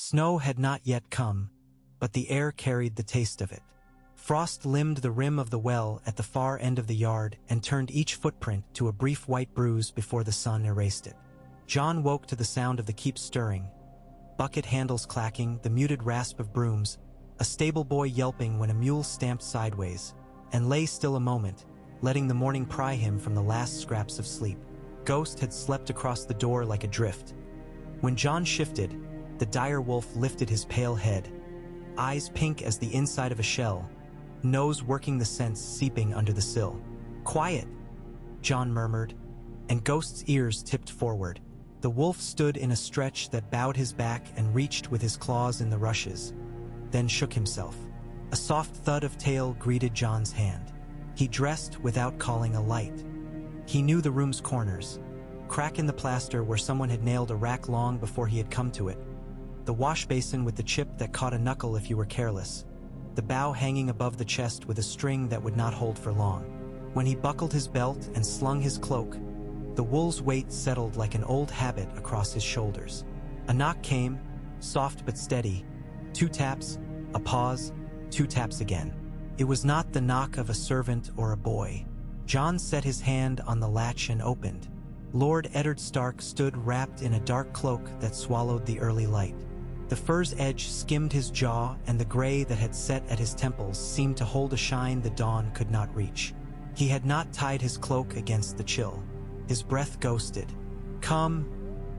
Snow had not yet come, but the air carried the taste of it. Frost limned the rim of the well at the far end of the yard and turned each footprint to a brief white bruise before the sun erased it. Jon woke to the sound of the keep stirring, bucket handles clacking, the muted rasp of brooms, a stable boy yelping when a mule stamped sideways, and lay still a moment, letting the morning pry him from the last scraps of sleep. Ghost had slept across the door like a drift. When Jon shifted, the dire wolf lifted his pale head, eyes pink as the inside of a shell, nose working the scents seeping under the sill. "Quiet," Jon murmured, and Ghost's ears tipped forward. The wolf stood in a stretch that bowed his back and reached with his claws in the rushes, then shook himself. A soft thud of tail greeted Jon's hand. He dressed without calling a light. He knew the room's corners, crack in the plaster where someone had nailed a rack long before he had come to it, the wash basin with the chip that caught a knuckle if you were careless, the bow hanging above the chest with a string that would not hold for long. When he buckled his belt and slung his cloak, the wool's weight settled like an old habit across his shoulders. A knock came, soft but steady. 2 taps, a pause, 2 taps again. It was not the knock of a servant or a boy. Jon set his hand on the latch and opened. Lord Eddard Stark stood wrapped in a dark cloak that swallowed the early light. The fur's edge skimmed his jaw, and the gray that had set at his temples seemed to hold a shine the dawn could not reach. He had not tied his cloak against the chill. His breath ghosted. "Come,"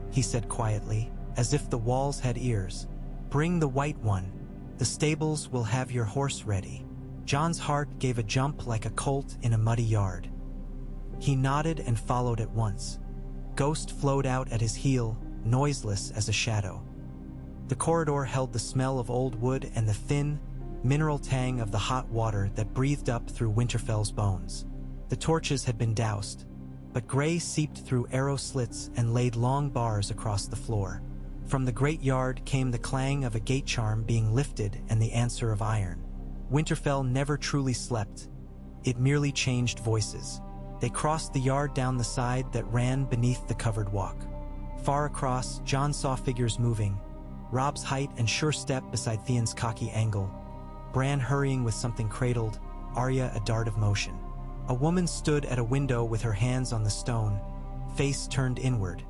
he said quietly, as if the walls had ears. "Bring the white one. The stables will have your horse ready." Jon's heart gave a jump like a colt in a muddy yard. He nodded and followed at once. Ghost flowed out at his heel, noiseless as a shadow. The corridor held the smell of old wood and the thin, mineral tang of the hot water that breathed up through Winterfell's bones. The torches had been doused, but gray seeped through arrow slits and laid long bars across the floor. From the great yard came the clang of a gate charm being lifted and the answer of iron. Winterfell never truly slept. It merely changed voices. They crossed the yard down the side that ran beneath the covered walk. Far across, Jon saw figures moving. Robb's height and sure step beside Theon's cocky angle. Bran hurrying with something cradled, Arya a dart of motion. A woman stood at a window with her hands on the stone, face turned inward.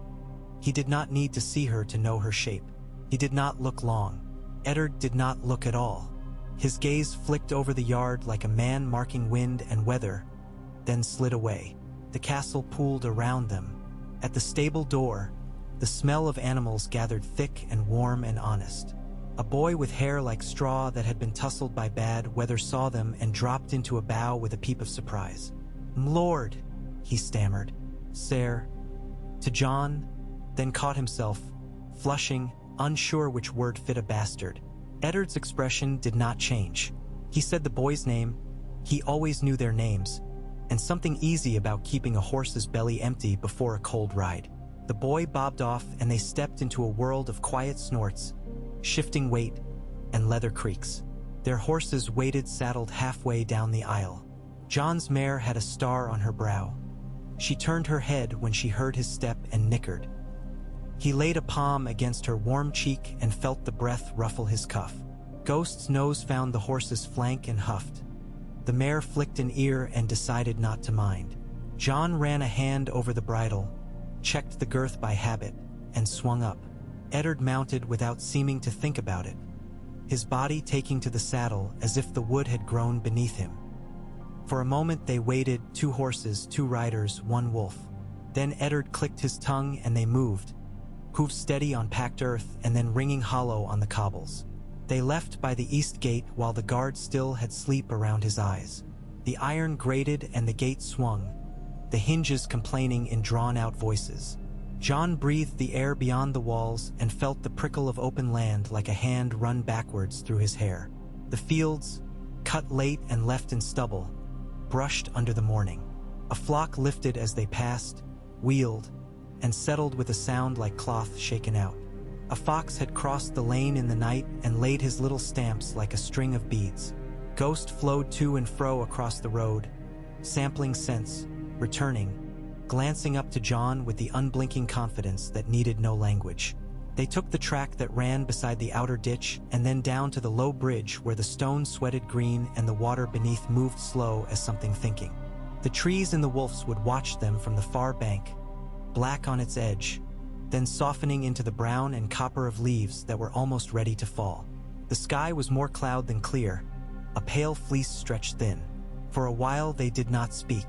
He did not need to see her to know her shape. He did not look long. Eddard did not look at all. His gaze flicked over the yard like a man marking wind and weather, then slid away. The castle pooled around them. At the stable door, the smell of animals gathered thick and warm and honest. A boy with hair like straw that had been tousled by bad weather saw them and dropped into a bow with a peep of surprise. "M'lord," he stammered. "Sir," to Jon, then caught himself, flushing, unsure which word fit a bastard. Eddard's expression did not change. He said the boy's name. He always knew their names, and something easy about keeping a horse's belly empty before a cold ride. The boy bobbed off and they stepped into a world of quiet snorts, shifting weight, and leather creaks. Their horses waited saddled halfway down the aisle. Jon's mare had a star on her brow. She turned her head when she heard his step and nickered. He laid a palm against her warm cheek and felt the breath ruffle his cuff. Ghost's nose found the horse's flank and huffed. The mare flicked an ear and decided not to mind. Jon ran a hand over the bridle, checked the girth by habit, and swung up. Eddard mounted without seeming to think about it, his body taking to the saddle as if the wood had grown beneath him. For a moment they waited, 2 horses, 2 riders, 1 wolf. Then Eddard clicked his tongue and they moved, hoofs steady on packed earth and then ringing hollow on the cobbles. They left by the east gate while the guard still had sleep around his eyes. The iron grated and the gate swung, the hinges complaining in drawn-out voices. Jon breathed the air beyond the walls and felt the prickle of open land like a hand run backwards through his hair. The fields, cut late and left in stubble, brushed under the morning. A flock lifted as they passed, wheeled, and settled with a sound like cloth shaken out. A fox had crossed the lane in the night and laid his little stamps like a string of beads. Ghost flowed to and fro across the road, sampling scents, returning, glancing up to Jon with the unblinking confidence that needed no language. They took the track that ran beside the outer ditch and then down to the low bridge where the stone sweated green and the water beneath moved slow as something thinking. The trees and the wolves would watch them from the far bank, black on its edge, then softening into the brown and copper of leaves that were almost ready to fall. The sky was more cloud than clear, a pale fleece stretched thin. For a while they did not speak.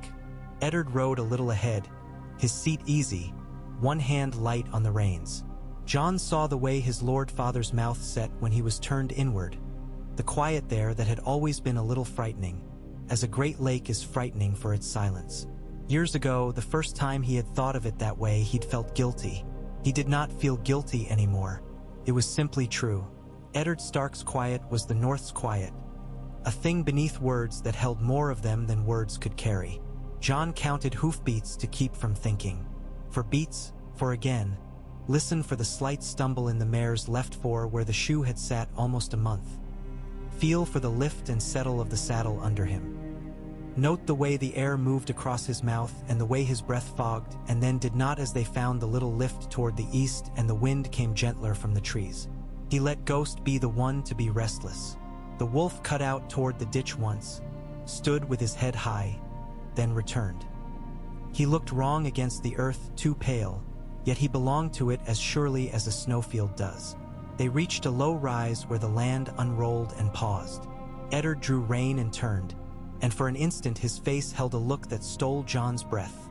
Eddard rode a little ahead, his seat easy, one hand light on the reins. Jon saw the way his lord father's mouth set when he was turned inward, the quiet there that had always been a little frightening, as a great lake is frightening for its silence. Years ago, the first time he had thought of it that way, he'd felt guilty. He did not feel guilty anymore. It was simply true. Eddard Stark's quiet was the North's quiet, a thing beneath words that held more of them than words could carry. Jon counted hoofbeats to keep from thinking. For beats, for again. Listen for the slight stumble in the mare's left fore where the shoe had sat almost a month. Feel for the lift and settle of the saddle under him. Note the way the air moved across his mouth and the way his breath fogged and then did not as they found the little lift toward the east and the wind came gentler from the trees. He let Ghost be the one to be restless. The wolf cut out toward the ditch once, stood with his head high, then returned. He looked wrong against the earth, too pale, yet he belonged to it as surely as a snowfield does. They reached a low rise where the land unrolled and paused. Eddard drew rein and turned, and for an instant his face held a look that stole Jon's breath.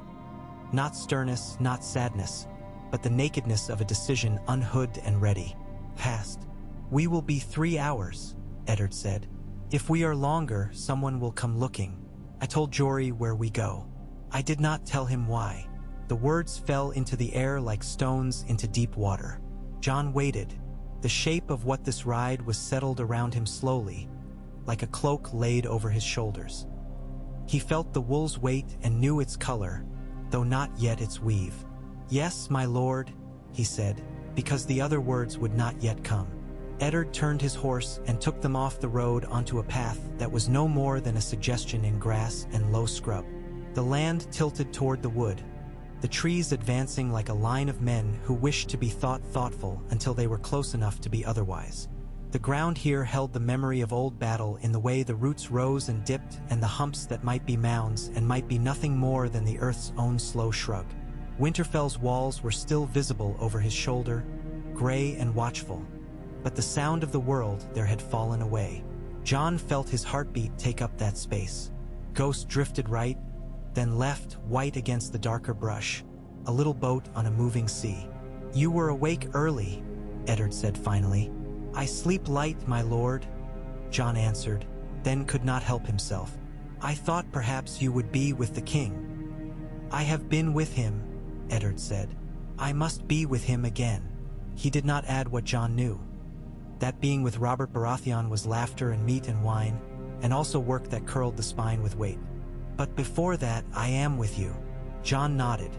Not sternness, not sadness, but the nakedness of a decision unhooded and ready. Past. "We will be 3 hours," Eddard said. "If we are longer, someone will come looking. I told Jory where we go." I did not tell him why. The words fell into the air like stones into deep water. Jon waited. The shape of what this ride was settled around him slowly, like a cloak laid over his shoulders. He felt the wool's weight and knew its color, though not yet its weave. "Yes, my lord," he said, because the other words would not yet come. Eddard turned his horse and took them off the road onto a path that was no more than a suggestion in grass and low scrub. The land tilted toward the wood, the trees advancing like a line of men who wished to be thought thoughtful until they were close enough to be otherwise. The ground here held the memory of old battle in the way the roots rose and dipped and the humps that might be mounds and might be nothing more than the earth's own slow shrug. Winterfell's walls were still visible over his shoulder, gray and watchful, but the sound of the world there had fallen away. Jon felt his heartbeat take up that space. Ghost drifted right, then left, white against the darker brush, a little boat on a moving sea. "You were awake early," Eddard said finally. "I sleep light, my lord," Jon answered, then could not help himself. "I thought perhaps you would be with the king." "I have been with him," Eddard said. "I must be with him again." He did not add what Jon knew. That being with Robert Baratheon was laughter and meat and wine, and also work that curled the spine with weight. "But before that, I am with you." Jon nodded.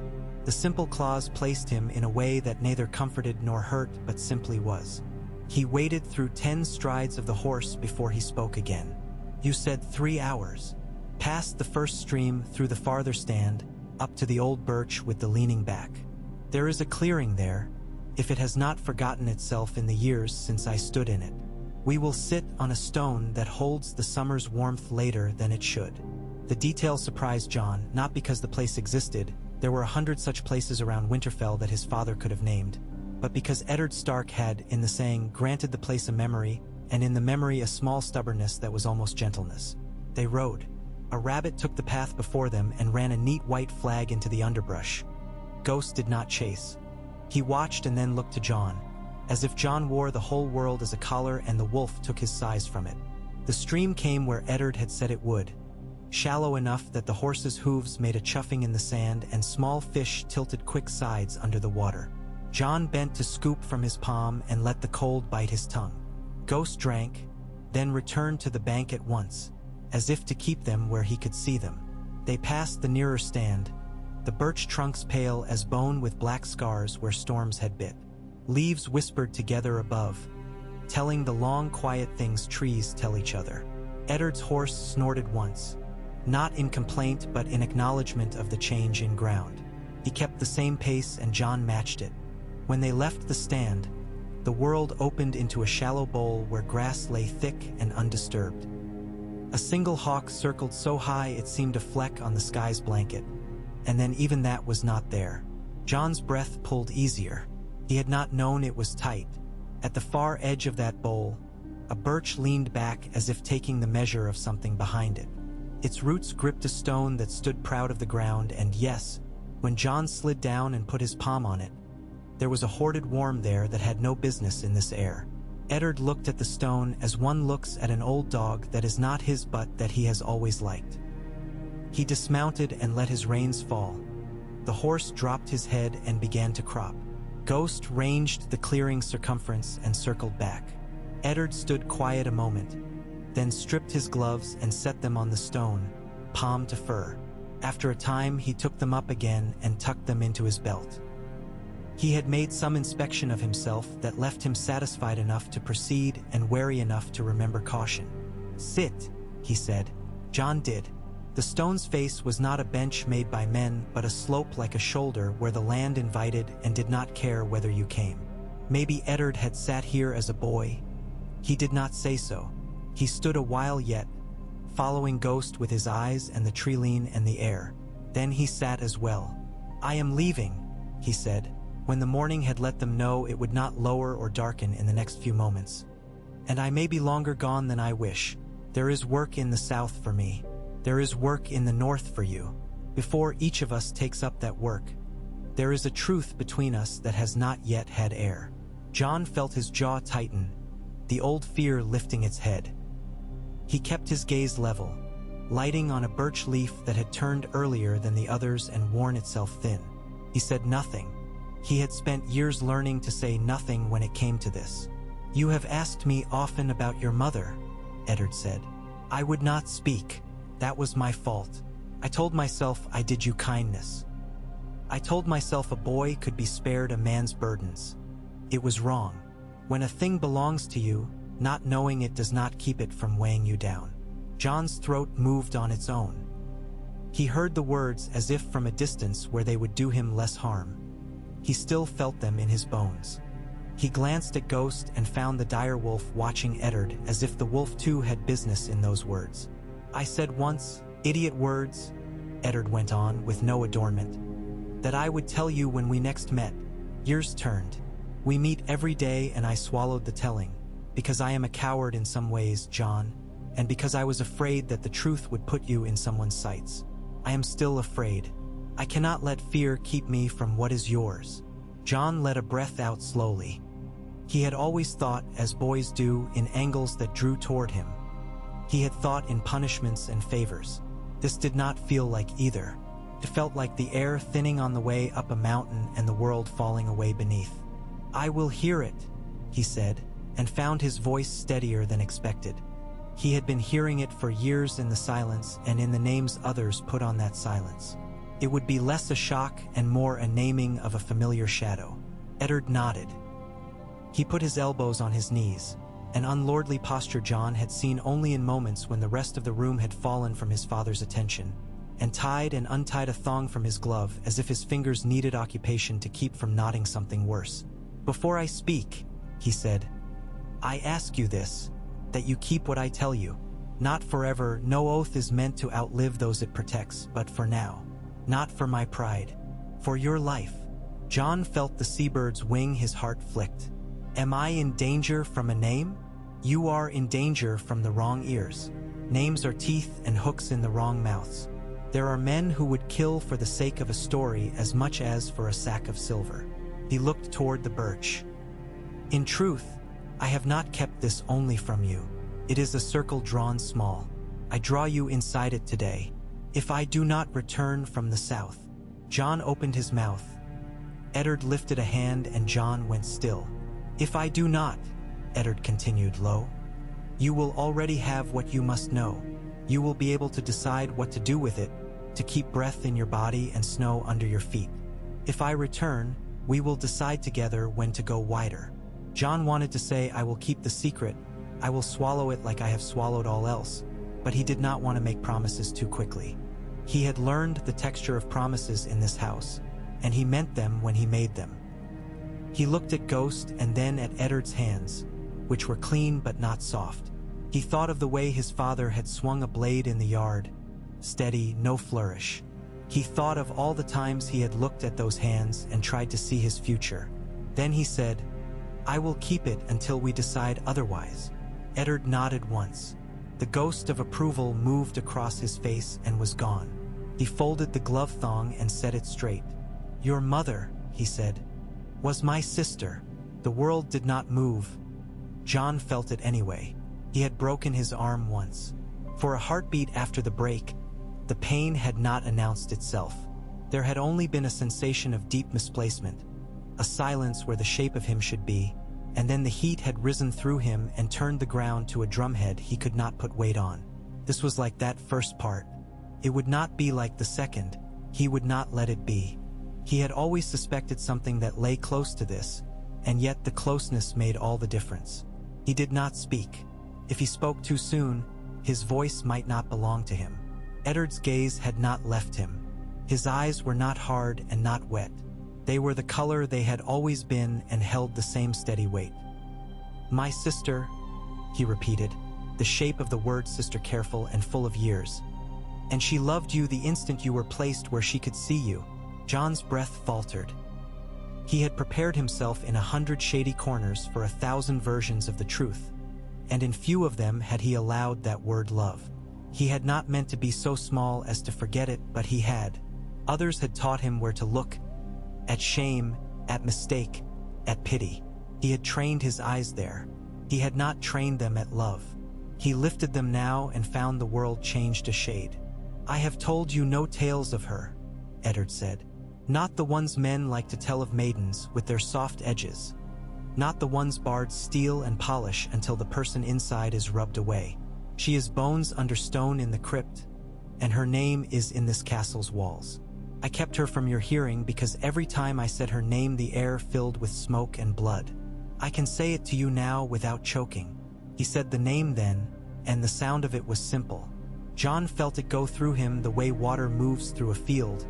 The simple clause placed him in a way that neither comforted nor hurt, but simply was. He waited through 10 strides of the horse before he spoke again. "You said 3 hours. Past the first stream, through the farther stand, up to the old birch with the leaning back. There is a clearing there, if it has not forgotten itself in the years since I stood in it. We will sit on a stone that holds the summer's warmth later than it should." The detail surprised Jon, not because the place existed, there were 100 such places around Winterfell that his father could have named, but because Eddard Stark had, in the saying, granted the place a memory, and in the memory a small stubbornness that was almost gentleness. They rode. A rabbit took the path before them and ran a neat white flag into the underbrush. Ghost did not chase. He watched and then looked to Jon, as if Jon wore the whole world as a collar and the wolf took his size from it. The stream came where Eddard had said it would, shallow enough that the horse's hooves made a chuffing in the sand and small fish tilted quick sides under the water. Jon bent to scoop from his palm and let the cold bite his tongue. Ghost drank, then returned to the bank at once, as if to keep them where he could see them. They passed the nearer stand, the birch trunks pale as bone with black scars where storms had bit. Leaves whispered together above, telling the long quiet things trees tell each other. Eddard's horse snorted once, not in complaint but in acknowledgement of the change in ground. He kept the same pace and Jon matched it. When they left the stand, The world opened into a shallow bowl where grass lay thick and undisturbed. A single hawk circled so high it seemed a fleck on the sky's blanket, and then even that was not there. Jon's breath pulled easier. He had not known it was tight. At the far edge of that bowl, a birch leaned back as if taking the measure of something behind it. Its roots gripped a stone that stood proud of the ground, and yes, when Jon slid down and put his palm on it, there was a hoarded worm there that had no business in this air. Eddard looked at the stone as one looks at an old dog that is not his but that he has always liked. He dismounted and let his reins fall. The horse dropped his head and began to crop. Ghost ranged the clearing's circumference and circled back. Eddard stood quiet a moment, then stripped his gloves and set them on the stone, palm to fur. After a time, he took them up again and tucked them into his belt. He had made some inspection of himself that left him satisfied enough to proceed and wary enough to remember caution. "Sit," he said. Jon did. The stone's face was not a bench made by men, but a slope like a shoulder where the land invited and did not care whether you came. Maybe Eddard had sat here as a boy. He did not say so. He stood a while yet, following Ghost with his eyes and the tree-lean and the air. Then he sat as well. "I am leaving," he said, when the morning had let them know it would not lower or darken in the next few moments. "And I may be longer gone than I wish. There is work in the south for me. There is work in the north for you. Before each of us takes up that work, there is a truth between us that has not yet had air." Jon felt his jaw tighten, the old fear lifting its head. He kept his gaze level, lighting on a birch leaf that had turned earlier than the others and worn itself thin. He said nothing. He had spent years learning to say nothing when it came to this. "You have asked me often about your mother," Eddard said. "I would not speak. That was my fault. I told myself I did you kindness. I told myself a boy could be spared a man's burdens. It was wrong. When a thing belongs to you, not knowing it does not keep it from weighing you down." Jon's throat moved on its own. He heard the words as if from a distance where they would do him less harm. He still felt them in his bones. He glanced at Ghost and found the dire wolf watching Eddard as if the wolf too had business in those words. "I said once, idiot words," Eddard went on with no adornment, "that I would tell you when we next met. Years turned. We meet every day and I swallowed the telling, because I am a coward in some ways, Jon, and because I was afraid that the truth would put you in someone's sights. I am still afraid. I cannot let fear keep me from what is yours." Jon let a breath out slowly. He had always thought, as boys do, in angles that drew toward him. He had thought in punishments and favors. This did not feel like either. It felt like the air thinning on the way up a mountain and the world falling away beneath. "I will hear it," he said, and found his voice steadier than expected. He had been hearing it for years in the silence and in the names others put on that silence. It would be less a shock and more a naming of a familiar shadow. Eddard nodded. He put his elbows on his knees, an unlordly posture Jon had seen only in moments when the rest of the room had fallen from his father's attention, and tied and untied a thong from his glove as if his fingers needed occupation to keep from knotting something worse. "Before I speak," he said, "I ask you this, that you keep what I tell you. Not forever, no oath is meant to outlive those it protects, but for now. Not for my pride. For your life." Jon felt the seabird's wing his heart flicked. "Am I in danger from a name? You are in danger from the wrong ears. Names are teeth and hooks in the wrong mouths. There are men who would kill for the sake of a story as much as for a sack of silver." He looked toward the birch. "In truth, I have not kept this only from you. It is a circle drawn small. I draw you inside it today. If I do not return from the south." Jon opened his mouth. Eddard lifted a hand and Jon went still. "If I do not," Eddard continued low, "you will already have what you must know. You will be able to decide what to do with it, to keep breath in your body and snow under your feet. If I return, we will decide together when to go wider." Jon wanted to say, "I will keep the secret, I will swallow it like I have swallowed all else," but he did not want to make promises too quickly. He had learned the texture of promises in this house, and he meant them when he made them. He looked at Ghost and then at Eddard's hands, which were clean but not soft. He thought of the way his father had swung a blade in the yard, steady, no flourish. He thought of all the times he had looked at those hands and tried to see his future. Then he said, "I will keep it until we decide otherwise." Eddard nodded once. The ghost of approval moved across his face and was gone. He folded the glove thong and set it straight. "Your mother," he said, "was my sister." The world did not move. Jon felt it anyway. He had broken his arm once. For a heartbeat after the break, the pain had not announced itself. There had only been a sensation of deep misplacement, a silence where the shape of him should be, and then the heat had risen through him and turned the ground to a drumhead he could not put weight on. This was like that first part. It would not be like the second. He would not let it be. He had always suspected something that lay close to this, and yet the closeness made all the difference. He did not speak. If he spoke too soon, his voice might not belong to him. Eddard's gaze had not left him. His eyes were not hard and not wet. They were the color they had always been and held the same steady weight. "My sister," he repeated, the shape of the word sister careful and full of years. "And she loved you the instant you were placed where she could see you." Jon's breath faltered. He had prepared himself in 100 shady corners for 1,000 versions of the truth, and in few of them had he allowed that word love. He had not meant to be so small as to forget it, but he had. Others had taught him where to look, at shame, at mistake, at pity. He had trained his eyes there. He had not trained them at love. He lifted them now and found the world changed a shade. "I have told you no tales of her," Eddard said. "Not the ones men like to tell of maidens with their soft edges. Not the ones bards steal and polish until the person inside is rubbed away. She is bones under stone in the crypt, and her name is in this castle's walls. I kept her from your hearing because every time I said her name the air filled with smoke and blood. I can say it to you now without choking." He said the name then, and the sound of it was simple. Jon felt it go through him the way water moves through a field,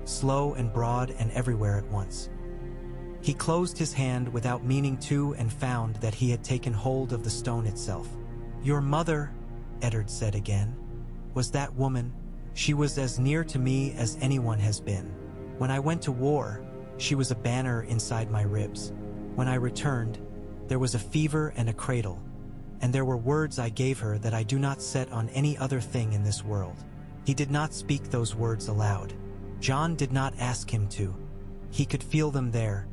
slow and broad and everywhere at once. He closed his hand without meaning to and found that he had taken hold of the stone itself. "Your mother," Eddard said again, "was that woman. She was as near to me as anyone has been. When I went to war, she was a banner inside my ribs. When I returned, there was a fever and a cradle, and there were words I gave her that I do not set on any other thing in this world." He did not speak those words aloud. Jon did not ask him to. He could feel them there.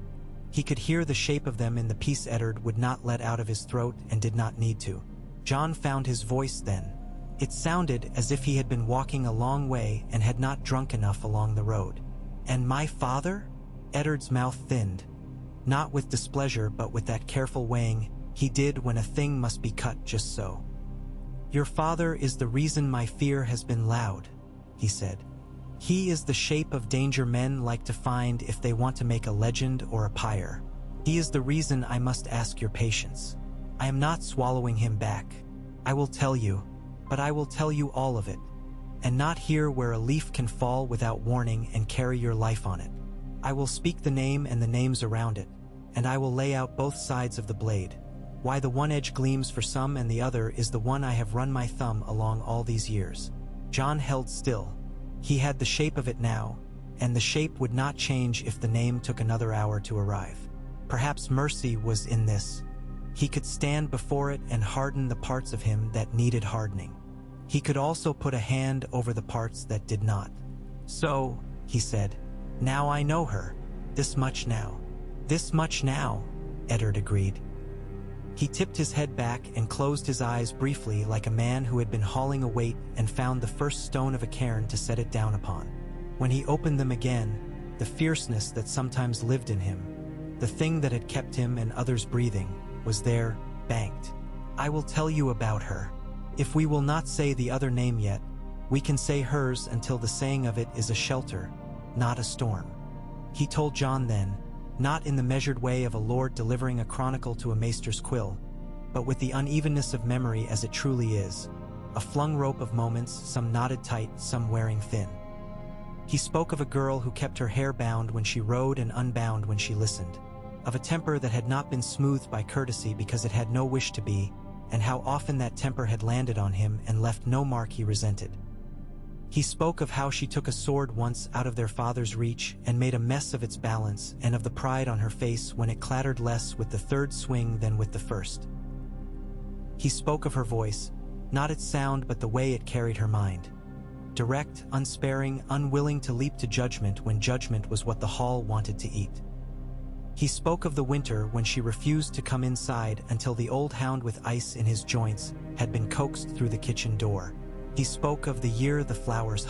He could hear the shape of them in the piece Eddard would not let out of his throat and did not need to. Jon found his voice then. It sounded as if he had been walking a long way and had not drunk enough along the road. "And my father?" Eddard's mouth thinned. Not with displeasure, but with that careful weighing he did when a thing must be cut just so. "Your father is the reason my fear has been loud," he said. "He is the shape of danger men like to find if they want to make a legend or a pyre. He is the reason I must ask your patience. I am not swallowing him back. I will tell you, but I will tell you all of it, and not here where a leaf can fall without warning and carry your life on it. I will speak the name and the names around it, and I will lay out both sides of the blade. Why the one edge gleams for some and the other is the one I have run my thumb along all these years." Jon held still. He had the shape of it now, and the shape would not change if the name took another hour to arrive. Perhaps mercy was in this. He could stand before it and harden the parts of him that needed hardening. He could also put a hand over the parts that did not. "So," he said, "now I know her. This much now." "This much now," Eddard agreed. He tipped his head back and closed his eyes briefly like a man who had been hauling a weight and found the first stone of a cairn to set it down upon. When he opened them again, the fierceness that sometimes lived in him, the thing that had kept him and others breathing, was there, banked. "I will tell you about her. If we will not say the other name yet, we can say hers until the saying of it is a shelter, not a storm." He told Jon then, not in the measured way of a lord delivering a chronicle to a maester's quill, but with the unevenness of memory as it truly is, a flung rope of moments, some knotted tight, some wearing thin. He spoke of a girl who kept her hair bound when she rode and unbound when she listened. of a temper that had not been smoothed by courtesy because it had no wish to be, and how often that temper had landed on him and left no mark he resented. He spoke of how she took a sword once out of their father's reach and made a mess of its balance, and of the pride on her face when it clattered less with the third swing than with the first. He spoke of her voice, not its sound but the way it carried her mind. Direct, unsparing, unwilling to leap to judgment when judgment was what the hall wanted to eat. He spoke of the winter when she refused to come inside until the old hound with ice in his joints had been coaxed through the kitchen door. He spoke of the year the flowers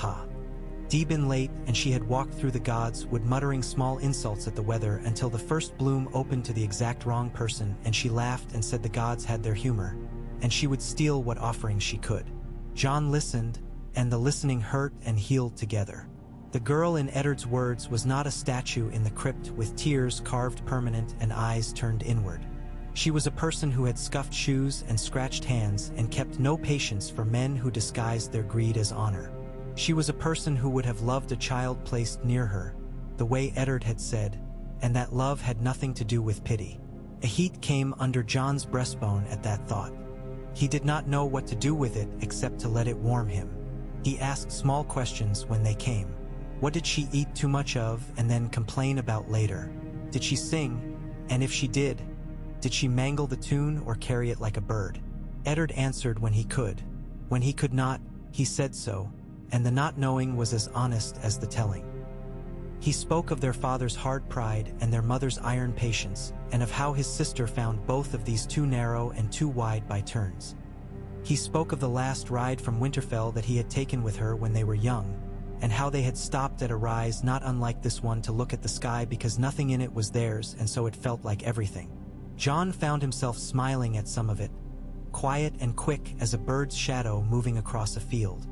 been late and she had walked through the gods wood muttering small insults at the weather until the first bloom opened to the exact wrong person and she laughed and said the gods had their humor, and she would steal what offerings she could. Jon listened, and the listening hurt and healed together. The girl in Eddard's words was not a statue in the crypt with tears carved permanent and eyes turned inward. She was a person who had scuffed shoes and scratched hands and kept no patience for men who disguised their greed as honor. She was a person who would have loved a child placed near her, the way Eddard had said, and that love had nothing to do with pity. A heat came under Jon's breastbone at that thought. He did not know what to do with it except to let it warm him. He asked small questions when they came. What did she eat too much of and then complain about later? Did she sing? And if she did she mangle the tune or carry it like a bird? Eddard answered when he could. When he could not, he said so, and the not knowing was as honest as the telling. He spoke of their father's hard pride and their mother's iron patience, and of how his sister found both of these too narrow and too wide by turns. He spoke of the last ride from Winterfell that he had taken with her when they were young, and how they had stopped at a rise not unlike this one to look at the sky because nothing in it was theirs and so it felt like everything. Jon found himself smiling at some of it, quiet and quick as a bird's shadow moving across a field.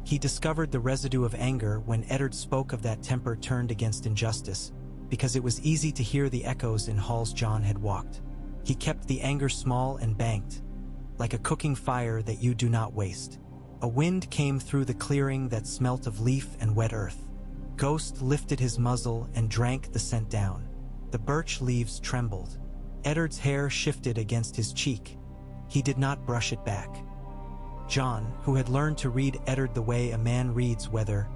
He discovered the residue of anger when Eddard spoke of that temper turned against injustice, because it was easy to hear the echoes in halls Jon had walked. He kept the anger small and banked, like a cooking fire that you do not waste. A wind came through the clearing that smelt of leaf and wet earth. Ghost lifted his muzzle and drank the scent down. The birch leaves trembled. Eddard's hair shifted against his cheek. He did not brush it back. Jon, who had learned to read Eddard the way a man reads weather,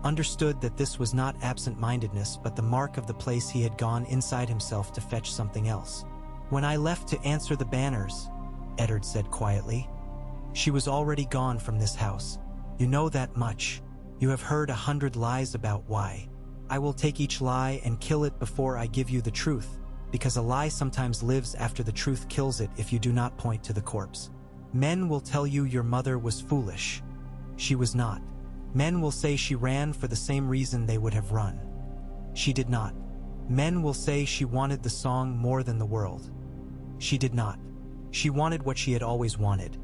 understood that this was not absent-mindedness but the mark of the place he had gone inside himself to fetch something else. When I left to answer the banners, Eddard said quietly, she was already gone from this house. You know that much. You have heard 100 lies about why. I will take each lie and kill it before I give you the truth, because a lie sometimes lives after the truth kills it if you do not point to the corpse. Men will tell you your mother was foolish. She was not. Men will say she ran for the same reason they would have run. She did not. Men will say she wanted the song more than the world. She did not. She wanted what she had always wanted.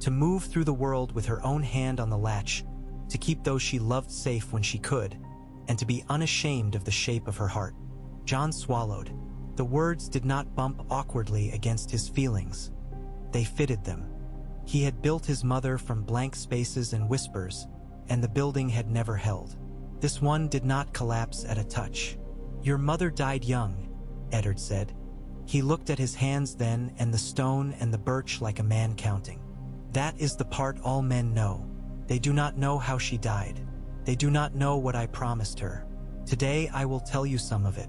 To move through the world with her own hand on the latch, to keep those she loved safe when she could, and to be unashamed of the shape of her heart. Jon swallowed. The words did not bump awkwardly against his feelings. They fitted them. He had built his mother from blank spaces and whispers, and the building had never held. This one did not collapse at a touch. Your mother died young, Eddard said. He looked at his hands then and the stone and the birch like a man counting. That is the part all men know. They do not know how she died. They do not know what I promised her. Today I will tell you some of it.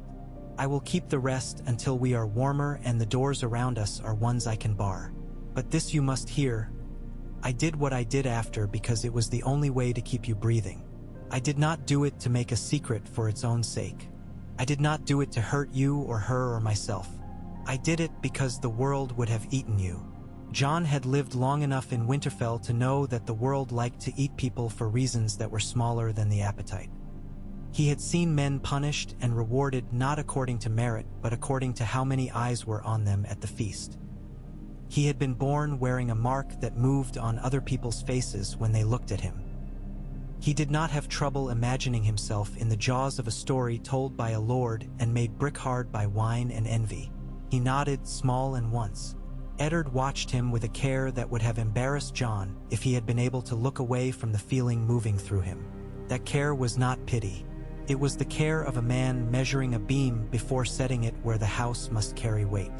I will keep the rest until we are warmer and the doors around us are ones I can bar. But this you must hear. I did what I did after because it was the only way to keep you breathing. I did not do it to make a secret for its own sake. I did not do it to hurt you or her or myself. I did it because the world would have eaten you. Jon had lived long enough in Winterfell to know that the world liked to eat people for reasons that were smaller than the appetite. He had seen men punished and rewarded not according to merit, but according to how many eyes were on them at the feast. He had been born wearing a mark that moved on other people's faces when they looked at him. He did not have trouble imagining himself in the jaws of a story told by a lord and made brick-hard by wine and envy. He nodded, small and once. Eddard watched him with a care that would have embarrassed Jon if he had been able to look away from the feeling moving through him. That care was not pity. It was the care of a man measuring a beam before setting it where the house must carry weight.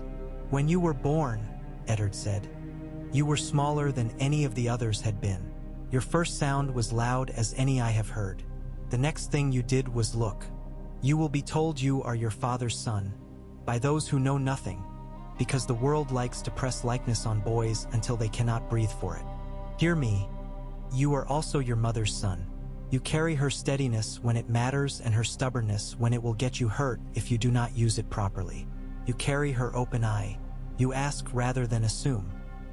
"When you were born," Eddard said, "you were smaller than any of the others had been. Your first sound was loud as any I have heard. The next thing you did was look. You will be told you are your father's son, by those who know nothing, because the world likes to press likeness on boys until they cannot breathe for it. Hear me, you are also your mother's son. You carry her steadiness when it matters and her stubbornness when it will get you hurt if you do not use it properly. You carry her open eye. You ask rather than assume.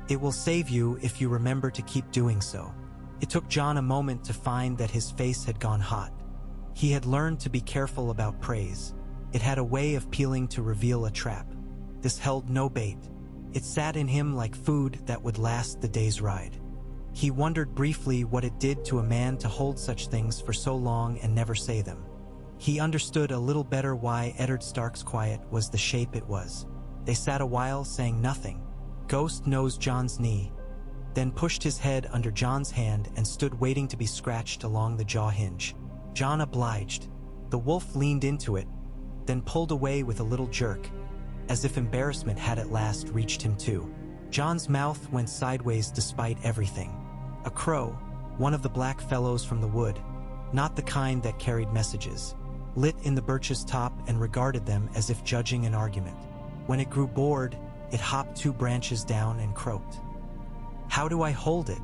It will save you if you remember to keep doing so." It took Jon a moment to find that his face had gone hot. He had learned to be careful about praise. It had a way of peeling to reveal a trap. This held no bait. It sat in him like food that would last the day's ride. He wondered briefly what it did to a man to hold such things for so long and never say them. He understood a little better why Eddard Stark's quiet was the shape it was. They sat a while saying nothing. Ghost nosed Jon's knee, then pushed his head under Jon's hand and stood waiting to be scratched along the jaw hinge. Jon obliged. The wolf leaned into it, then pulled away with a little jerk, as if embarrassment had at last reached him too. Jon's mouth went sideways despite everything. A crow, one of the black fellows from the wood, not the kind that carried messages, lit in the birch's top and regarded them as if judging an argument. When it grew bored, it hopped 2 branches down and croaked. "How do I hold it?"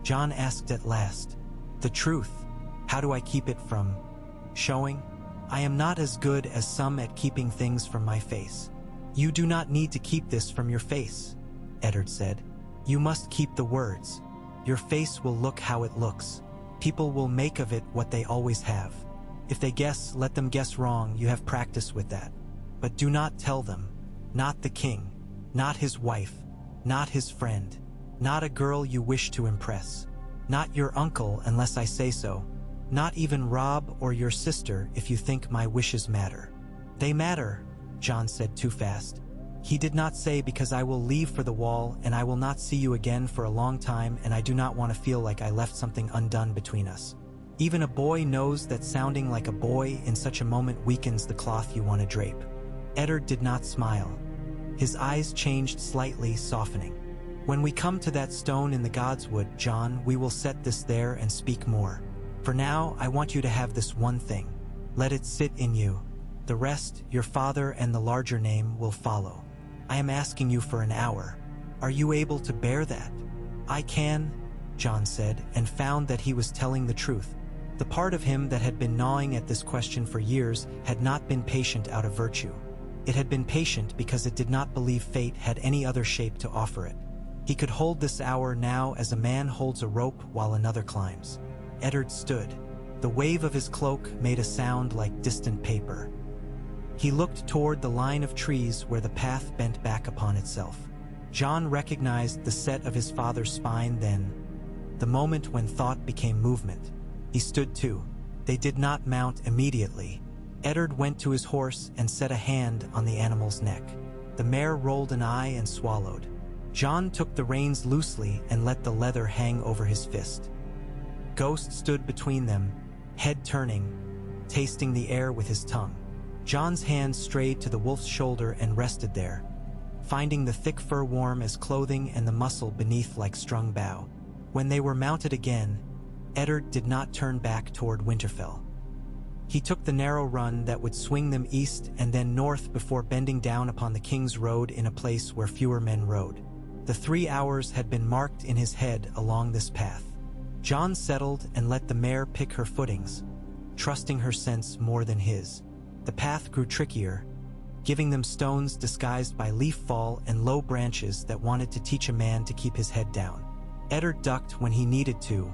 Jon asked at last. "The truth. How do I keep it from showing? I am not as good as some at keeping things from my face." "You do not need to keep this from your face," Eddard said. "You must keep the words. Your face will look how it looks. People will make of it what they always have. If they guess, let them guess wrong. You have practice with that. But do not tell them. Not the king. Not his wife. Not his friend. Not a girl you wish to impress. Not your uncle unless I say so. Not even Rob or your sister if you think my wishes matter." "They matter," Jon said too fast. "He did not say because I will leave for the wall and I will not see you again for a long time and I do not want to feel like I left something undone between us. Even a boy knows that sounding like a boy in such a moment weakens the cloth you want to drape." Eddard did not smile. His eyes changed slightly, softening. "When we come to that stone in the Godswood, Jon, we will set this there and speak more. For now, I want you to have this one thing. Let it sit in you. The rest, your father and the larger name, will follow. I am asking you for an hour. Are you able to bear that?" "I can," Jon said, and found that he was telling the truth. The part of him that had been gnawing at this question for years had not been patient out of virtue. It had been patient because it did not believe fate had any other shape to offer it. He could hold this hour now as a man holds a rope while another climbs. Eddard stood. The wave of his cloak made a sound like distant paper. He looked toward the line of trees where the path bent back upon itself. Jon recognized the set of his father's spine then, the moment when thought became movement. He stood too. They did not mount immediately. Eddard went to his horse and set a hand on the animal's neck. The mare rolled an eye and swallowed. Jon took the reins loosely and let the leather hang over his fist. Ghost stood between them, head turning, tasting the air with his tongue. Jon's hand strayed to the wolf's shoulder and rested there, finding the thick fur warm as clothing and the muscle beneath like strung bow. When they were mounted again, Eddard did not turn back toward Winterfell. He took the narrow run that would swing them east and then north before bending down upon the King's Road in a place where fewer men rode. The 3 hours had been marked in his head along this path. Jon settled and let the mare pick her footings, trusting her sense more than his. The path grew trickier, giving them stones disguised by leaf fall and low branches that wanted to teach a man to keep his head down. Eddard ducked when he needed to.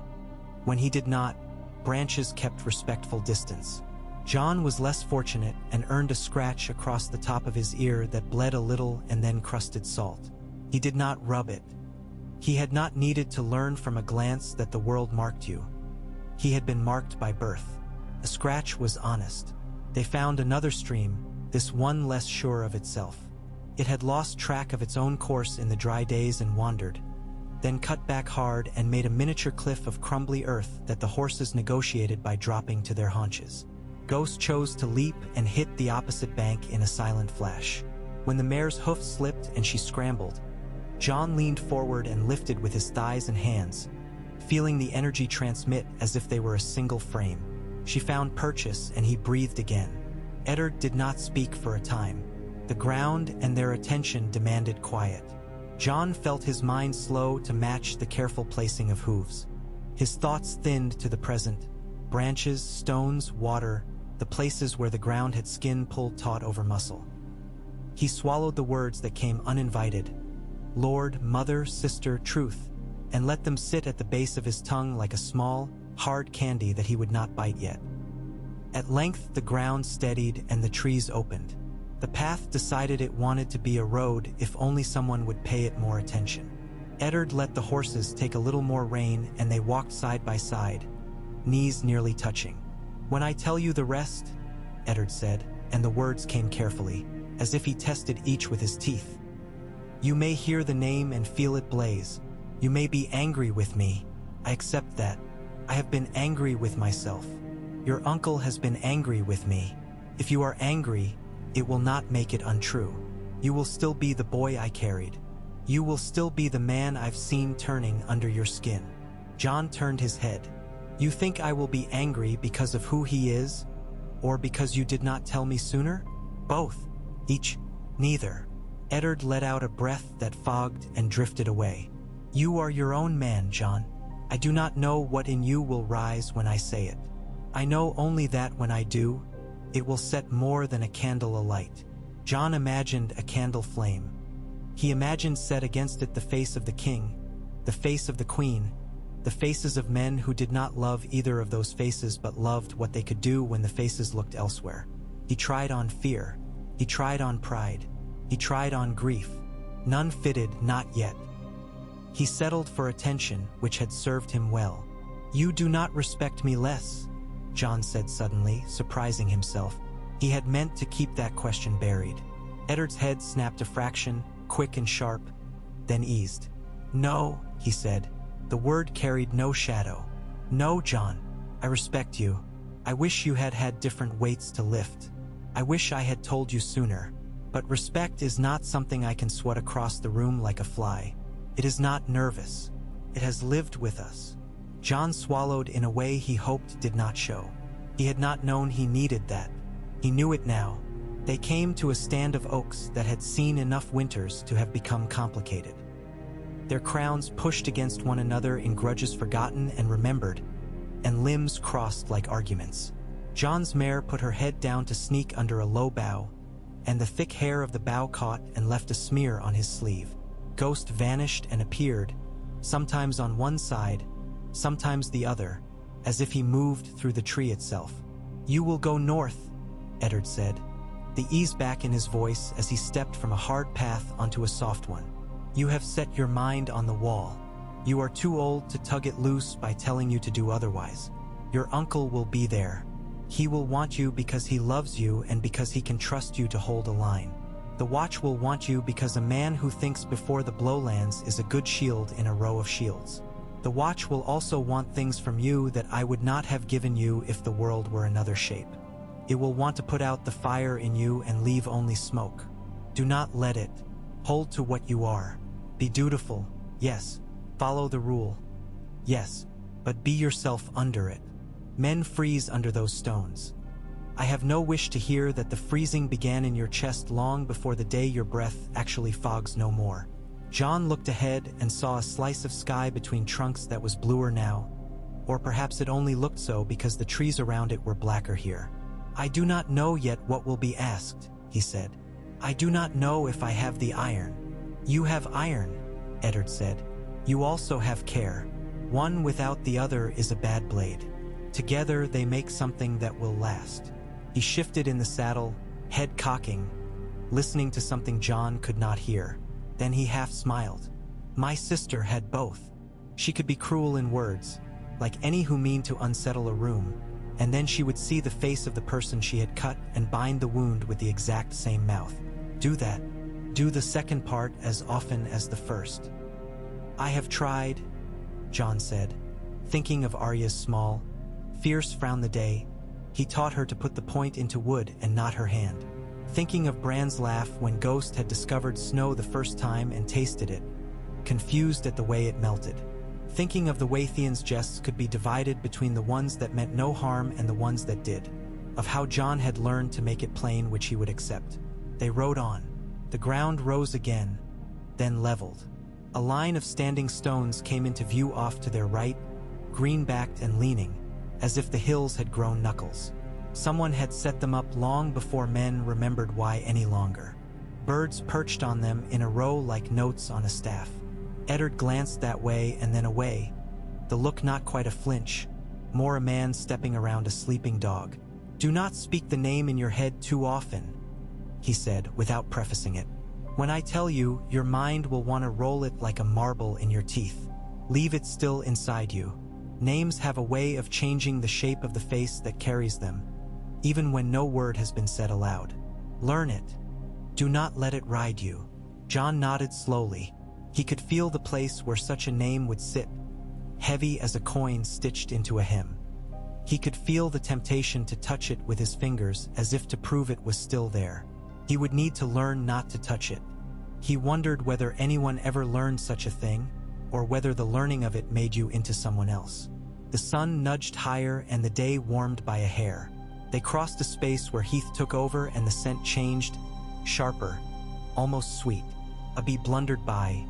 When he did not, branches kept respectful distance. Jon was less fortunate and earned a scratch across the top of his ear that bled a little and then crusted salt. He did not rub it. He had not needed to learn from a glance that the world marked you. He had been marked by birth. A scratch was honest. They found another stream, this one less sure of itself. It had lost track of its own course in the dry days and wandered, then cut back hard and made a miniature cliff of crumbly earth that the horses negotiated by dropping to their haunches. Ghost chose to leap and hit the opposite bank in a silent flash. When the mare's hoof slipped and she scrambled, Jon leaned forward and lifted with his thighs and hands, feeling the energy transmit as if they were a single frame. She found purchase and he breathed again. Eddard did not speak for a time. The ground and their attention demanded quiet. Jon felt his mind slow to match the careful placing of hooves. His thoughts thinned to the present. Branches, stones, water, the places where the ground had skin pulled taut over muscle. He swallowed the words that came uninvited. Lord, mother, sister, truth, and let them sit at the base of his tongue like a small, hard candy that he would not bite yet. At length the ground steadied and the trees opened. The path decided it wanted to be a road if only someone would pay it more attention. Eddard let the horses take a little more rein and they walked side by side, knees nearly touching. When I tell you the rest, Eddard said, and the words came carefully, as if he tested each with his teeth. You may hear the name and feel it blaze. You may be angry with me. I accept that. I have been angry with myself. Your uncle has been angry with me. If you are angry, it will not make it untrue. You will still be the boy I carried. You will still be the man I've seen turning under your skin. Jon turned his head. You think I will be angry because of who he is, or because you did not tell me sooner? Both. Each. Neither. Eddard let out a breath that fogged and drifted away. You are your own man, Jon. I do not know what in you will rise when I say it. I know only that when I do, it will set more than a candle alight. Jon imagined a candle flame. He imagined set against it the face of the king, the face of the queen, the faces of men who did not love either of those faces but loved what they could do when the faces looked elsewhere. He tried on fear. He tried on pride. He tried on grief. None fitted, not yet. He settled for attention, which had served him well. You do not respect me less, Jon said suddenly, surprising himself. He had meant to keep that question buried. Eddard's head snapped a fraction, quick and sharp, then eased. No, he said. The word carried no shadow. No, Jon, I respect you. I wish you had had different weights to lift. I wish I had told you sooner. But respect is not something I can swat across the room like a fly. It is not nervous. It has lived with us. Jon swallowed in a way he hoped did not show. He had not known he needed that. He knew it now. They came to a stand of oaks that had seen enough winters to have become complicated. Their crowns pushed against one another in grudges forgotten and remembered, and limbs crossed like arguments. Jon's mare put her head down to sneak under a low bough, and the thick hair of the bough caught and left a smear on his sleeve. Ghost vanished and appeared, sometimes on one side, sometimes the other, as if he moved through the tree itself. You will go north, Eddard said, the ease back in his voice as he stepped from a hard path onto a soft one. You have set your mind on the wall. You are too old to tug it loose by telling you to do otherwise. Your uncle will be there. He will want you because he loves you and because he can trust you to hold a line. The Watch will want you because a man who thinks before the blow lands is a good shield in a row of shields. The Watch will also want things from you that I would not have given you if the world were another shape. It will want to put out the fire in you and leave only smoke. Do not let it. Hold to what you are. Be dutiful, yes. Follow the rule, yes. But be yourself under it. Men freeze under those stones. I have no wish to hear that the freezing began in your chest long before the day your breath actually fogs no more. Jon looked ahead and saw a slice of sky between trunks that was bluer now, or perhaps it only looked so because the trees around it were blacker here. I do not know yet what will be asked, he said. I do not know if I have the iron. You have iron, Eddard said. You also have care. One without the other is a bad blade. Together they make something that will last. He shifted in the saddle, head cocking, listening to something Jon could not hear. Then he half smiled. My sister had both. She could be cruel in words, like any who mean to unsettle a room, and then she would see the face of the person she had cut and bind the wound with the exact same mouth. Do that. Do the second part as often as the first. I have tried, Jon said, thinking of Arya's small, fierce frown the day He taught her to put the point into wood and not her hand. Thinking of Bran's laugh when Ghost had discovered snow the first time and tasted it, confused at the way it melted. Thinking of the way Theon's jests could be divided between the ones that meant no harm and the ones that did. Of how Jon had learned to make it plain which he would accept. They rode on. The ground rose again, then leveled. A line of standing stones came into view off to their right, green-backed and leaning, as if the hills had grown knuckles. Someone had set them up long before men remembered why any longer. Birds perched on them in a row like notes on a staff. Eddard glanced that way and then away, the look not quite a flinch, more a man stepping around a sleeping dog. "Do not speak the name in your head too often," he said, without prefacing it. "When I tell you, your mind will want to roll it like a marble in your teeth. Leave it still inside you. Names have a way of changing the shape of the face that carries them, even when no word has been said aloud. Learn it. Do not let it ride you." Jon nodded slowly. He could feel the place where such a name would sit, heavy as a coin stitched into a hymn. He could feel the temptation to touch it with his fingers as if to prove it was still there. He would need to learn not to touch it. He wondered whether anyone ever learned such a thing, or whether the learning of it made you into someone else. The sun nudged higher and the day warmed by a hair. They crossed a space where heath took over and the scent changed, sharper, almost sweet. A bee blundered by.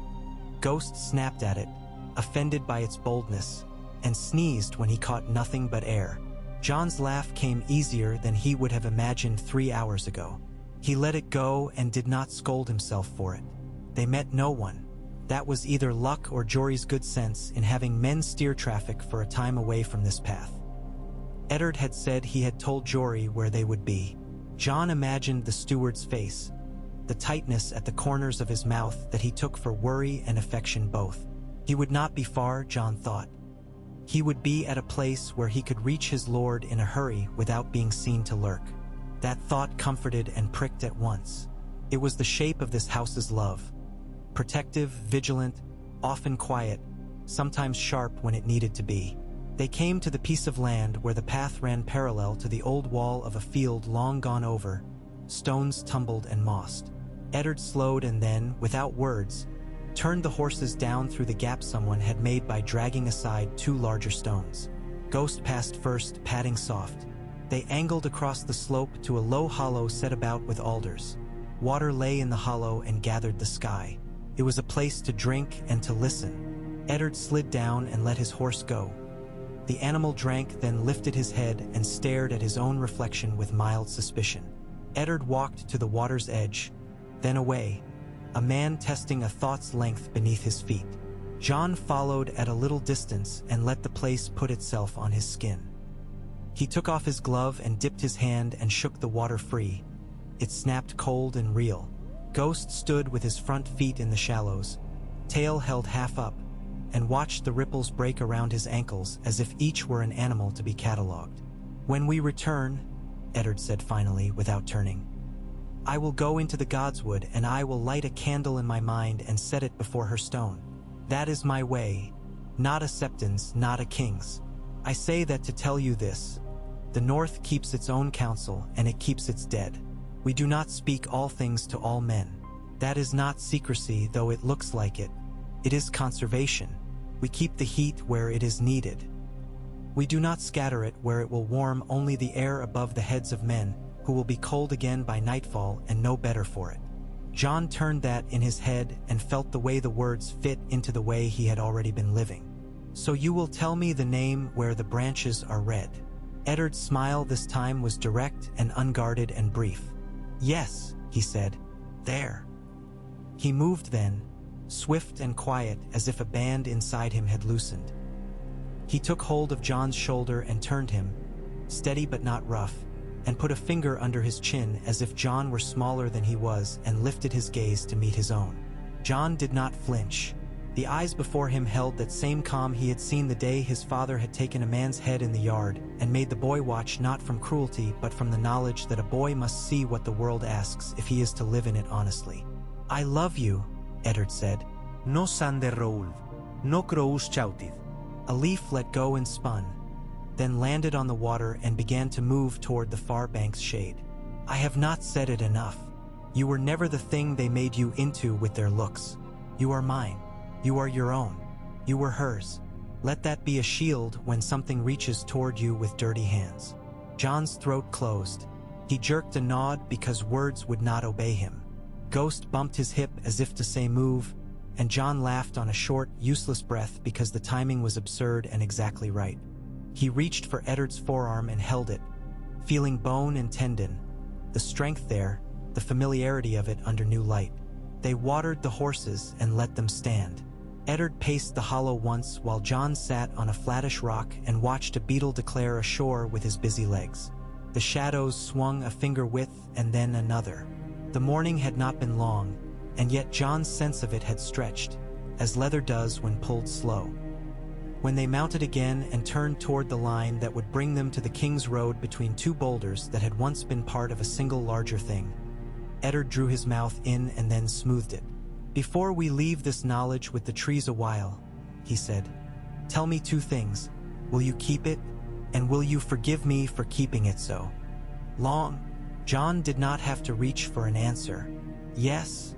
Ghost snapped at it, offended by its boldness, and sneezed when he caught nothing but air. Jon's laugh came easier than he would have imagined 3 hours ago. He let it go and did not scold himself for it. They met no one. That was either luck or Jory's good sense in having men steer traffic for a time away from this path. Eddard had said he had told Jory where they would be. Jon imagined the steward's face, the tightness at the corners of his mouth that he took for worry and affection both. He would not be far, Jon thought. He would be at a place where he could reach his lord in a hurry without being seen to lurk. That thought comforted and pricked at once. It was the shape of this house's love. Protective, vigilant, often quiet, sometimes sharp when it needed to be. They came to the piece of land where the path ran parallel to the old wall of a field long gone over, stones tumbled and mossed. Eddard slowed and then, without words, turned the horses down through the gap someone had made by dragging aside 2 larger stones. Ghost passed first, padding soft. They angled across the slope to a low hollow set about with alders. Water lay in the hollow and gathered the sky. It was a place to drink and to listen. Eddard slid down and let his horse go. The animal drank, then lifted his head and stared at his own reflection with mild suspicion. Eddard walked to the water's edge, then away, a man testing a thought's length beneath his feet. Jon followed at a little distance and let the place put itself on his skin. He took off his glove and dipped his hand and shook the water free. It snapped cold and real. Ghost stood with his front feet in the shallows, tail held half up, and watched the ripples break around his ankles as if each were an animal to be catalogued. "When we return," Eddard said finally, without turning, "I will go into the godswood and I will light a candle in my mind and set it before her stone. That is my way, not a Septon's, not a king's. I say that to tell you this. The North keeps its own counsel and it keeps its dead. We do not speak all things to all men. That is not secrecy, though it looks like it. It is conservation. We keep the heat where it is needed. We do not scatter it where it will warm only the air above the heads of men, who will be cold again by nightfall and no better for it." Jon turned that in his head and felt the way the words fit into the way he had already been living. "So you will tell me the name where the branches are red." Eddard's smile this time was direct and unguarded and brief. "Yes," he said, "there." He moved then, swift and quiet as if a band inside him had loosened. He took hold of Jon's shoulder and turned him, steady but not rough, and put a finger under his chin as if Jon were smaller than he was and lifted his gaze to meet his own. Jon did not flinch. The eyes before him held that same calm he had seen the day his father had taken a man's head in the yard and made the boy watch not from cruelty but from the knowledge that a boy must see what the world asks if he is to live in it honestly. "I love you," Eddard said. "No san de roul, no crous chautid." A leaf let go and spun. then landed on the water and began to move toward the far bank's shade. I have not said it enough. You were never the thing they made you into with their looks. You are mine. You are your own. You were hers. Let that be a shield when something reaches toward you with dirty hands. Jon's throat closed. He jerked a nod because words would not obey him. Ghost bumped his hip as if to say move, and Jon laughed on a short, useless breath because the timing was absurd and exactly right. He reached for Eddard's forearm and held it, feeling bone and tendon, the strength there, the familiarity of it under new light. They watered the horses and let them stand. Eddard paced the hollow once while Jon sat on a flattish rock and watched a beetle declare ashore with his busy legs. The shadows swung a finger width and then another. The morning had not been long, and yet Jon's sense of it had stretched, as leather does when pulled slow. When they mounted again and turned toward the line that would bring them to the King's Road between two boulders that had once been part of a single larger thing, Eddard drew his mouth in and then smoothed it. Before we leave this knowledge with the trees a while, he said, tell me two things. Will you keep it? And will you forgive me for keeping it so long? Jon did not have to reach for an answer. Yes,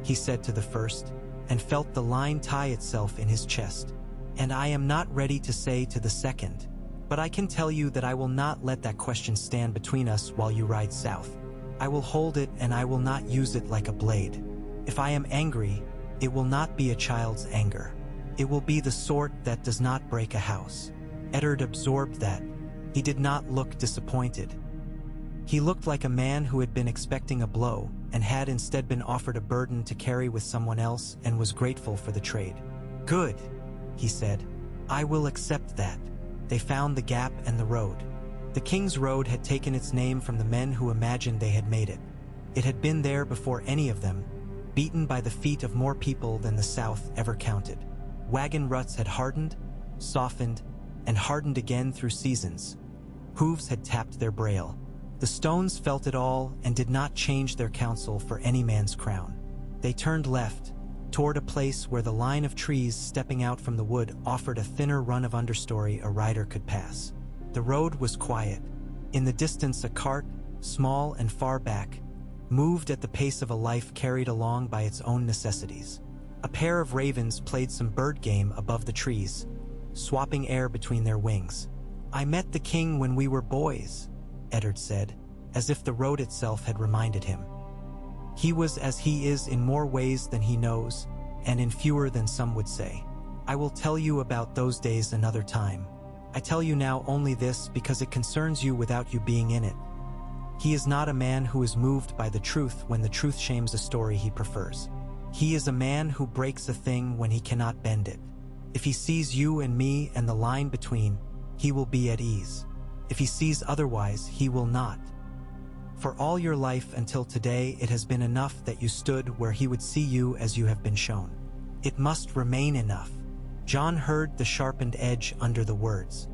he said to the first, and felt the line tie itself in his chest. And I am not ready to say to the second, but I can tell you that I will not let that question stand between us while you ride south. I will hold it and I will not use it like a blade. If I am angry, it will not be a child's anger. It will be the sort that does not break a house. Eddard absorbed that. He did not look disappointed. He looked like a man who had been expecting a blow and had instead been offered a burden to carry with someone else and was grateful for the trade. Good, he said. I will accept that. They found the gap and the road. The King's Road had taken its name from the men who imagined they had made it. It had been there before any of them, beaten by the feet of more people than the South ever counted. Wagon ruts had hardened, softened, and hardened again through seasons. Hooves had tapped their braille. The stones felt it all and did not change their counsel for any man's crown. They turned left, toward a place where the line of trees stepping out from the wood offered a thinner run of understory a rider could pass. The road was quiet. In the distance, a cart, small and far back, moved at the pace of a life carried along by its own necessities. A pair of ravens played some bird game above the trees, swapping air between their wings. I met the king when we were boys, Eddard said, as if the road itself had reminded him. He was as he is in more ways than he knows, and in fewer than some would say. I will tell you about those days another time. I tell you now only this because it concerns you without you being in it. He is not a man who is moved by the truth when the truth shames a story he prefers. He is a man who breaks a thing when he cannot bend it. If he sees you and me and the line between, he will be at ease. If he sees otherwise, he will not. For all your life until today, it has been enough that you stood where he would see you as you have been shown. It must remain enough. Jon heard the sharpened edge under the words.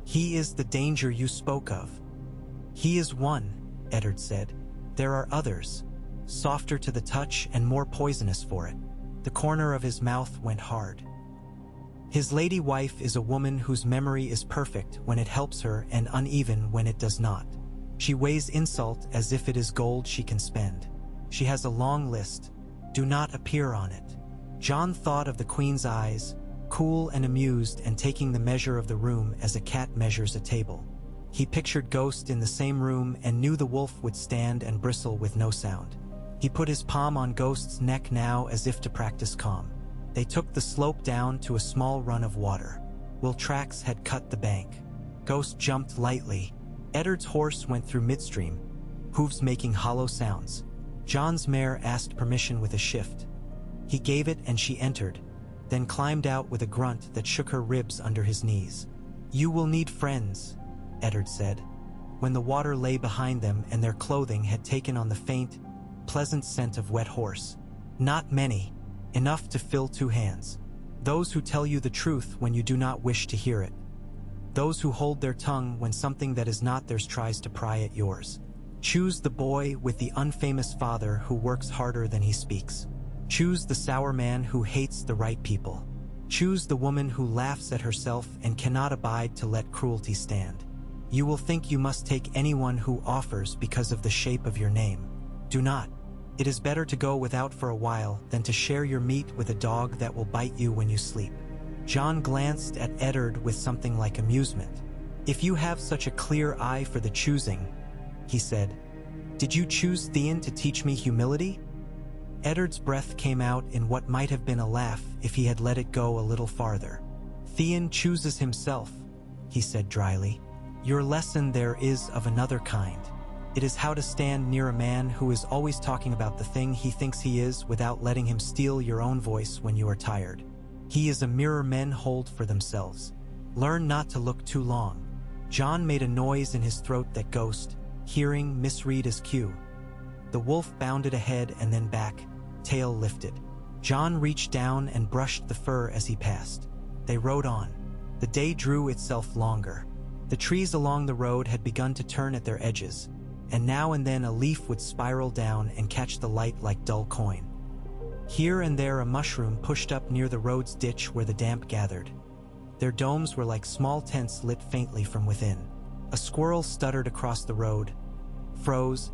He is the danger you spoke of. He is one, Eddard said. There are others, softer to the touch and more poisonous for it. The corner of his mouth went hard. His lady wife is a woman whose memory is perfect when it helps her and uneven when it does not. She weighs insult as if it is gold she can spend. She has a long list. Do not appear on it. Jon thought of the queen's eyes, cool and amused and taking the measure of the room as a cat measures a table. He pictured Ghost in the same room and knew the wolf would stand and bristle with no sound. He put his palm on Ghost's neck now as if to practice calm. They took the slope down to a small run of water. Will tracks had cut the bank. Ghost jumped lightly. Eddard's horse went through midstream, hooves making hollow sounds. Jon's mare asked permission with a shift. He gave it and she entered, then climbed out with a grunt that shook her ribs under his knees. You will need friends, Eddard said, when the water lay behind them and their clothing had taken on the faint, pleasant scent of wet horse. Not many, enough to fill 2 hands. Those who tell you the truth when you do not wish to hear it. Those who hold their tongue when something that is not theirs tries to pry at yours. Choose the boy with the unfamous father who works harder than he speaks. Choose the sour man who hates the right people. Choose the woman who laughs at herself and cannot abide to let cruelty stand. You will think you must take anyone who offers because of the shape of your name. Do not. It is better to go without for a while than to share your meat with a dog that will bite you when you sleep. Jon glanced at Eddard with something like amusement. If you have such a clear eye for the choosing, he said, did you choose Theon to teach me humility? Eddard's breath came out in what might have been a laugh if he had let it go a little farther. Theon chooses himself, he said dryly. Your lesson there is of another kind. It is how to stand near a man who is always talking about the thing he thinks he is without letting him steal your own voice when you are tired. He is a mirror men hold for themselves. Learn not to look too long. Jon made a noise in his throat that Ghost, hearing, misread as cue. The wolf bounded ahead and then back, tail lifted. Jon reached down and brushed the fur as he passed. They rode on. The day drew itself longer. The trees along the road had begun to turn at their edges, and now and then a leaf would spiral down and catch the light like dull coin. Here and there a mushroom pushed up near the road's ditch where the damp gathered. Their domes were like small tents lit faintly from within. A squirrel stuttered across the road, froze,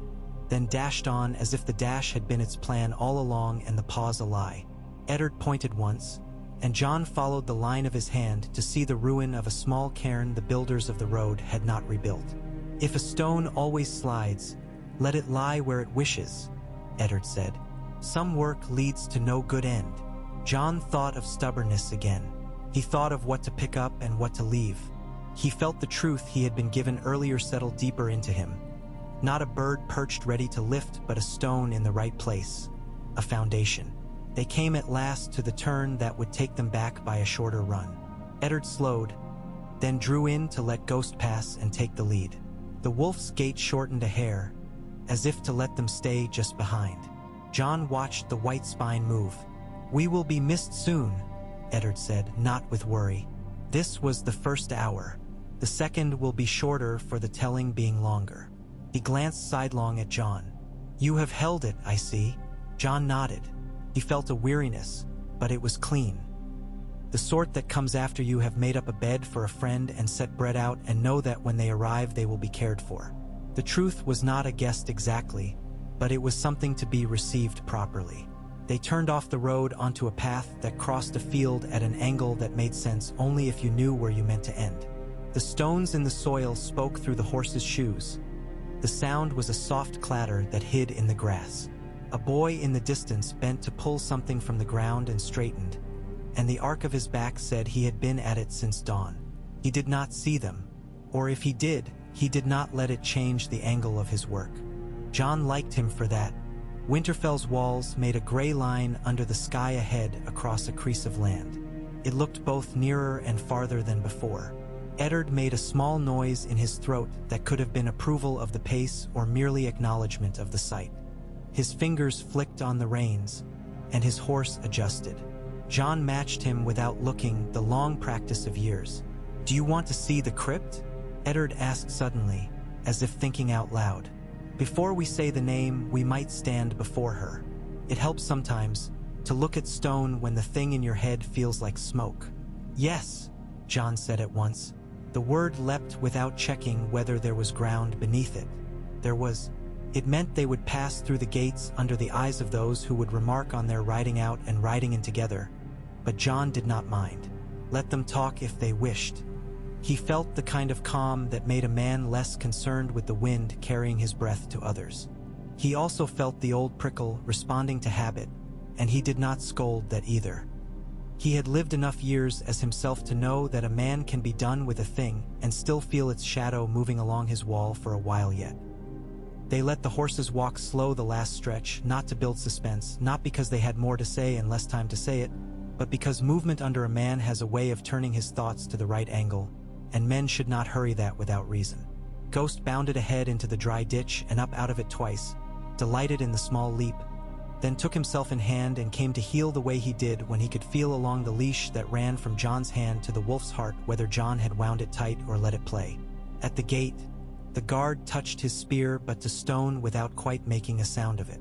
then dashed on as if the dash had been its plan all along and the pause a lie. Eddard pointed once, and Jon followed the line of his hand to see the ruin of a small cairn the builders of the road had not rebuilt. If a stone always slides, let it lie where it wishes, Eddard said. Some work leads to no good end. Jon thought of stubbornness again. He thought of what to pick up and what to leave. He felt the truth he had been given earlier settle deeper into him. Not a bird perched ready to lift, but a stone in the right place. A foundation. They came at last to the turn that would take them back by a shorter run. Eddard slowed, then drew in to let Ghost pass and take the lead. The wolf's gait shortened a hair, as if to let them stay just behind. Jon watched the white spine move. We will be missed soon, Eddard said, not with worry. This was the first hour. The second will be shorter for the telling being longer. He glanced sidelong at Jon. You have held it, I see. Jon nodded. He felt a weariness, but it was clean. The sort that comes after you have made up a bed for a friend and set bread out and know that when they arrive they will be cared for. The truth was not a guest exactly, but it was something to be received properly. They turned off the road onto a path that crossed a field at an angle that made sense only if you knew where you meant to end. The stones in the soil spoke through the horse's shoes. The sound was a soft clatter that hid in the grass. A boy in the distance bent to pull something from the ground and straightened, and the arc of his back said he had been at it since dawn. He did not see them, or if he did not let it change the angle of his work. Jon liked him for that. Winterfell's walls made a gray line under the sky ahead across a crease of land. It looked both nearer and farther than before. Eddard made a small noise in his throat that could have been approval of the pace or merely acknowledgement of the sight. His fingers flicked on the reins, and his horse adjusted. Jon matched him without looking, the long practice of years. Do you want to see the crypt? Eddard asked suddenly, as if thinking out loud. Before we say the name, we might stand before her. It helps sometimes to look at stone when the thing in your head feels like smoke. Yes, Jon said at once. The word leapt without checking whether there was ground beneath it. There was. It meant they would pass through the gates under the eyes of those who would remark on their riding out and riding in together. But Jon did not mind. Let them talk if they wished. He felt the kind of calm that made a man less concerned with the wind carrying his breath to others. He also felt the old prickle responding to habit, and he did not scold that either. He had lived enough years as himself to know that a man can be done with a thing and still feel its shadow moving along his wall for a while yet. They let the horses walk slow the last stretch, not to build suspense, not because they had more to say and less time to say it, but because movement under a man has a way of turning his thoughts to the right angle, and men should not hurry that without reason. Ghost bounded ahead into the dry ditch and up out of it twice, delighted in the small leap, then took himself in hand and came to heel the way he did when he could feel along the leash that ran from Jon's hand to the wolf's heart whether Jon had wound it tight or let it play. At the gate, the guard touched his spear but to stone without quite making a sound of it.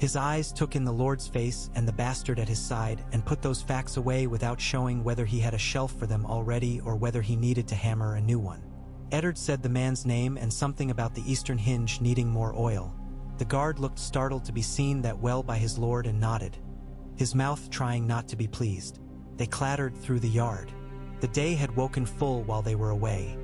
His eyes took in the Lord's face and the bastard at his side and put those facts away without showing whether he had a shelf for them already or whether he needed to hammer a new one. Eddard said the man's name and something about the eastern hinge needing more oil. The guard looked startled to be seen that well by his lord and nodded, his mouth trying not to be pleased. They clattered through the yard. The day had woken full while they were away.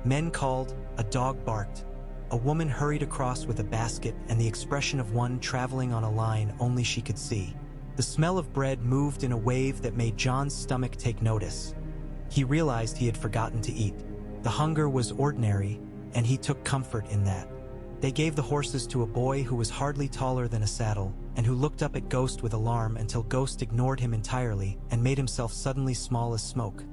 Men called, a dog barked, a woman hurried across with a basket and the expression of one traveling on a line only she could see. The smell of bread moved in a wave that made Jon's stomach take notice. He realized he had forgotten to eat. The hunger was ordinary, and he took comfort in that. They gave the horses to a boy who was hardly taller than a saddle, and who looked up at Ghost with alarm until Ghost ignored him entirely and made himself suddenly small as smoke,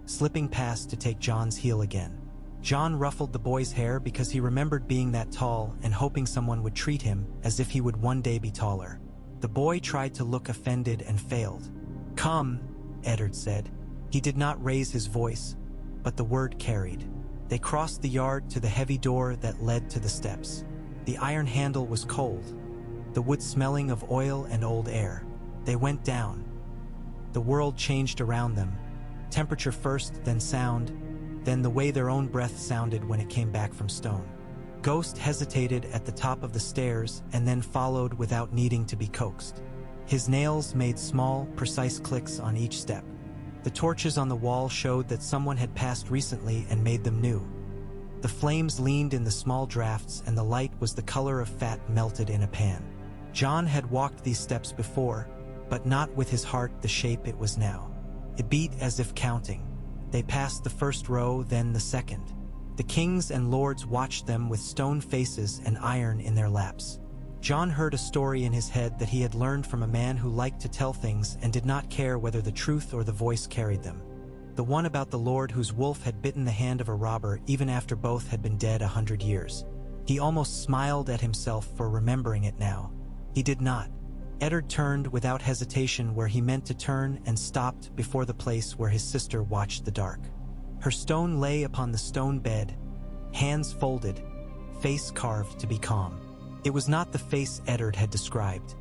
slipping past to take Jon's heel again. Jon ruffled the boy's hair because he remembered being that tall and hoping someone would treat him as if he would one day be taller. The boy tried to look offended and failed. "Come," Eddard said. He did not raise his voice, but the word carried. They crossed the yard to the heavy door that led to the steps. The iron handle was cold, the wood smelling of oil and old air. They went down. The world changed around them. Temperature first, then sound, then the way their own breath sounded when it came back from stone. Ghost hesitated at the top of the stairs and then followed without needing to be coaxed. His nails made small, precise clicks on each step. The torches on the wall showed that someone had passed recently and made them new. The flames leaned in the small drafts and the light was the color of fat melted in a pan. Jon had walked these steps before, but not with his heart the shape it was now. It beat as if counting. They passed the first row, then the second. The kings and lords watched them with stone faces and iron in their laps. Jon heard a story in his head that he had learned from a man who liked to tell things and did not care whether the truth or the voice carried them. The one about the lord whose wolf had bitten the hand of a robber even after both had been dead 100 years. He almost smiled at himself for remembering it now. He did not. Eddard turned without hesitation where he meant to turn and stopped before the place where his sister watched the dark. Her stone lay upon the stone bed, hands folded, face carved to be calm. It was not the face Eddard had described.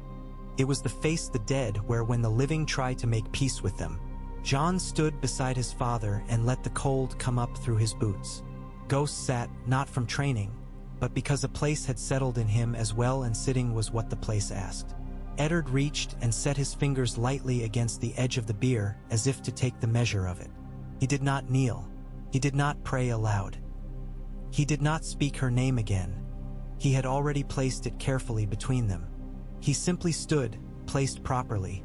It was the face the dead where when the living tried to make peace with them. Jon stood beside his father and let the cold come up through his boots. Ghost sat, not from training, but because a place had settled in him as well and sitting was what the place asked. Eddard reached and set his fingers lightly against the edge of the bier as if to take the measure of it. He did not kneel. He did not pray aloud. He did not speak her name again. He had already placed it carefully between them. He simply stood, placed properly,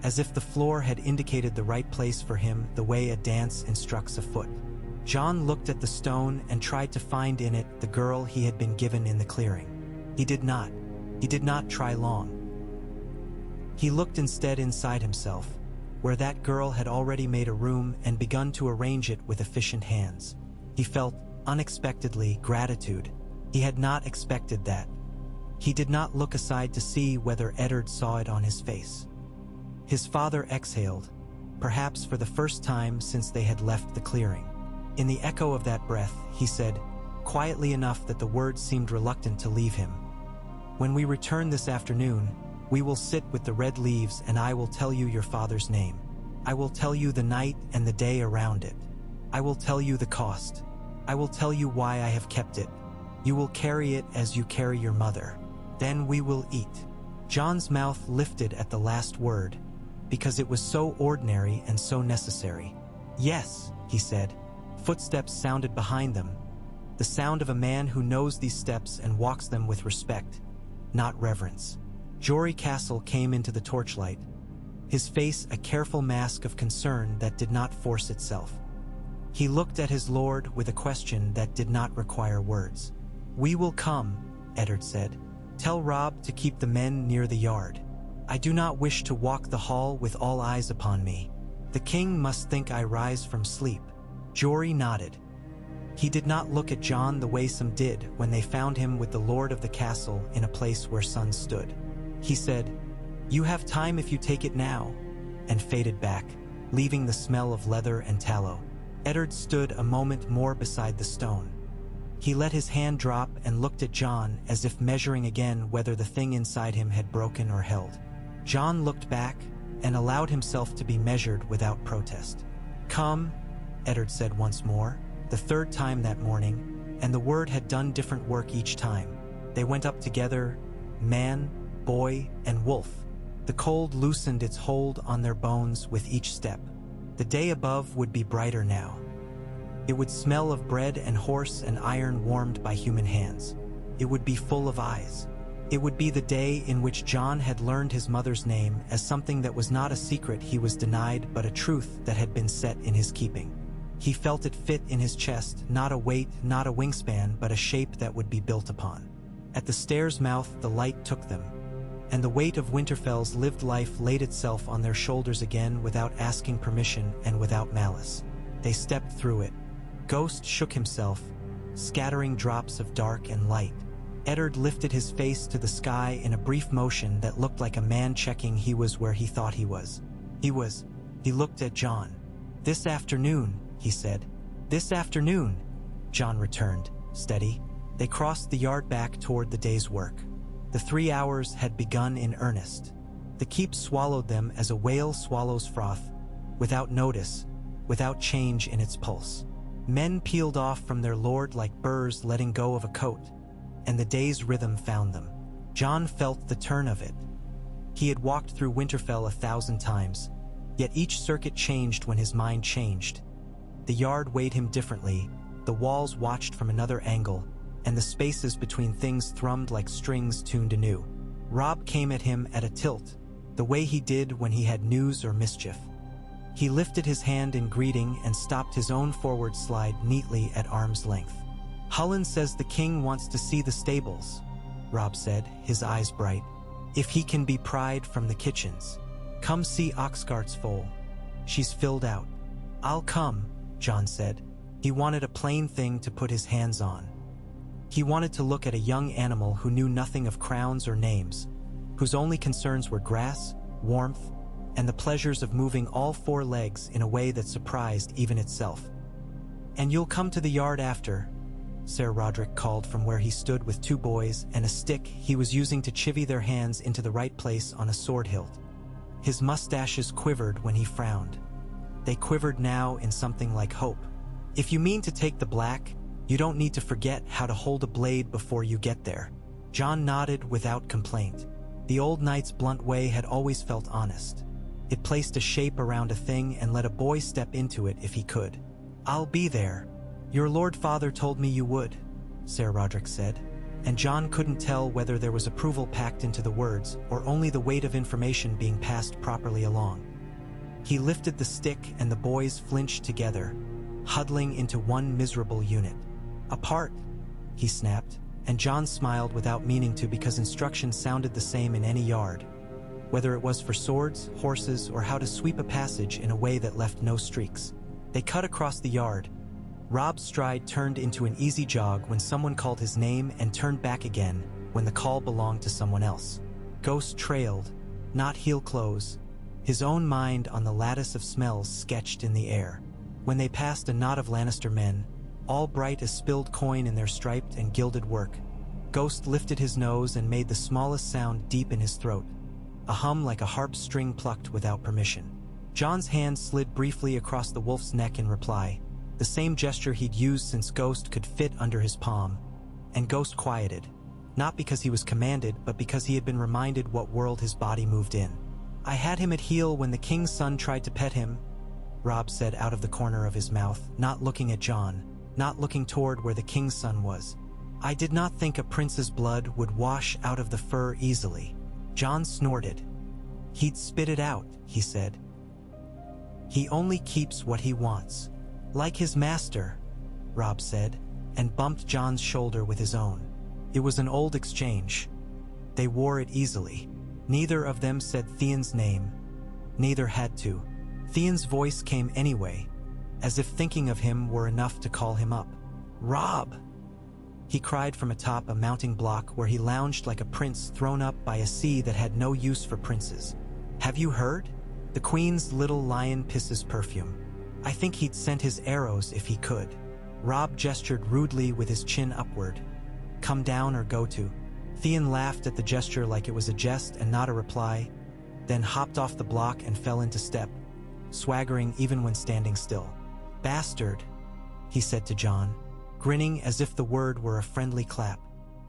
as if the floor had indicated the right place for him the way a dance instructs a foot. Jon looked at the stone and tried to find in it the girl he had been given in the clearing. He did not. He did not try long. He looked instead inside himself, where that girl had already made a room and begun to arrange it with efficient hands. He felt, unexpectedly, gratitude. He had not expected that. He did not look aside to see whether Eddard saw it on his face. His father exhaled, perhaps for the first time since they had left the clearing. In the echo of that breath, he said, quietly enough that the words seemed reluctant to leave him, "When we return this afternoon, we will sit with the red leaves and I will tell you your father's name. I will tell you the night and the day around it. I will tell you the cost. I will tell you why I have kept it. You will carry it as you carry your mother. Then we will eat." Jon's mouth lifted at the last word, because it was so ordinary and so necessary. "Yes," he said. Footsteps sounded behind them, the sound of a man who knows these steps and walks them with respect, not reverence. Jory Castle came into the torchlight, his face a careful mask of concern that did not force itself. He looked at his lord with a question that did not require words. "We will come," Eddard said. "Tell Robb to keep the men near the yard. I do not wish to walk the hall with all eyes upon me. The king must think I rise from sleep." Jory nodded. He did not look at Jon the way some did when they found him with the lord of the castle in a place where sun stood. He said, "You have time if you take it now," and faded back, leaving the smell of leather and tallow. Eddard stood a moment more beside the stone. He let his hand drop and looked at Jon as if measuring again whether the thing inside him had broken or held. Jon looked back and allowed himself to be measured without protest. "Come," Eddard said once more, the third time that morning, and the word had done different work each time. They went up together, man, boy, and wolf. The cold loosened its hold on their bones with each step. The day above would be brighter now. It would smell of bread and horse and iron warmed by human hands. It would be full of eyes. It would be the day in which Jon had learned his mother's name as something that was not a secret he was denied but a truth that had been set in his keeping. He felt it fit in his chest, not a weight, not a wingspan, but a shape that would be built upon. At the stair's mouth the light took them, and the weight of Winterfell's lived life laid itself on their shoulders again without asking permission and without malice. They stepped through it. Ghost shook himself, scattering drops of dark and light. Eddard lifted his face to the sky in a brief motion that looked like a man checking he was where he thought he was. He looked at Jon. "This afternoon," he said. "This afternoon," Jon returned, steady. They crossed the yard back toward the day's work. The 3 hours had begun in earnest. The keep swallowed them as a whale swallows froth, without notice, without change in its pulse. Men peeled off from their lord like burrs letting go of a coat, and the day's rhythm found them. Jon felt the turn of it. He had walked through Winterfell 1,000 times, yet each circuit changed when his mind changed. The yard weighed him differently, the walls watched from another angle, and the spaces between things thrummed like strings tuned anew. Robb came at him at a tilt, the way he did when he had news or mischief. He lifted his hand in greeting and stopped his own forward slide neatly at arm's length. "Hullen says the king wants to see the stables," Robb said, his eyes bright. "If he can be pried from the kitchens. Come see Oxgart's foal. She's filled out." "I'll come," Jon said. He wanted a plain thing to put his hands on. He wanted to look at a young animal who knew nothing of crowns or names, whose only concerns were grass, warmth, and the pleasures of moving all 4 legs in a way that surprised even itself. "And you'll come to the yard after," Ser Rodrik called from where he stood with 2 boys and a stick he was using to chivvy their hands into the right place on a sword hilt. His mustaches quivered when he frowned. They quivered now in something like hope. "If you mean to take the black, you don't need to forget how to hold a blade before you get there." Jon nodded without complaint. The old knight's blunt way had always felt honest. It placed a shape around a thing and let a boy step into it if he could. "I'll be there. Your lord father told me you would," Ser Rodrik said, and Jon couldn't tell whether there was approval packed into the words or only the weight of information being passed properly along. He lifted the stick and the boys flinched together, huddling into one miserable unit. "Apart," he snapped, and Jon smiled without meaning to because instructions sounded the same in any yard, whether it was for swords, horses, or how to sweep a passage in a way that left no streaks. They cut across the yard. Robb's stride turned into an easy jog when someone called his name and turned back again when the call belonged to someone else. Ghost trailed, not heel close, his own mind on the lattice of smells sketched in the air. When they passed a knot of Lannister men, all bright as spilled coin in their striped and gilded work, Ghost lifted his nose and made the smallest sound deep in his throat, a hum like a harp string plucked without permission. Jon's hand slid briefly across the wolf's neck in reply, the same gesture he'd used since Ghost could fit under his palm, and Ghost quieted, not because he was commanded, but because he had been reminded what world his body moved in. "I had him at heel when the king's son tried to pet him," Robb said out of the corner of his mouth, not looking at Jon, not looking toward where the king's son was. "I did not think a prince's blood would wash out of the fur easily." Jon snorted. "He'd spit it out," he said. "He only keeps what he wants." "Like his master," Robb said, and bumped Jon's shoulder with his own. It was an old exchange. They wore it easily. Neither of them said Theon's name. Neither had to. Theon's voice came anyway, as if thinking of him were enough to call him up. "Robb!" he cried from atop a mounting block where he lounged like a prince thrown up by a sea that had no use for princes. "Have you heard? The queen's little lion pisses perfume. I think he'd sent his arrows if he could." Robb gestured rudely with his chin upward. Come down or go to. Theon laughed at the gesture like it was a jest and not a reply, then hopped off the block and fell into step, swaggering even when standing still. Bastard, he said to Jon, grinning as if the word were a friendly clap.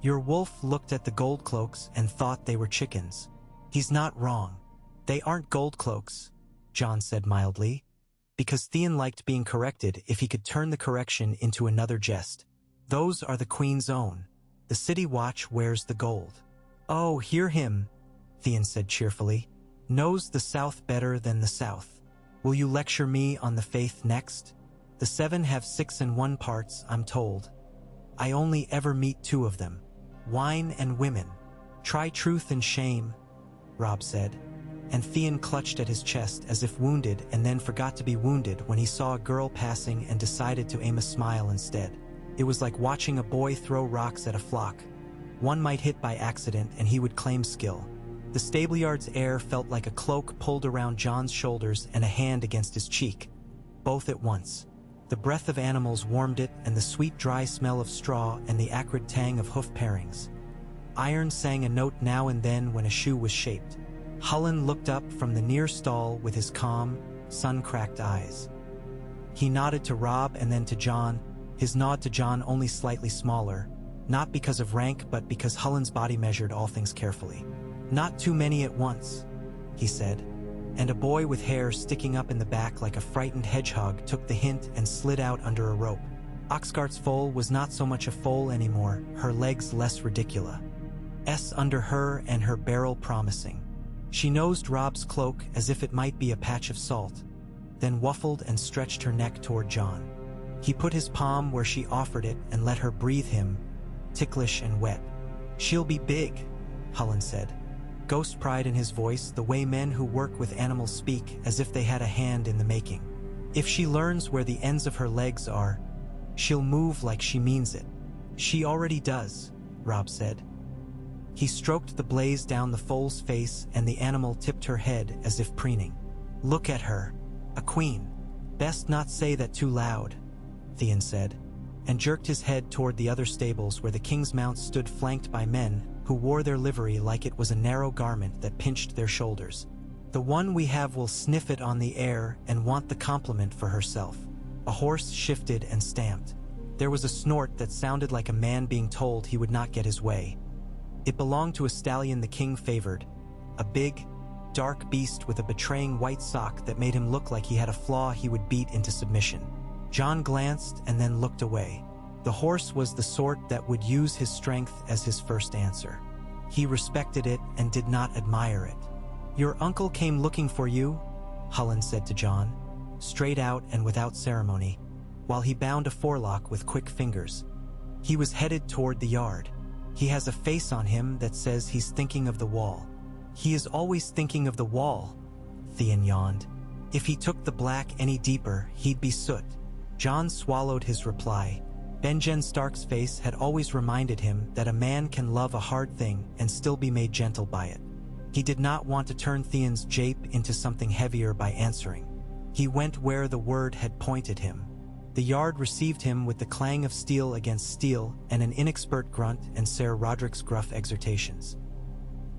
Your wolf looked at the gold cloaks and thought they were chickens. He's not wrong. They aren't gold cloaks, Jon said mildly, because Theon liked being corrected if he could turn the correction into another jest. Those are the Queen's own. The City Watch wears the gold. Oh, hear him, Theon said cheerfully. Knows the South better than the South. Will you lecture me on the faith next? The 7 have 6 and 1 parts, I'm told. I only ever meet 2 of them. Wine and women. Try truth and shame, Robb said, and Theon clutched at his chest as if wounded and then forgot to be wounded when he saw a girl passing and decided to aim a smile instead. It was like watching a boy throw rocks at a flock. One might hit by accident and he would claim skill. The stableyard's air felt like a cloak pulled around Jon's shoulders and a hand against his cheek, both at once. The breath of animals warmed it, and the sweet dry smell of straw and the acrid tang of hoof parings. Iron sang a note now and then when a shoe was shaped. Hullen looked up from the near stall with his calm, sun-cracked eyes. He nodded to Robb and then to Jon, his nod to Jon only slightly smaller, not because of rank but because Hullen's body measured all things carefully. Not too many at once, he said, and a boy with hair sticking up in the back like a frightened hedgehog took the hint and slid out under a rope. Oxgart's foal was not so much a foal anymore, her legs less ridiculous. Under her and her barrel promising. She nosed Robb's cloak as if it might be a patch of salt, then waffled and stretched her neck toward Jon. He put his palm where she offered it and let her breathe him, ticklish and wet. She'll be big, Hullen said, ghost pride in his voice, the way men who work with animals speak as if they had a hand in the making. If she learns where the ends of her legs are, she'll move like she means it. She already does, Robb said. He stroked the blaze down the foal's face and the animal tipped her head as if preening. Look at her, a queen. Best not say that too loud, Theon said, and jerked his head toward the other stables where the king's mounts stood flanked by men who wore their livery like it was a narrow garment that pinched their shoulders. The one we have will sniff it on the air and want the compliment for herself. A horse shifted and stamped. There was a snort that sounded like a man being told he would not get his way. It belonged to a stallion the king favored, a big, dark beast with a betraying white sock that made him look like he had a flaw he would beat into submission. Jon glanced and then looked away. The horse was the sort that would use his strength as his first answer. He respected it and did not admire it. Your uncle came looking for you, Hullen said to Jon, straight out and without ceremony, while he bound a forelock with quick fingers. He was headed toward the yard. He has a face on him that says he's thinking of the wall. He is always thinking of the wall, Theon yawned. If he took the black any deeper, he'd be soot. Jon swallowed his reply. Benjen Stark's face had always reminded him that a man can love a hard thing and still be made gentle by it. He did not want to turn Theon's jape into something heavier by answering. He went where the word had pointed him. The yard received him with the clang of steel against steel and an inexpert grunt and Ser Roderick's gruff exhortations.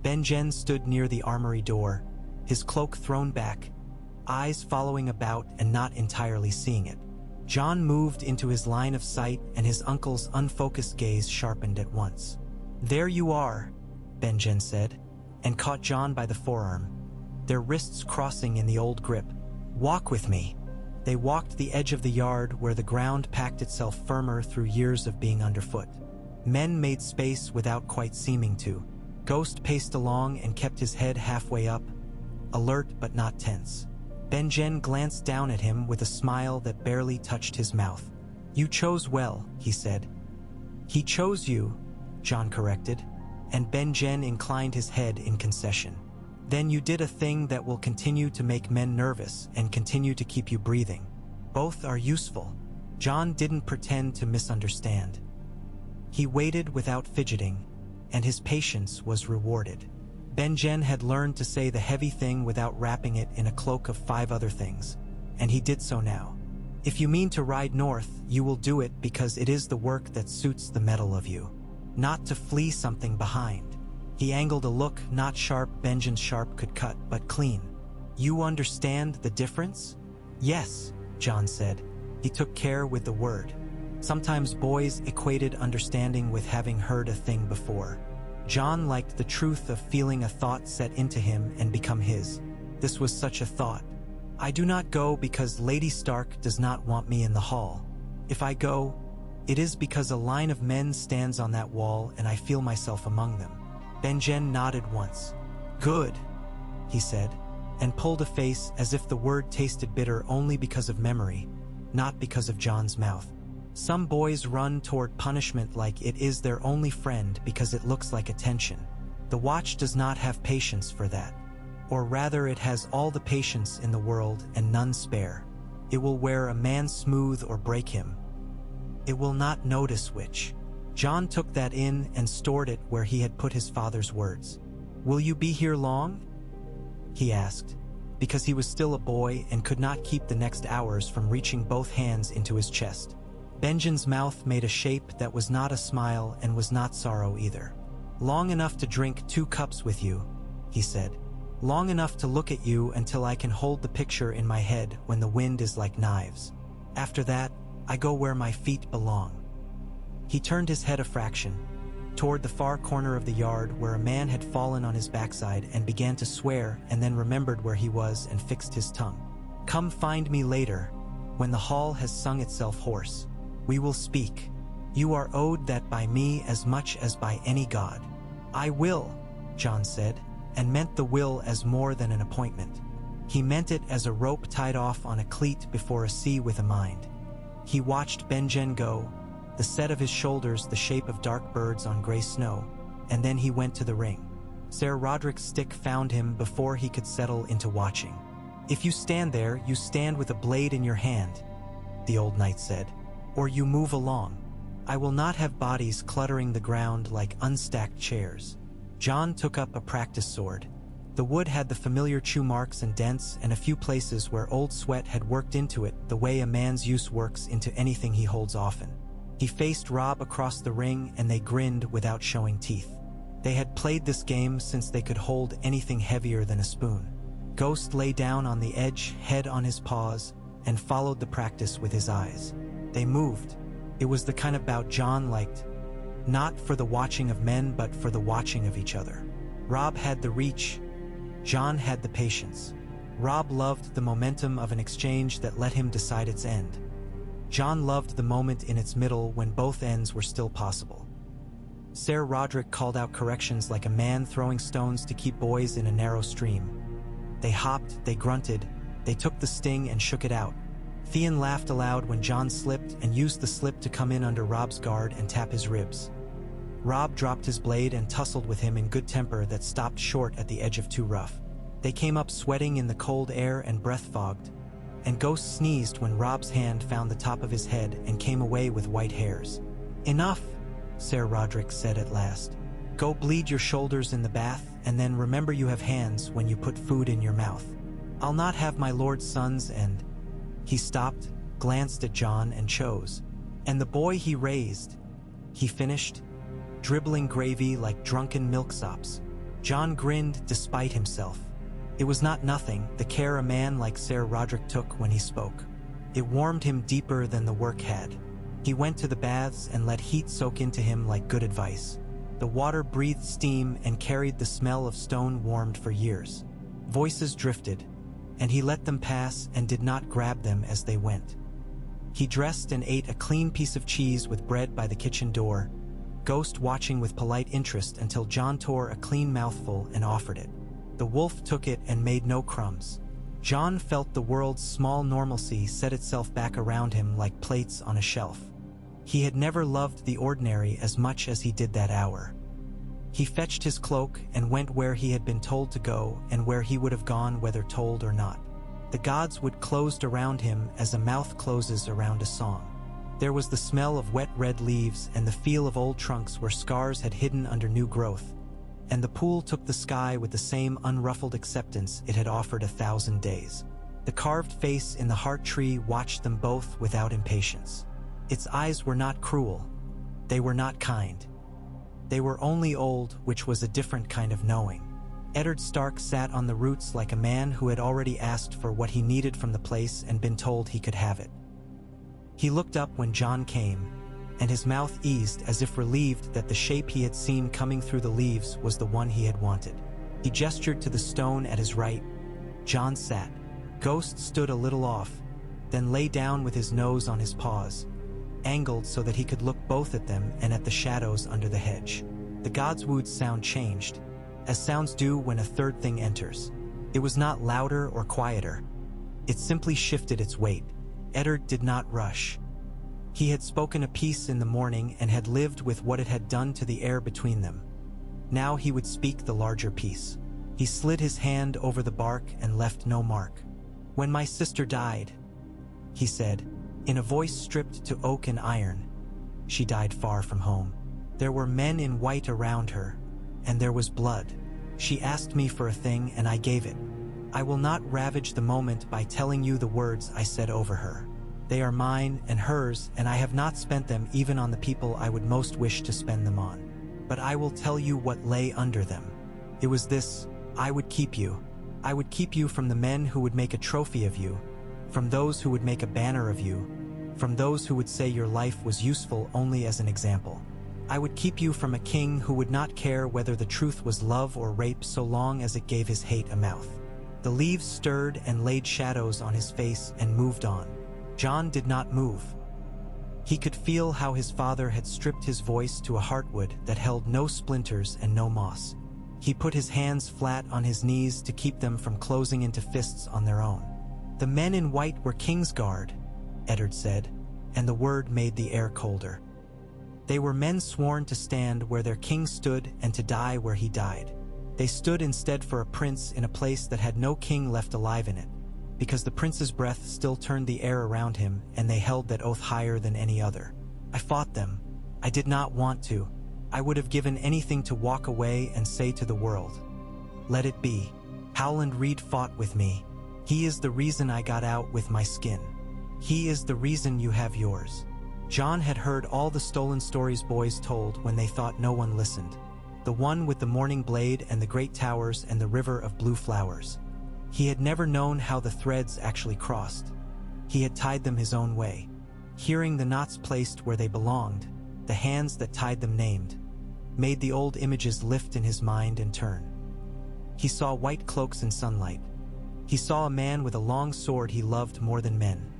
Benjen stood near the armory door, his cloak thrown back, eyes following about and not entirely seeing it. Jon moved into his line of sight and his uncle's unfocused gaze sharpened at once. There you are, Benjen said, and caught Jon by the forearm, their wrists crossing in the old grip. Walk with me. They walked the edge of the yard where the ground packed itself firmer through years of being underfoot. Men made space without quite seeming to. Ghost paced along and kept his head halfway up, alert but not tense. Benjen glanced down at him with a smile that barely touched his mouth. You chose well, he said. He chose you, Jon corrected, and Benjen inclined his head in concession. Then you did a thing that will continue to make men nervous and continue to keep you breathing. Both are useful. Jon didn't pretend to misunderstand. He waited without fidgeting, and his patience was rewarded. Benjen had learned to say the heavy thing without wrapping it in a cloak of 5 other things, and he did so now. If you mean to ride north, you will do it because it is the work that suits the mettle of you, not to flee something behind. He angled a look not sharp Benjen's sharp could cut, but clean. You understand the difference? Yes, Jon said. He took care with the word. Sometimes boys equated understanding with having heard a thing before. Jon liked the truth of feeling a thought set into him and become his. This was such a thought. I do not go because Lady Stark does not want me in the hall. If I go, it is because a line of men stands on that wall and I feel myself among them. Benjen nodded once. Good, he said, and pulled a face as if the word tasted bitter only because of memory, not because of Jon's mouth. Some boys run toward punishment like it is their only friend because it looks like attention. The Watch does not have patience for that. Or rather, it has all the patience in the world and none spare. It will wear a man smooth or break him. It will not notice which. Jon took that in and stored it where he had put his father's words. Will you be here long? He asked, because he was still a boy and could not keep the next hours from reaching both hands into his chest. Benjen's mouth made a shape that was not a smile and was not sorrow either. Long enough to drink 2 cups with you, he said. Long enough to look at you until I can hold the picture in my head when the wind is like knives. After that, I go where my feet belong. He turned his head a fraction, toward the far corner of the yard where a man had fallen on his backside and began to swear and then remembered where he was and fixed his tongue. Come find me later, when the hall has sung itself hoarse. We will speak. You are owed that by me as much as by any god. I will, Jon said, and meant the will as more than an appointment. He meant it as a rope tied off on a cleat before a sea with a mind. He watched Benjen go, the set of his shoulders the shape of dark birds on gray snow, and then he went to the ring. Ser Roderick's stick found him before he could settle into watching. If you stand there, you stand with a blade in your hand, the old knight said, or you move along. I will not have bodies cluttering the ground like unstacked chairs. Jon took up a practice sword. The wood had the familiar chew marks and dents and a few places where old sweat had worked into it the way a man's use works into anything he holds often. He faced Robb across the ring and they grinned without showing teeth. They had played this game since they could hold anything heavier than a spoon. Ghost lay down on the edge, head on his paws, and followed the practice with his eyes. They moved. It was the kind of bout Jon liked. Not for the watching of men, but for the watching of each other. Robb had the reach. Jon had the patience. Robb loved the momentum of an exchange that let him decide its end. Jon loved the moment in its middle when both ends were still possible. Ser Roderick called out corrections like a man throwing stones to keep boys in a narrow stream. They hopped, they grunted, they took the sting and shook it out. Theon laughed aloud when Jon slipped and used the slip to come in under Robb's guard and tap his ribs. Robb dropped his blade and tussled with him in good temper that stopped short at the edge of too rough. They came up sweating in the cold air and breath-fogged, and Ghost sneezed when Robb's hand found the top of his head and came away with white hairs. Enough, Ser Roderick said at last. Go bleed your shoulders in the bath, and then remember you have hands when you put food in your mouth. I'll not have my lord's sons and... He stopped, glanced at Jon, and chose. And the boy he raised, he finished, dribbling gravy like drunken milksops. Jon grinned despite himself. It was not nothing, the care a man like Ser Roderick took when he spoke. It warmed him deeper than the work had. He went to the baths and let heat soak into him like good advice. The water breathed steam and carried the smell of stone warmed for years. Voices drifted, and he let them pass and did not grab them as they went. He dressed and ate a clean piece of cheese with bread by the kitchen door, Ghost watching with polite interest until Jon tore a clean mouthful and offered it. The wolf took it and made no crumbs. Jon felt the world's small normalcy set itself back around him like plates on a shelf. He had never loved the ordinary as much as he did that hour. He fetched his cloak and went where he had been told to go and where he would have gone whether told or not. The gods would closed around him as a mouth closes around a song. There was the smell of wet red leaves and the feel of old trunks where scars had hidden under new growth, and the pool took the sky with the same unruffled acceptance it had offered 1,000 days. The carved face in the heart tree watched them both without impatience. Its eyes were not cruel. They were not kind. They were only old, which was a different kind of knowing. Eddard Stark sat on the roots like a man who had already asked for what he needed from the place and been told he could have it. He looked up when Jon came, and his mouth eased as if relieved that the shape he had seen coming through the leaves was the one he had wanted. He gestured to the stone at his right. Jon sat. Ghost stood a little off, then lay down with his nose on his paws, angled so that he could look both at them and at the shadows under the hedge. The Godswood's sound changed, as sounds do when a third thing enters. It was not louder or quieter. It simply shifted its weight. Eddard did not rush. He had spoken a piece in the morning and had lived with what it had done to the air between them. Now he would speak the larger piece. He slid his hand over the bark and left no mark. "When my sister died," he said, in a voice stripped to oak and iron, "she died far from home. There were men in white around her, and there was blood. She asked me for a thing and I gave it. I will not ravage the moment by telling you the words I said over her. They are mine and hers, and I have not spent them even on the people I would most wish to spend them on. But I will tell you what lay under them. It was this: I would keep you. I would keep you from the men who would make a trophy of you, from those who would make a banner of you, from those who would say your life was useful only as an example. I would keep you from a king who would not care whether the truth was love or rape so long as it gave his hate a mouth." The leaves stirred and laid shadows on his face and moved on. Jon did not move. He could feel how his father had stripped his voice to a heartwood that held no splinters and no moss. He put his hands flat on his knees to keep them from closing into fists on their own. "The men in white were Kingsguard," Eddard said, and the word made the air colder. "They were men sworn to stand where their king stood and to die where he died. They stood instead for a prince in a place that had no king left alive in it, because the prince's breath still turned the air around him, and they held that oath higher than any other. I fought them. I did not want to. I would have given anything to walk away and say to the world, 'Let it be. Howland Reed fought with me. He is the reason I got out with my skin. He is the reason you have yours.'" Jon had heard all the stolen stories boys told when they thought no one listened. The one with the morning blade and the great towers and the river of blue flowers. He had never known how the threads actually crossed. He had tied them his own way, hearing the knots placed where they belonged, the hands that tied them named, made the old images lift in his mind and turn. He saw white cloaks in sunlight. He saw a man with a long sword he loved more than men.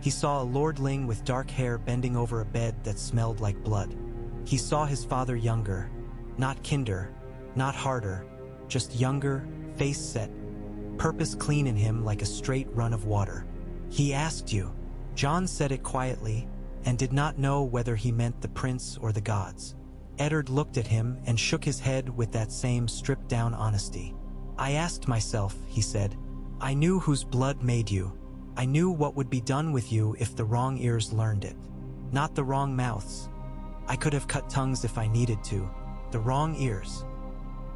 He saw a lordling with dark hair bending over a bed that smelled like blood. He saw his father younger, not kinder, not harder, just younger, face set, purpose clean in him like a straight run of water. "He asked you." Jon said it quietly, and did not know whether he meant the prince or the gods. Eddard looked at him and shook his head with that same stripped-down honesty. "I asked myself," he said. "I knew whose blood made you. I knew what would be done with you if the wrong ears learned it. Not the wrong mouths. I could have cut tongues if I needed to. The wrong ears."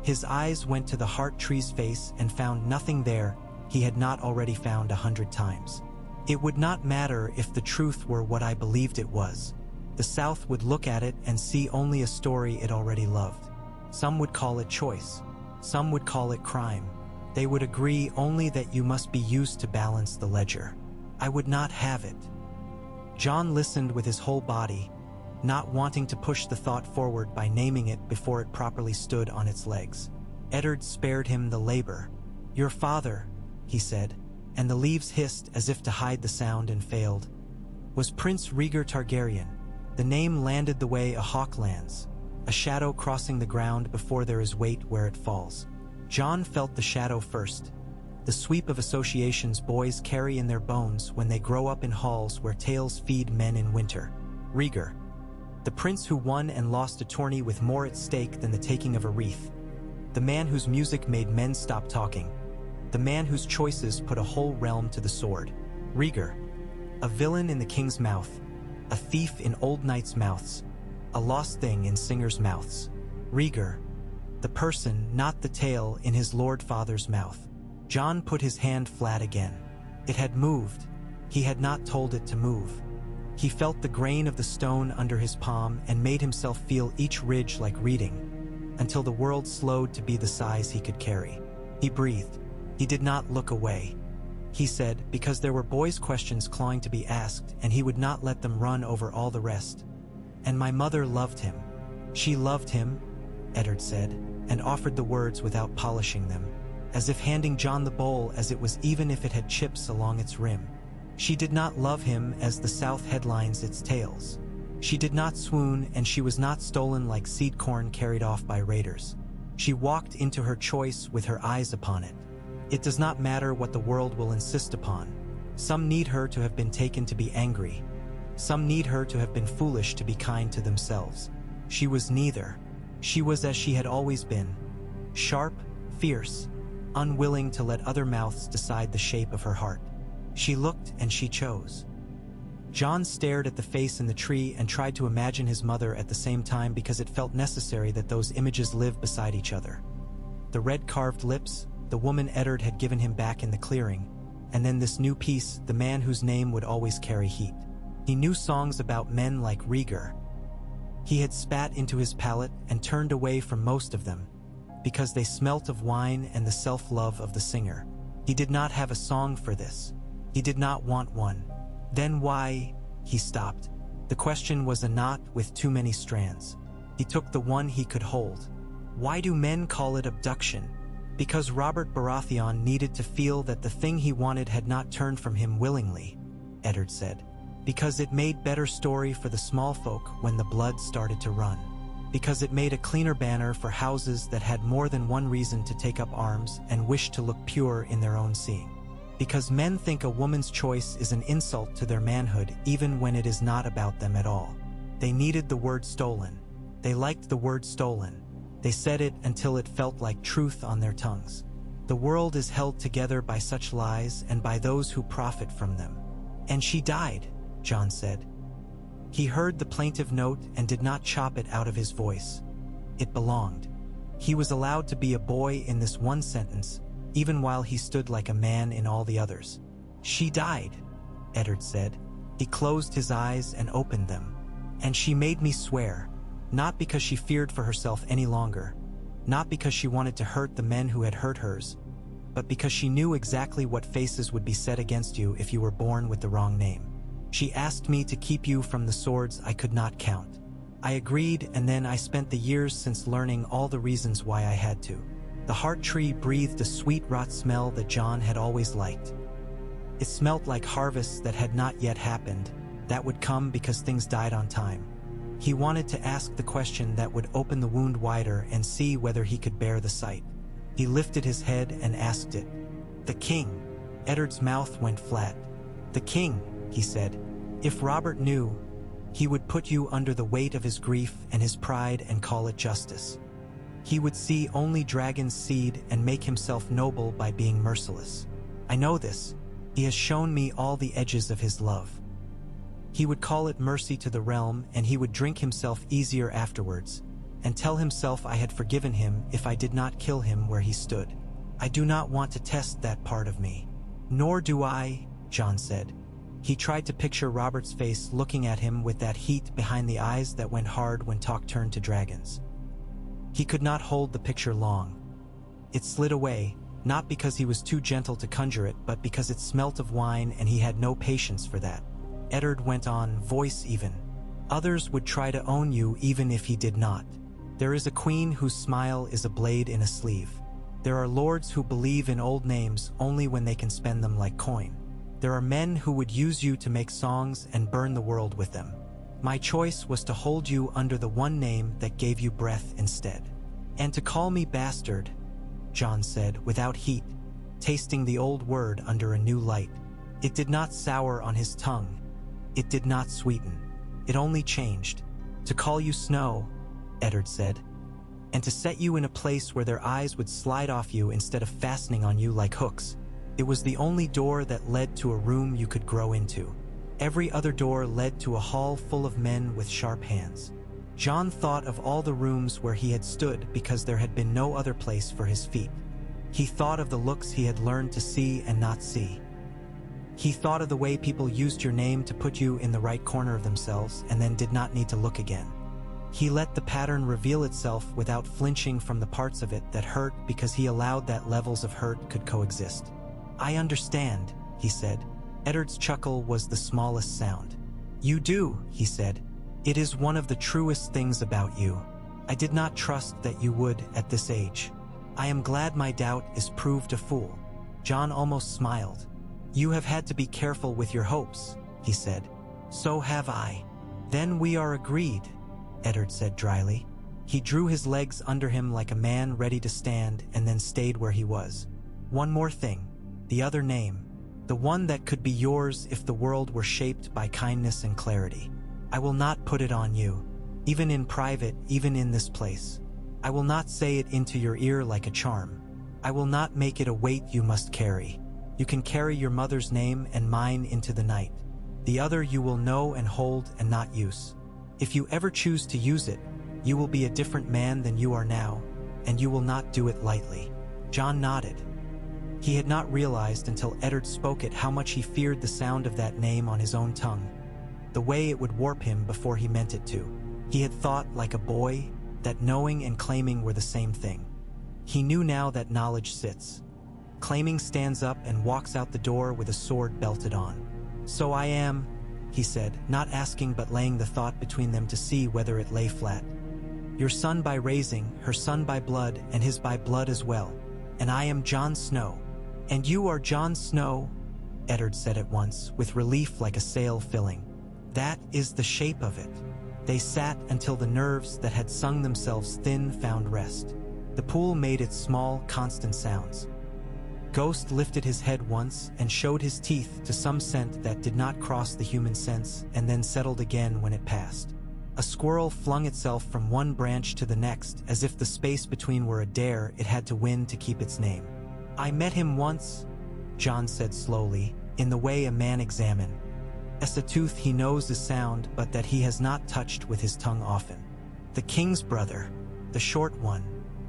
His eyes went to the heart tree's face and found nothing there he had not already found 100 times. "It would not matter if the truth were what I believed it was. The South would look at it and see only a story it already loved. Some would call it choice. Some would call it crime. They would agree only that you must be used to balance the ledger. I would not have it." Jon listened with his whole body, not wanting to push the thought forward by naming it before it properly stood on its legs. Eddard spared him the labor. "Your father," he said, and the leaves hissed as if to hide the sound and failed, "was Prince Rhaegar Targaryen." The name landed the way a hawk lands, a shadow crossing the ground before there is weight where it falls. Jon felt the shadow first, the sweep of associations boys carry in their bones when they grow up in halls where tales feed men in winter. Rhaegar. The prince who won and lost a tourney with more at stake than the taking of a wreath. The man whose music made men stop talking. The man whose choices put a whole realm to the sword. Rhaegar. A villain in the king's mouth. A thief in old knights' mouths. A lost thing in singers' mouths. Rhaegar. The person, not the tale, in his lord father's mouth. Jon put his hand flat again. It had moved. He had not told it to move. He felt the grain of the stone under his palm and made himself feel each ridge like reading, until the world slowed to be the size he could carry. He breathed. He did not look away. He said, because there were boys' questions clawing to be asked, and he would not let them run over all the rest. And my mother loved him. She loved him, Eddard said, and offered the words without polishing them, as if handing John the bowl as it was even if it had chips along its rim. She did not love him as the South headlines its tales. She did not swoon, and she was not stolen like seed corn carried off by raiders. She walked into her choice with her eyes upon it. It does not matter what the world will insist upon. Some need her to have been taken to be angry. Some need her to have been foolish to be kind to themselves. She was neither. She was as she had always been. Sharp, fierce, unwilling to let other mouths decide the shape of her heart. She looked and she chose. John stared at the face in the tree and tried to imagine his mother at the same time because it felt necessary that those images live beside each other. The red carved lips, the woman Eddard had given him back in the clearing, and then this new piece, the man whose name would always carry heat. He knew songs about men like Rhaegar. He had spat into his palate and turned away from most of them, because they smelt of wine and the self-love of the singer. He did not have a song for this. He did not want one. Then why? He stopped. The question was a knot with too many strands. He took the one he could hold. Why do men call it abduction? Because Robert Baratheon needed to feel that the thing he wanted had not turned from him willingly, Eddard said. Because it made better story for the small folk when the blood started to run. Because it made a cleaner banner for houses that had more than one reason to take up arms and wish to look pure in their own seeing. Because men think a woman's choice is an insult to their manhood even when it is not about them at all. They needed the word stolen. They liked the word stolen. They said it until it felt like truth on their tongues. The world is held together by such lies and by those who profit from them. And she died, John said. He heard the plaintive note and did not chop it out of his voice. It belonged. He was allowed to be a boy in this one sentence, even while he stood like a man in all the others. She died, Eddard said. He closed his eyes and opened them. And she made me swear, not because she feared for herself any longer, not because she wanted to hurt the men who had hurt hers, but because she knew exactly what faces would be set against you if you were born with the wrong name. She asked me to keep you from the swords I could not count. I agreed, and then I spent the years since learning all the reasons why I had to. The heart tree breathed a sweet rot smell that John had always liked. It smelt like harvests that had not yet happened, that would come because things died on time. He wanted to ask the question that would open the wound wider and see whether he could bear the sight. He lifted his head and asked it. The king. Eddard's mouth went flat. The king, he said. If Robert knew, he would put you under the weight of his grief and his pride and call it justice. He would see only dragon's seed and make himself noble by being merciless. I know this. He has shown me all the edges of his love. He would call it mercy to the realm, and he would drink himself easier afterwards, and tell himself I had forgiven him if I did not kill him where he stood. I do not want to test that part of me. Nor do I, John said. He tried to picture Robert's face looking at him with that heat behind the eyes that went hard when talk turned to dragons. He could not hold the picture long. It slid away, not because he was too gentle to conjure it, but because it smelt of wine and he had no patience for that. Eddard went on, voice even. Others would try to own you even if he did not. There is a queen whose smile is a blade in a sleeve. There are lords who believe in old names only when they can spend them like coin. There are men who would use you to make songs and burn the world with them. My choice was to hold you under the one name that gave you breath instead. And to call me bastard, John said, without heat, tasting the old word under a new light. It did not sour on his tongue. It did not sweeten. It only changed. To call you snow, Eddard said, and to set you in a place where their eyes would slide off you instead of fastening on you like hooks. It was the only door that led to a room you could grow into. Every other door led to a hall full of men with sharp hands. John thought of all the rooms where he had stood because there had been no other place for his feet. He thought of the looks he had learned to see and not see. He thought of the way people used your name to put you in the right corner of themselves and then did not need to look again. He let the pattern reveal itself without flinching from the parts of it that hurt because he allowed that levels of hurt could coexist. I understand, he said. Eddard's chuckle was the smallest sound. You do, he said. It is one of the truest things about you. I did not trust that you would at this age. I am glad my doubt is proved a fool. Jon almost smiled. You have had to be careful with your hopes, he said. So have I. Then we are agreed, Eddard said dryly. He drew his legs under him like a man ready to stand and then stayed where he was. One more thing, the other name, the one that could be yours if the world were shaped by kindness and clarity. I will not put it on you, even in private, even in this place. I will not say it into your ear like a charm. I will not make it a weight you must carry. You can carry your mother's name and mine into the night. The other you will know and hold and not use. If you ever choose to use it, you will be a different man than you are now, and you will not do it lightly. Jon nodded. He had not realized until Eddard spoke it how much he feared the sound of that name on his own tongue, the way it would warp him before he meant it to. He had thought, like a boy, that knowing and claiming were the same thing. He knew now that knowledge sits. Claiming stands up and walks out the door with a sword belted on. So I am, he said, not asking but laying the thought between them to see whether it lay flat. Your son by raising, her son by blood, and his by blood as well. And I am Jon Snow. And you are Jon Snow, Eddard said at once, with relief like a sail filling. That is the shape of it. They sat until the nerves that had sung themselves thin found rest. The pool made its small, constant sounds. Ghost lifted his head once and showed his teeth to some scent that did not cross the human sense and then settled again when it passed. A squirrel flung itself from one branch to the next as if the space between were a dare it had to win to keep its name. I met him once, Jon said slowly, in the way a man examine. As a tooth he knows is sound but that he has not touched with his tongue often. The king's brother, the short one.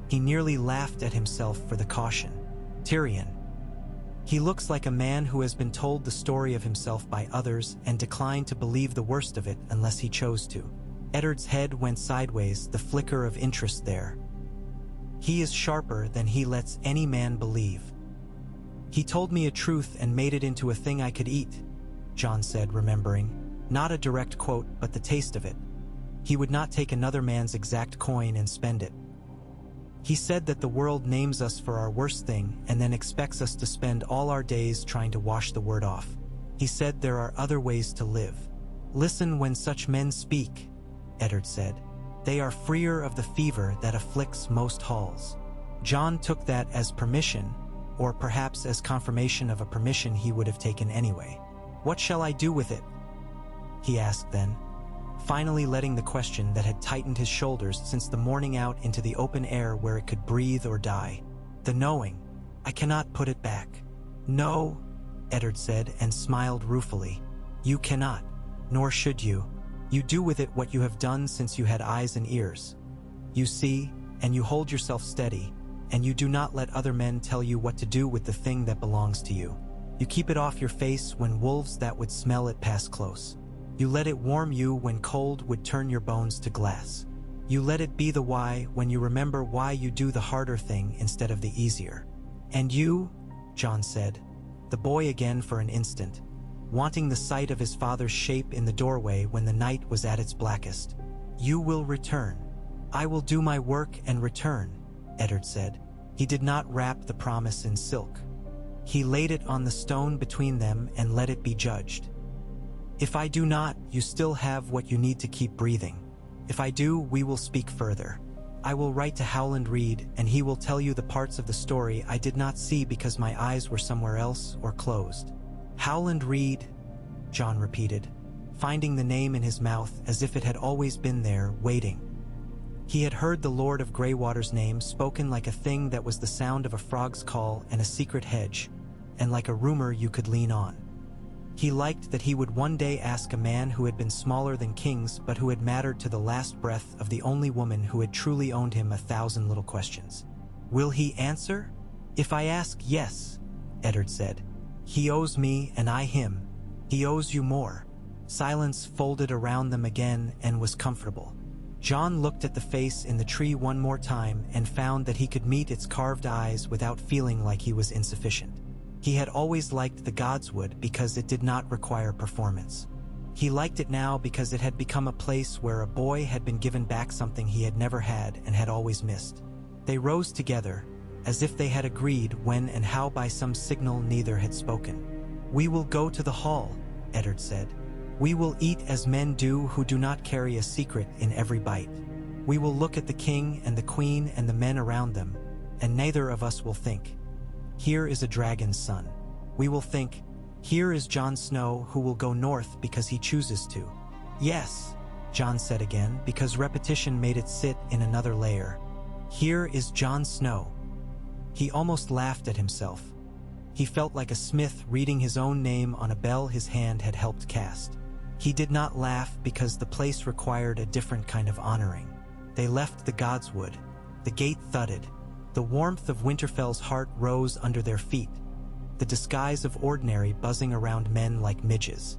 He nearly laughed at himself for the caution. Tyrion. He looks like a man who has been told the story of himself by others and declined to believe the worst of it unless he chose to. Eddard's head went sideways, the flicker of interest there. He is sharper than he lets any man believe. He told me a truth and made it into a thing I could eat, Jon said, remembering. Not a direct quote, but the taste of it. He would not take another man's exact coin and spend it. He said that the world names us for our worst thing and then expects us to spend all our days trying to wash the word off. He said there are other ways to live. Listen when such men speak, Eddard said. They are freer of the fever that afflicts most halls. Jon took that as permission, or perhaps as confirmation of a permission he would have taken anyway. What shall I do with it? He asked then, finally letting the question that had tightened his shoulders since the morning out into the open air where it could breathe or die. The knowing. I cannot put it back. No, Eddard said and smiled ruefully. You cannot, nor should you. You do with it what you have done since you had eyes and ears. You see, and you hold yourself steady, and you do not let other men tell you what to do with the thing that belongs to you. You keep it off your face when wolves that would smell it pass close. You let it warm you when cold would turn your bones to glass. You let it be the why when you remember why you do the harder thing instead of the easier. And you, Jon said, the boy again for an instant, wanting the sight of his father's shape in the doorway when the night was at its blackest. You will return. I will do my work and return, Eddard said. He did not wrap the promise in silk. He laid it on the stone between them and let it be judged. If I do not, you still have what you need to keep breathing. If I do, we will speak further. I will write to Howland Reed, and he will tell you the parts of the story I did not see because my eyes were somewhere else or closed. Howland Reed, Jon repeated, finding the name in his mouth as if it had always been there, waiting. He had heard the Lord of Greywater's name spoken like a thing that was the sound of a frog's call and a secret hedge, and like a rumor you could lean on. He liked that he would one day ask a man who had been smaller than kings but who had mattered to the last breath of the only woman who had truly owned him 1,000 little questions. Will he answer? If I ask, yes, Eddard said. He owes me and I him. He owes you more. Silence folded around them again and was comfortable. Jon looked at the face in the tree one more time and found that he could meet its carved eyes without feeling like he was insufficient. He had always liked the Godswood because it did not require performance. He liked it now because it had become a place where a boy had been given back something he had never had and had always missed. They rose together, as if they had agreed when and how by some signal neither had spoken. "We will go to the hall," Eddard said. "We will eat as men do who do not carry a secret in every bite. We will look at the king and the queen and the men around them, and neither of us will think, 'Here is a dragon's son.' We will think, 'Here is Jon Snow who will go north because he chooses to.'" "Yes," Jon said again, because repetition made it sit in another layer. "Here is Jon Snow." He almost laughed at himself. He felt like a smith reading his own name on a bell his hand had helped cast. He did not laugh because the place required a different kind of honoring. They left the Godswood. The gate thudded. The warmth of Winterfell's heart rose under their feet, the disguise of ordinary buzzing around men like midges.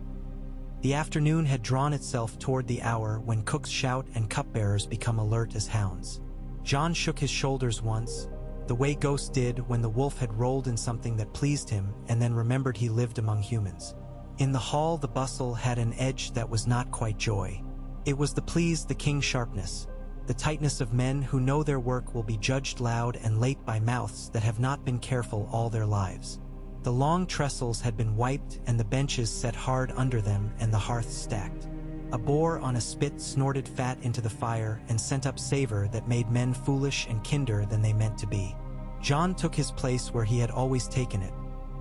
The afternoon had drawn itself toward the hour when cooks shout and cupbearers become alert as hounds. Jon shook his shoulders once, the way ghosts did when the wolf had rolled in something that pleased him and then remembered he lived among humans. In the hall, the bustle had an edge that was not quite joy. It was the pleased the king's sharpness, the tightness of men who know their work will be judged loud and late by mouths that have not been careful all their lives. The long trestles had been wiped and the benches set hard under them and the hearths stacked. A boar on a spit snorted fat into the fire and sent up savor that made men foolish and kinder than they meant to be. Jon took his place where he had always taken it,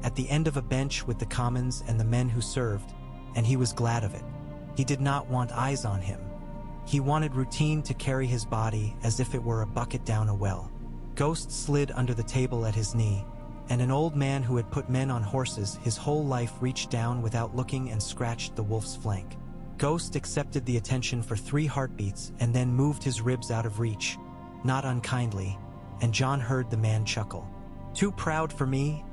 at the end of a bench with the commons and the men who served, and he was glad of it. He did not want eyes on him. He wanted routine to carry his body as if it were a bucket down a well. Ghost slid under the table at his knee, and an old man who had put men on horses his whole life reached down without looking and scratched the wolf's flank. Ghost accepted the attention for 3 heartbeats and then moved his ribs out of reach, not unkindly, and Jon heard the man chuckle. "Too proud for me?"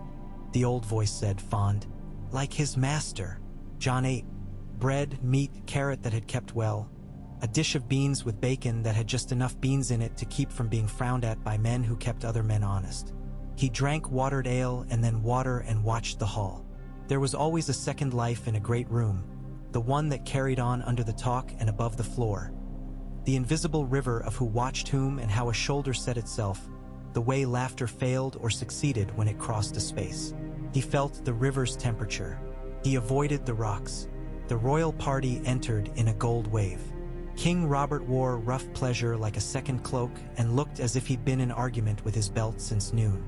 the old voice said, fond. "Like his master." Jon ate. Bread, meat, carrot that had kept well, a dish of beans with bacon that had just enough beans in it to keep from being frowned at by men who kept other men honest. He drank watered ale and then water and watched the hall. There was always a second life in a great room, the one that carried on under the talk and above the floor. The invisible river of who watched whom and how a shoulder set itself, the way laughter failed or succeeded when it crossed a space. He felt the river's temperature. He avoided the rocks. The royal party entered in a gold wave. King Robert wore rough pleasure like a second cloak and looked as if he'd been in argument with his belt since noon.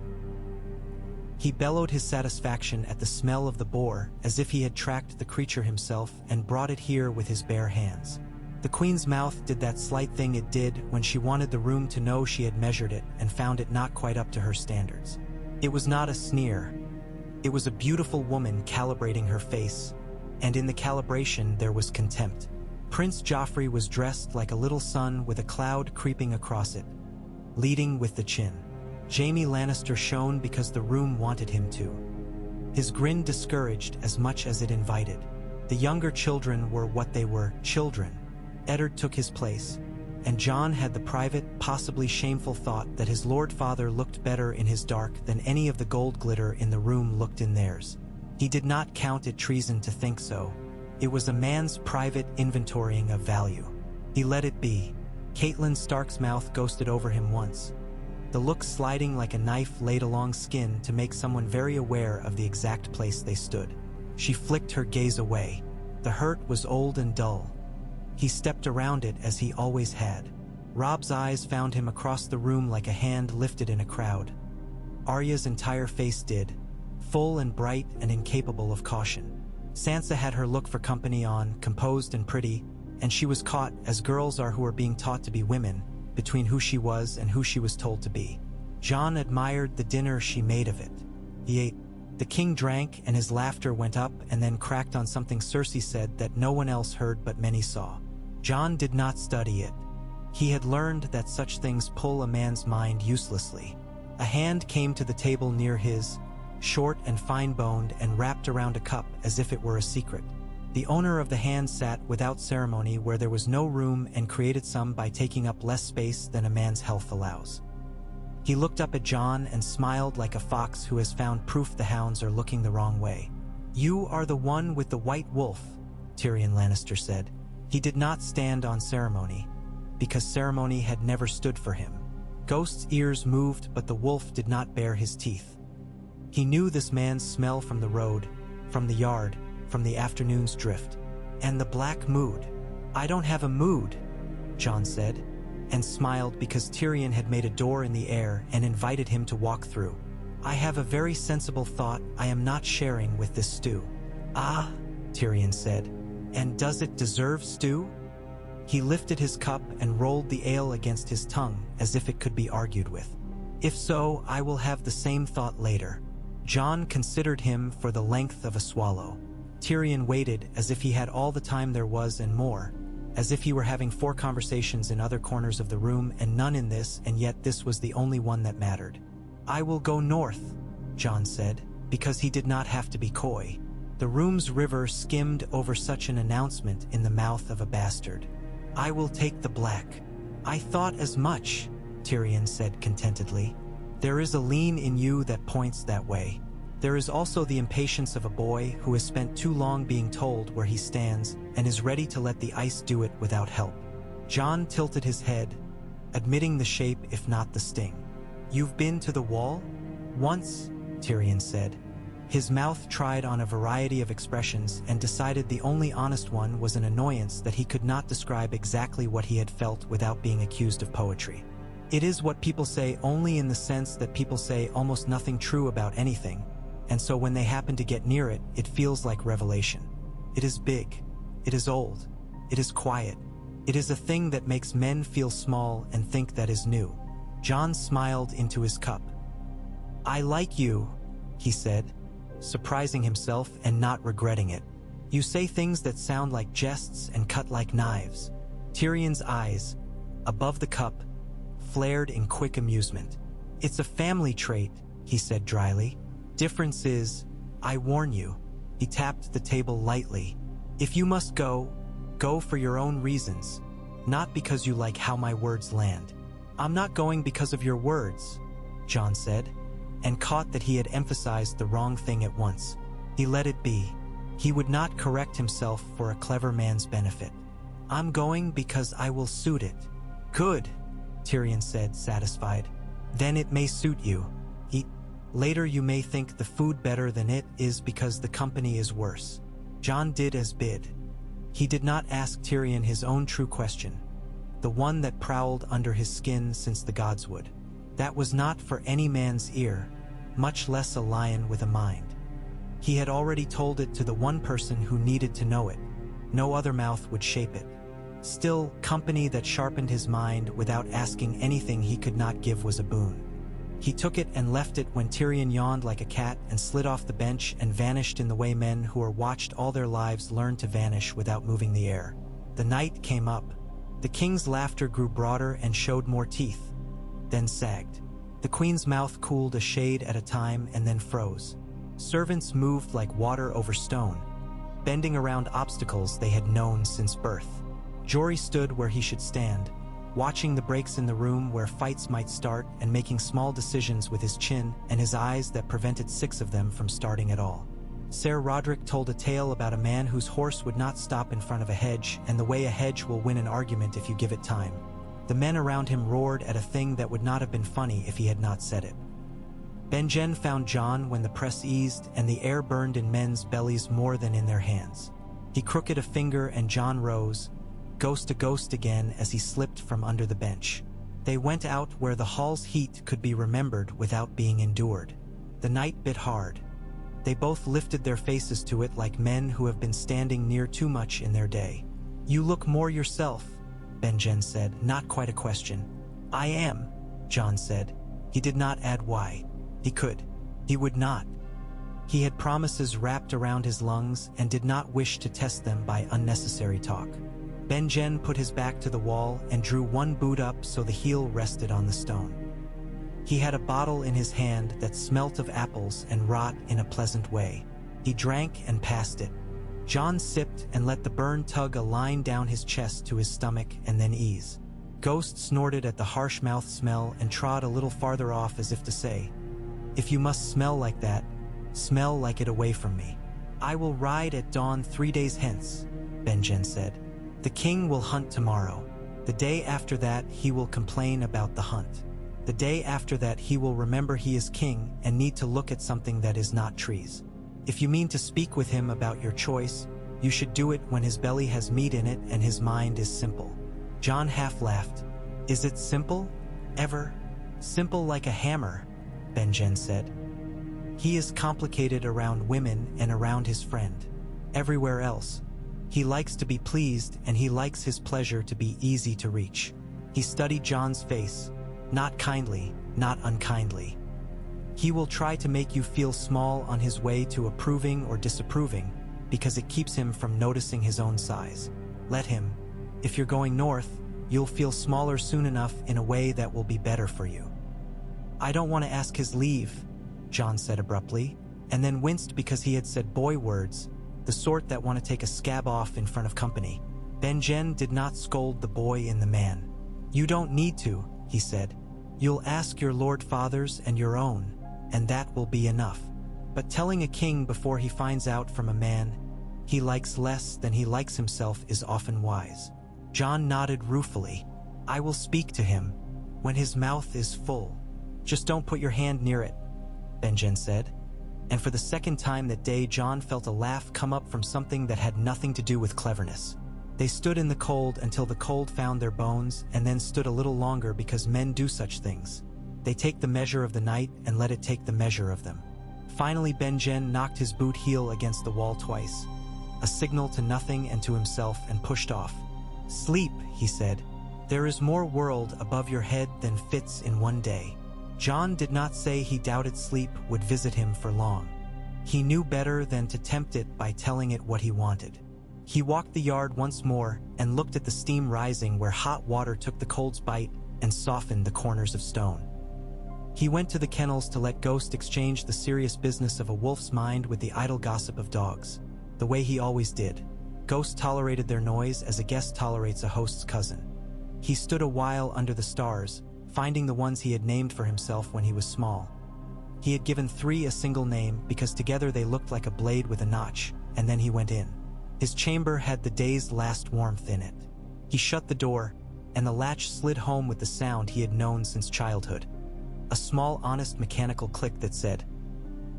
He bellowed his satisfaction at the smell of the boar as if he had tracked the creature himself and brought it here with his bare hands. The queen's mouth did that slight thing it did when she wanted the room to know she had measured it and found it not quite up to her standards. It was not a sneer. It was a beautiful woman calibrating her face, and in the calibration there was contempt. Prince Joffrey was dressed like a little sun with a cloud creeping across it, leading with the chin. Jaime Lannister shone because the room wanted him to. His grin discouraged as much as it invited. The younger children were what they were, children. Eddard took his place, and Jon had the private, possibly shameful thought that his Lord Father looked better in his dark than any of the gold glitter in the room looked in theirs. He did not count it treason to think so. It was a man's private inventorying of value. He let it be. Catelyn Stark's mouth ghosted over him once, the look sliding like a knife laid along skin to make someone very aware of the exact place they stood. She flicked her gaze away. The hurt was old and dull. He stepped around it as he always had. Robb's eyes found him across the room like a hand lifted in a crowd. Arya's entire face did, full and bright and incapable of caution. Sansa had her look for company on, composed and pretty, and she was caught, as girls are who are being taught to be women, between who she was and who she was told to be. Jon admired the dinner she made of it. He ate. The king drank, and his laughter went up and then cracked on something Cersei said that no one else heard but many saw. Jon did not study it. He had learned that such things pull a man's mind uselessly. A hand came to the table near his, short and fine-boned and wrapped around a cup as if it were a secret. The owner of the hand sat without ceremony where there was no room and created some by taking up less space than a man's health allows. He looked up at Jon and smiled like a fox who has found proof the hounds are looking the wrong way. "You are the one with the white wolf," Tyrion Lannister said. He did not stand on ceremony, because ceremony had never stood for him. Ghost's ears moved, but the wolf did not bare his teeth. He knew this man's smell from the road, from the yard, from the afternoon's drift. And the black mood. "I don't have a mood," Jon said, and smiled because Tyrion had made a door in the air and invited him to walk through. "I have a very sensible thought I am not sharing with this stew." "Ah," Tyrion said, "and does it deserve stew?" He lifted his cup and rolled the ale against his tongue as if it could be argued with. "If so, I will have the same thought later." Jon considered him for the length of a swallow. Tyrion waited as if he had all the time there was and more, as if he were having 4 conversations in other corners of the room and none in this, and yet this was the only one that mattered. "I will go north," Jon said, because he did not have to be coy. The room's river skimmed over such an announcement in the mouth of a bastard. "I will take the black." "I thought as much," Tyrion said contentedly. "There is a lean in you that points that way. There is also the impatience of a boy who has spent too long being told where he stands and is ready to let the ice do it without help." Jon tilted his head, admitting the shape if not the sting. "You've been to the wall?" "Once," Tyrion said. His mouth tried on a variety of expressions and decided the only honest one was an annoyance that he could not describe exactly what he had felt without being accused of poetry. It is what people say only in the sense that people say almost nothing true about anything, and so when they happen to get near it, it feels like revelation. It is big. It is old. It is quiet. It is a thing that makes men feel small and think that is new. Jon smiled into his cup. "I like you," he said, surprising himself and not regretting it. "You say things that sound like jests and cut like knives." Tyrion's eyes, above the cup, flared in quick amusement. "It's a family trait," he said dryly. "Difference is, I warn you." He tapped the table lightly. "If you must go, go for your own reasons, not because you like how my words land." "I'm not going because of your words," Jon said, and caught that he had emphasized the wrong thing at once. He let it be. He would not correct himself for a clever man's benefit. "I'm going because I will suit it." "Good," Tyrion said, satisfied. "Then it may suit you. Eat. Later you may think the food better than it is because the company is worse." Jon did as bid. He did not ask Tyrion his own true question, the one that prowled under his skin since the gods would. That was not for any man's ear, much less a lion with a mind. He had already told it to the one person who needed to know it. No other mouth would shape it. Still, company that sharpened his mind without asking anything he could not give was a boon. He took it and left it when Tyrion yawned like a cat and slid off the bench and vanished in the way men who are watched all their lives learn to vanish without moving the air. The night came up. The king's laughter grew broader and showed more teeth, then sagged. The queen's mouth cooled a shade at a time and then froze. Servants moved like water over stone, bending around obstacles they had known since birth. Jory stood where he should stand, watching the breaks in the room where fights might start and making small decisions with his chin and his eyes that prevented 6 of them from starting at all. Ser Roderick told a tale about a man whose horse would not stop in front of a hedge and the way a hedge will win an argument if you give it time. The men around him roared at a thing that would not have been funny if he had not said it. Benjen found Jon when the press eased and the air burned in men's bellies more than in their hands. He crooked a finger and Jon rose, ghost to ghost again as he slipped from under the bench. They went out where the hall's heat could be remembered without being endured. The night bit hard. They both lifted their faces to it like men who have been standing near too much in their day. "You look more yourself," Benjen said, not quite a question. "I am," Jon said. He did not add why. He could. He would not. He had promises wrapped around his lungs and did not wish to test them by unnecessary talk. Benjen put his back to the wall and drew one boot up so the heel rested on the stone. He had a bottle in his hand that smelt of apples and rot in a pleasant way. He drank and passed it. Jon sipped and let the burn tug a line down his chest to his stomach and then ease. Ghost snorted at the harsh mouth smell and trod a little farther off as if to say, "If you must smell like that, smell like it away from me." "I will ride at dawn 3 days hence," Benjen said. "The king will hunt tomorrow. The day after that he will complain about the hunt. The day after that he will remember he is king and need to look at something that is not trees. If you mean to speak with him about your choice, you should do it when his belly has meat in it and his mind is simple." Jon half laughed. "Is it simple? Ever? Simple like a hammer," Benjen said. "He is complicated around women and around his friend. Everywhere else. He likes to be pleased and he likes his pleasure to be easy to reach." He studied Jon's face, not kindly, not unkindly. "He will try to make you feel small on his way to approving or disapproving because it keeps him from noticing his own size. Let him. If you're going north, you'll feel smaller soon enough in a way that will be better for you." "I don't want to ask his leave," Jon said abruptly, and then winced because he had said boy words, the sort that want to take a scab off in front of company. Benjen did not scold the boy in the man. "You don't need to," he said. "You'll ask your lord fathers and your own, and that will be enough. But telling a king before he finds out from a man he likes less than he likes himself is often wise." Jon nodded ruefully. "I will speak to him when his mouth is full. Just don't put your hand near it," Benjen said. And for the second time that day, Jon felt a laugh come up from something that had nothing to do with cleverness. They stood in the cold until the cold found their bones, and then stood a little longer because men do such things. They take the measure of the night and let it take the measure of them. Finally, Benjen knocked his boot heel against the wall twice, a signal to nothing and to himself, and pushed off. "Sleep," he said. "There is more world above your head than fits in one day." Jon did not say he doubted sleep would visit him for long. He knew better than to tempt it by telling it what he wanted. He walked the yard once more and looked at the steam rising where hot water took the cold's bite and softened the corners of stone. He went to the kennels to let Ghost exchange the serious business of a wolf's mind with the idle gossip of dogs, the way he always did. Ghost tolerated their noise as a guest tolerates a host's cousin. He stood a while under the stars, finding the ones he had named for himself when he was small. He had given 3 a single name because together they looked like a blade with a notch, and then he went in. His chamber had the day's last warmth in it. He shut the door, and the latch slid home with the sound he had known since childhood. A small, honest, mechanical click that said,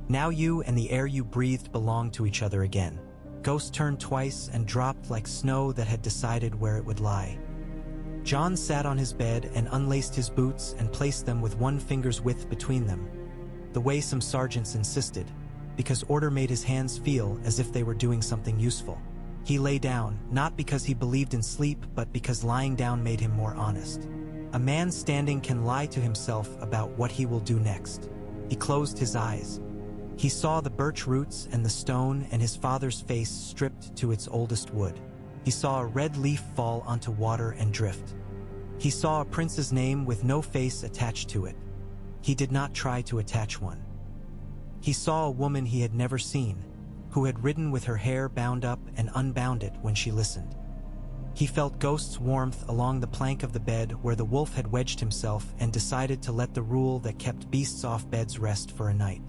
"Now you and the air you breathed belong to each other again." Ghost turned twice and dropped like snow that had decided where it would lie. Jon sat on his bed and unlaced his boots and placed them with 1 finger's width between them, the way some sergeants insisted, because order made his hands feel as if they were doing something useful. He lay down, not because he believed in sleep, but because lying down made him more honest. A man standing can lie to himself about what he will do next. He closed his eyes. He saw the birch roots and the stone and his father's face stripped to its oldest wood. He saw a red leaf fall onto water and drift. He saw a prince's name with no face attached to it. He did not try to attach one. He saw a woman he had never seen, who had ridden with her hair bound up and unbound it when she listened. He felt Ghost's warmth along the plank of the bed where the wolf had wedged himself and decided to let the rule that kept beasts off beds rest for a night.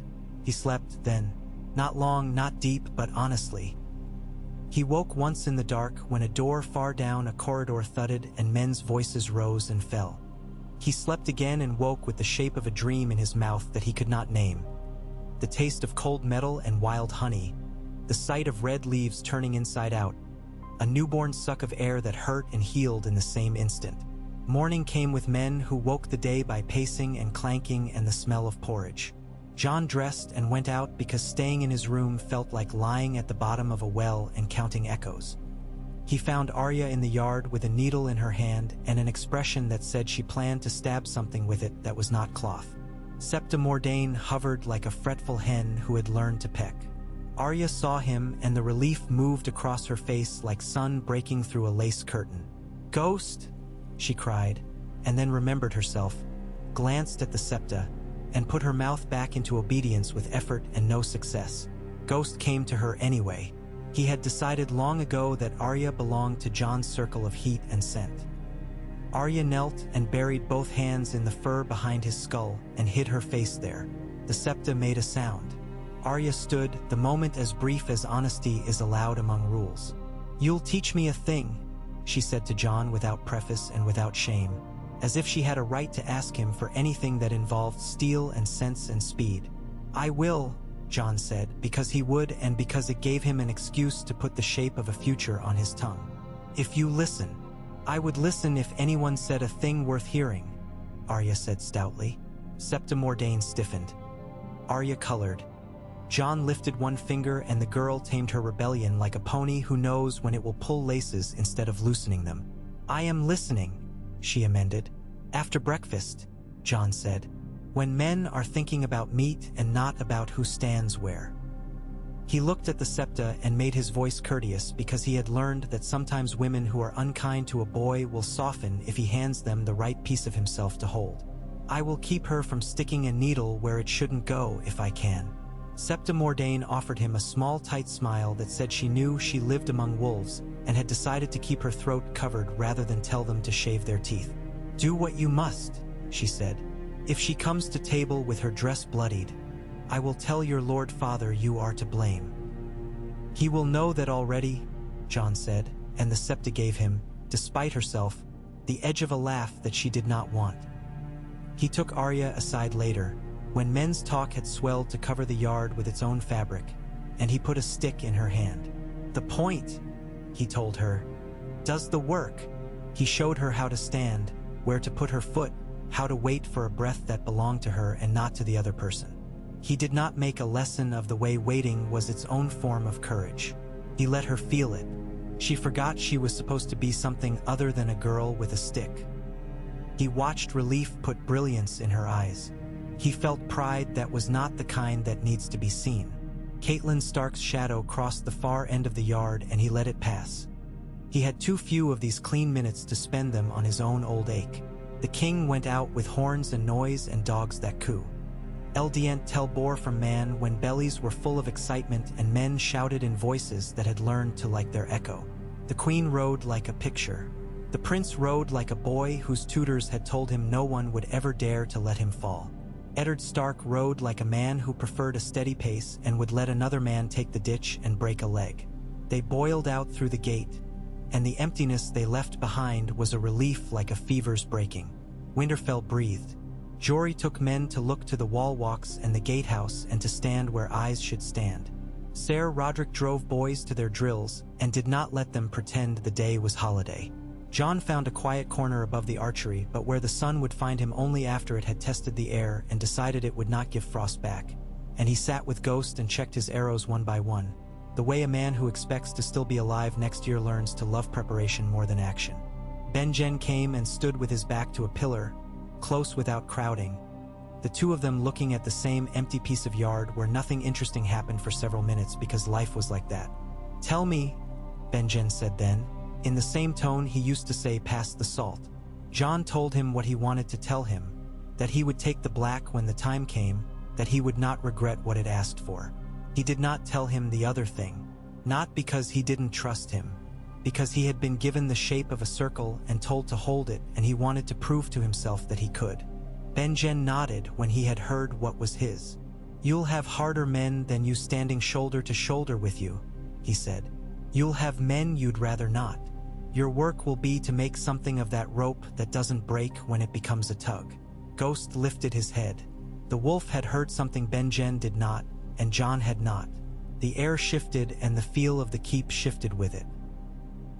He slept then, not long, not deep, but honestly. He woke once in the dark when a door far down a corridor thudded and men's voices rose and fell. He slept again and woke with the shape of a dream in his mouth that he could not name. The taste of cold metal and wild honey, the sight of red leaves turning inside out, a newborn suck of air that hurt and healed in the same instant. Morning came with men who woke the day by pacing and clanking and the smell of porridge. Jon dressed and went out because staying in his room felt like lying at the bottom of a well and counting echoes. He found Arya in the yard with a needle in her hand and an expression that said she planned to stab something with it that was not cloth. Septa Mordain hovered like a fretful hen who had learned to peck. Arya saw him and the relief moved across her face like sun breaking through a lace curtain. "Ghost!" she cried, and then remembered herself. glanced at the septa, and put her mouth back into obedience with effort and no success. Ghost came to her anyway. He had decided long ago that Arya belonged to Jon's circle of heat and scent. Arya knelt and buried both hands in the fur behind his skull and hid her face there. The septa made a sound. Arya stood, the moment as brief as honesty is allowed among rules. "You'll teach me a thing," she said to Jon without preface and without shame, as if she had a right to ask him for anything that involved steel and sense and speed. "I will," Jon said, because he would and because it gave him an excuse to put the shape of a future on his tongue. "If you listen." "I would listen if anyone said a thing worth hearing," Arya said stoutly. Septa Mordain stiffened. Arya colored. Jon lifted one finger and the girl tamed her rebellion like a pony who knows when it will pull laces instead of loosening them. "I am listening," she amended. "After breakfast," Jon said, "when men are thinking about meat and not about who stands where." He looked at the septa and made his voice courteous because he had learned that sometimes women who are unkind to a boy will soften if he hands them the right piece of himself to hold. "I will keep her from sticking a needle where it shouldn't go if I can." Septa Mordain offered him a small tight smile that said she knew she lived among wolves and had decided to keep her throat covered rather than tell them to shave their teeth. "Do what you must," she said. "If she comes to table with her dress bloodied, I will tell your lord father you are to blame." "He will know that already," Jon said, and the septa gave him, despite herself, the edge of a laugh that she did not want. He took Arya aside later, when men's talk had swelled to cover the yard with its own fabric, and he put a stick in her hand. "The point," he told her, "does the work." He showed her how to stand, where to put her foot, how to wait for a breath that belonged to her and not to the other person. He did not make a lesson of the way waiting was its own form of courage. He let her feel it. She forgot she was supposed to be something other than a girl with a stick. He watched relief put brilliance in her eyes. He felt pride that was not the kind that needs to be seen. Catelyn Stark's shadow crossed the far end of the yard and he let it pass. He had too few of these clean minutes to spend them on his own old ache. The king went out with horns and noise and dogs that coo. Eldient tel bore from man when bellies were full of excitement and men shouted in voices that had learned to like their echo. The queen rode like a picture. The prince rode like a boy whose tutors had told him no one would ever dare to let him fall. Eddard Stark rode like a man who preferred a steady pace and would let another man take the ditch and break a leg. They boiled out through the gate, and the emptiness they left behind was a relief like a fever's breaking. Winterfell breathed. Jory took men to look to the wall walks and the gatehouse and to stand where eyes should stand. Ser Roderick drove boys to their drills and did not let them pretend the day was holiday. Jon found a quiet corner above the archery, but where the sun would find him only after it had tested the air and decided it would not give frost back. And he sat with Ghost and checked his arrows one by one, the way a man who expects to still be alive next year learns to love preparation more than action. Benjen came and stood with his back to a pillar, close without crowding, the two of them looking at the same empty piece of yard where nothing interesting happened for several minutes because life was like that. "Tell me," Benjen said then, in the same tone he used to say past the salt. Jon told him what he wanted to tell him, that he would take the black when the time came, that he would not regret what it asked for. He did not tell him the other thing, not because he didn't trust him, because he had been given the shape of a circle and told to hold it and he wanted to prove to himself that he could. Benjen nodded when he had heard what was his. "You'll have harder men than you standing shoulder to shoulder with you," he said. "You'll have men you'd rather not. Your work will be to make something of that rope that doesn't break when it becomes a tug." Ghost lifted his head. The wolf had heard something Benjen did not, and Jon had not. The air shifted and the feel of the keep shifted with it.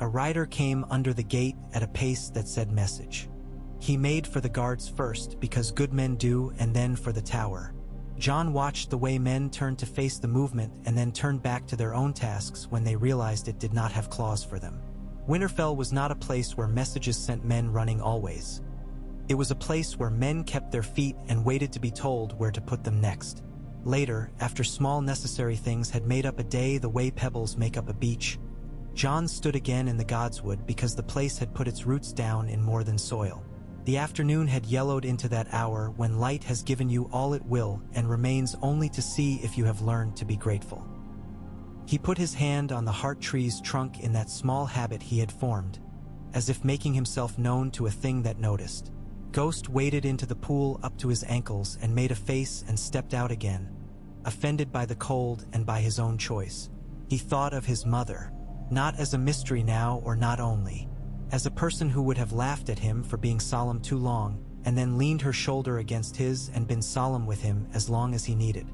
A rider came under the gate at a pace that said message. He made for the guards first because good men do, and then for the tower. Jon watched the way men turned to face the movement and then turned back to their own tasks when they realized it did not have claws for them. Winterfell was not a place where messages sent men running always. It was a place where men kept their feet and waited to be told where to put them next. Later, after small necessary things had made up a day the way pebbles make up a beach, Jon stood again in the Godswood because the place had put its roots down in more than soil. The afternoon had yellowed into that hour when light has given you all it will and remains only to see if you have learned to be grateful. He put his hand on the heart tree's trunk in that small habit he had formed, as if making himself known to a thing that noticed. Ghost waded into the pool up to his ankles and made a face and stepped out again, offended by the cold and by his own choice. He thought of his mother, not as a mystery now or not only, as a person who would have laughed at him for being solemn too long, and then leaned her shoulder against his and been solemn with him as long as he needed.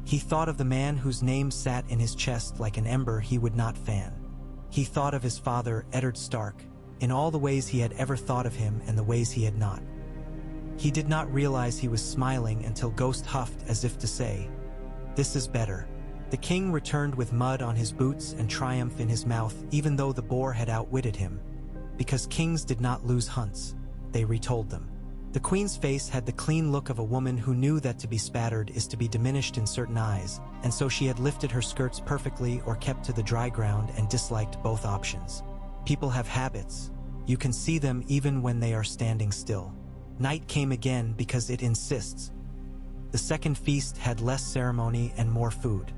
He thought of the man whose name sat in his chest like an ember he would not fan. He thought of his father, Eddard Stark, in all the ways he had ever thought of him and the ways he had not. He did not realize he was smiling until Ghost huffed as if to say, "This is better." The king returned with mud on his boots and triumph in his mouth, even though the boar had outwitted him. Because kings did not lose hunts, they retold them. The queen's face had the clean look of a woman who knew that to be spattered is to be diminished in certain eyes, and so she had lifted her skirts perfectly or kept to the dry ground and disliked both options. People have habits. You can see them even when they are standing still. Night came again because it insists. The second feast had less ceremony and more food.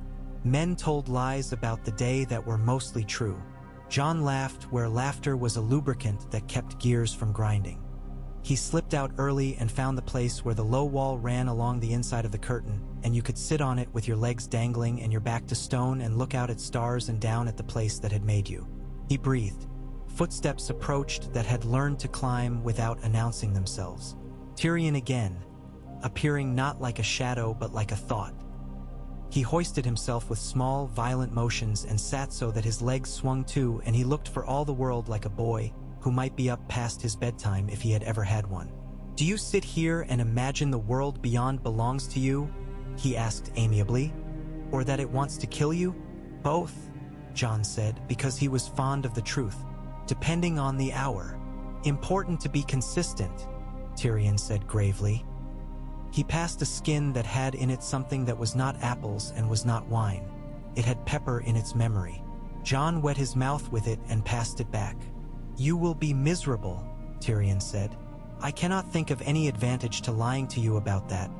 Men told lies about the day that were mostly true. Jon laughed where laughter was a lubricant that kept gears from grinding. He slipped out early and found the place where the low wall ran along the inside of the curtain, and you could sit on it with your legs dangling and your back to stone and look out at stars and down at the place that had made you. He breathed. Footsteps approached that had learned to climb without announcing themselves. Tyrion again, appearing not like a shadow but like a thought. He hoisted himself with small, violent motions and sat so that his legs swung too, and he looked for all the world like a boy who might be up past his bedtime if he had ever had one. "Do you sit here and imagine the world beyond belongs to you?" he asked amiably. "Or that it wants to kill you?" "Both," Jon said, because he was fond of the truth. "Depending on the hour. Important to be consistent," Tyrion said gravely. He passed a skin that had in it something that was not apples and was not wine. It had pepper in its memory. Jon wet his mouth with it and passed it back. "You will be miserable," Tyrion said. "I cannot think of any advantage to lying to you about that,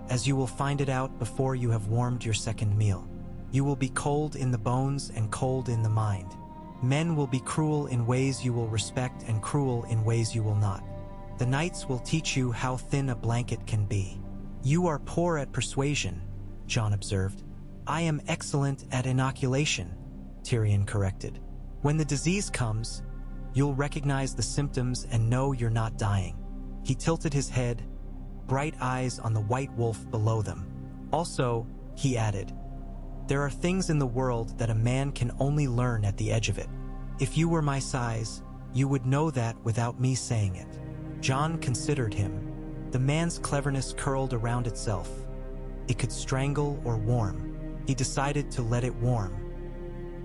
as you will find it out before you have warmed your second meal. You will be cold in the bones and cold in the mind. Men will be cruel in ways you will respect and cruel in ways you will not. The nights will teach you how thin a blanket can be." "You are poor at persuasion," Jon observed. "I am excellent at inoculation," Tyrion corrected. "When the disease comes, you'll recognize the symptoms and know you're not dying." He tilted his head, bright eyes on the white wolf below them. "Also," he added, "there are things in the world that a man can only learn at the edge of it. If you were my size, you would know that without me saying it." Jon considered him. The man's cleverness curled around itself. It could strangle or warm. He decided to let it warm.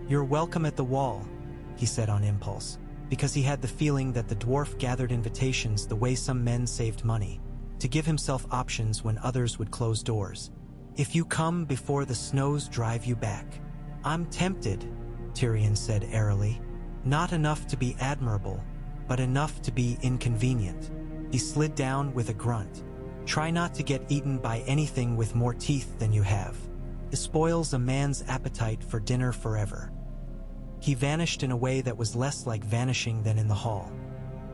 "You're welcome at the wall," he said on impulse, because he had the feeling that the dwarf gathered invitations the way some men saved money, to give himself options when others would close doors. "If you come before the snows drive you back." "I'm tempted," Tyrion said airily. "Not enough to be admirable, but enough to be inconvenient." He slid down with a grunt. "Try not to get eaten by anything with more teeth than you have. It spoils a man's appetite for dinner forever." He vanished in a way that was less like vanishing than in the hall.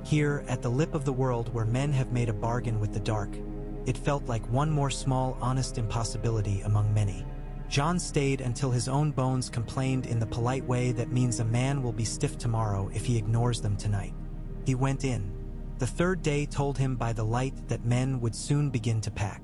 Here, at the lip of the world where men have made a bargain with the dark, it felt like one more small, honest impossibility among many. Jon stayed until his own bones complained in the polite way that means a man will be stiff tomorrow if he ignores them tonight. He went in. The third day told him by the light that men would soon begin to pack.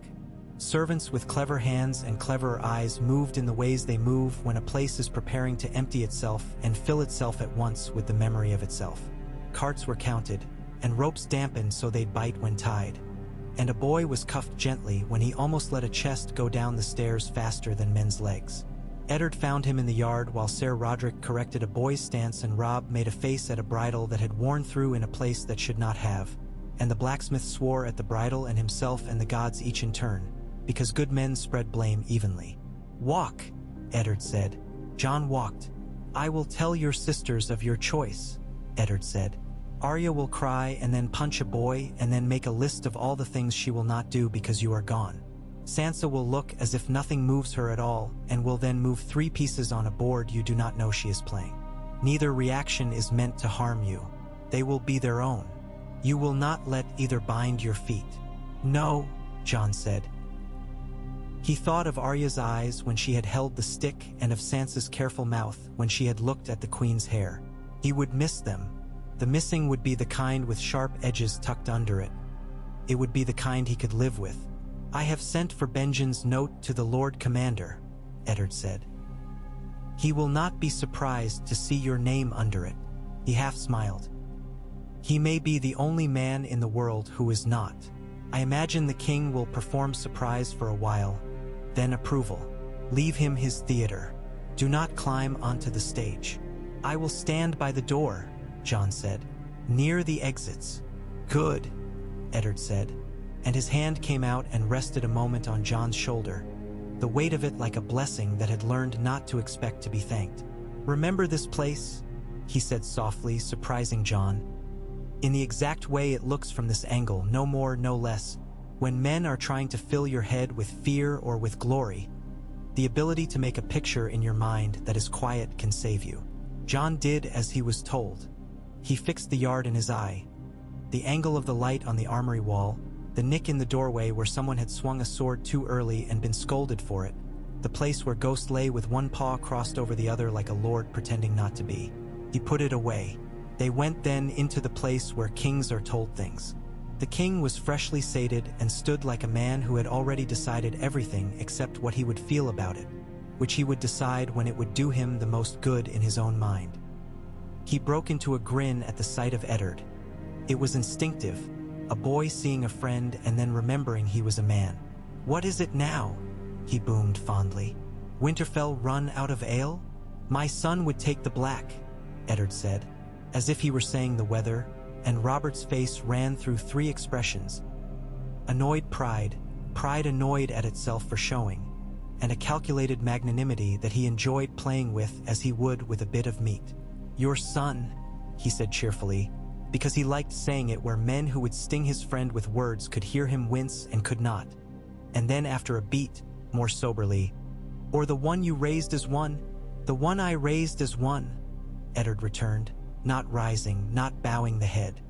Servants with clever hands and cleverer eyes moved in the ways they move when a place is preparing to empty itself and fill itself at once with the memory of itself. Carts were counted, and ropes dampened so they'd bite when tied. And a boy was cuffed gently when he almost let a chest go down the stairs faster than men's legs. Eddard found him in the yard while Ser Roderick corrected a boy's stance and Robb made a face at a bridle that had worn through in a place that should not have, and the blacksmith swore at the bridle and himself and the gods each in turn, because good men spread blame evenly. "Walk," Eddard said. Jon walked. "I will tell your sisters of your choice," Eddard said. Arya will cry and then punch a boy and then make a list of all the things she will not do because you are gone. Sansa will look as if nothing moves her at all and will then move 3 pieces on a board you do not know she is playing. Neither reaction is meant to harm you. They will be their own. You will not let either bind your feet. No, Jon said. He thought of Arya's eyes when she had held the stick and of Sansa's careful mouth when she had looked at the queen's hair. He would miss them. The missing would be the kind with sharp edges tucked under it. It would be the kind he could live with. I have sent for Benjen's note to the Lord Commander, Eddard said. He will not be surprised to see your name under it. He half smiled. He may be the only man in the world who is not. I imagine the king will perform surprise for a while, then approval. Leave him his theater. Do not climb onto the stage. I will stand by the door, Jon said, near the exits. Good, Eddard said, and his hand came out and rested a moment on Jon's shoulder, the weight of it like a blessing that had learned not to expect to be thanked. Remember this place? He said softly, surprising Jon. In the exact way it looks from this angle, no more, no less. When men are trying to fill your head with fear or with glory, the ability to make a picture in your mind that is quiet can save you. Jon did as he was told. He fixed the yard in his eye. The angle of the light on the armory wall, the nick in the doorway where someone had swung a sword too early and been scolded for it, the place where Ghost lay with one paw crossed over the other like a lord pretending not to be. He put it away. They went then into the place where kings are told things. The king was freshly sated and stood like a man who had already decided everything except what he would feel about it, which he would decide when it would do him the most good in his own mind. He broke into a grin at the sight of Eddard. It was instinctive, a boy seeing a friend and then remembering he was a man. What is it now? He boomed fondly. Winterfell run out of ale? My son would take the black, Eddard said, as if he were saying the weather, and Robert's face ran through 3 expressions. Annoyed pride, pride annoyed at itself for showing, and a calculated magnanimity that he enjoyed playing with as he would with a bit of meat. Your son, he said cheerfully, because he liked saying it where men who would sting his friend with words could hear him wince and could not. And then after a beat, more soberly, or the one you raised as one, the one I raised as one, Eddard returned, not rising, not bowing the head.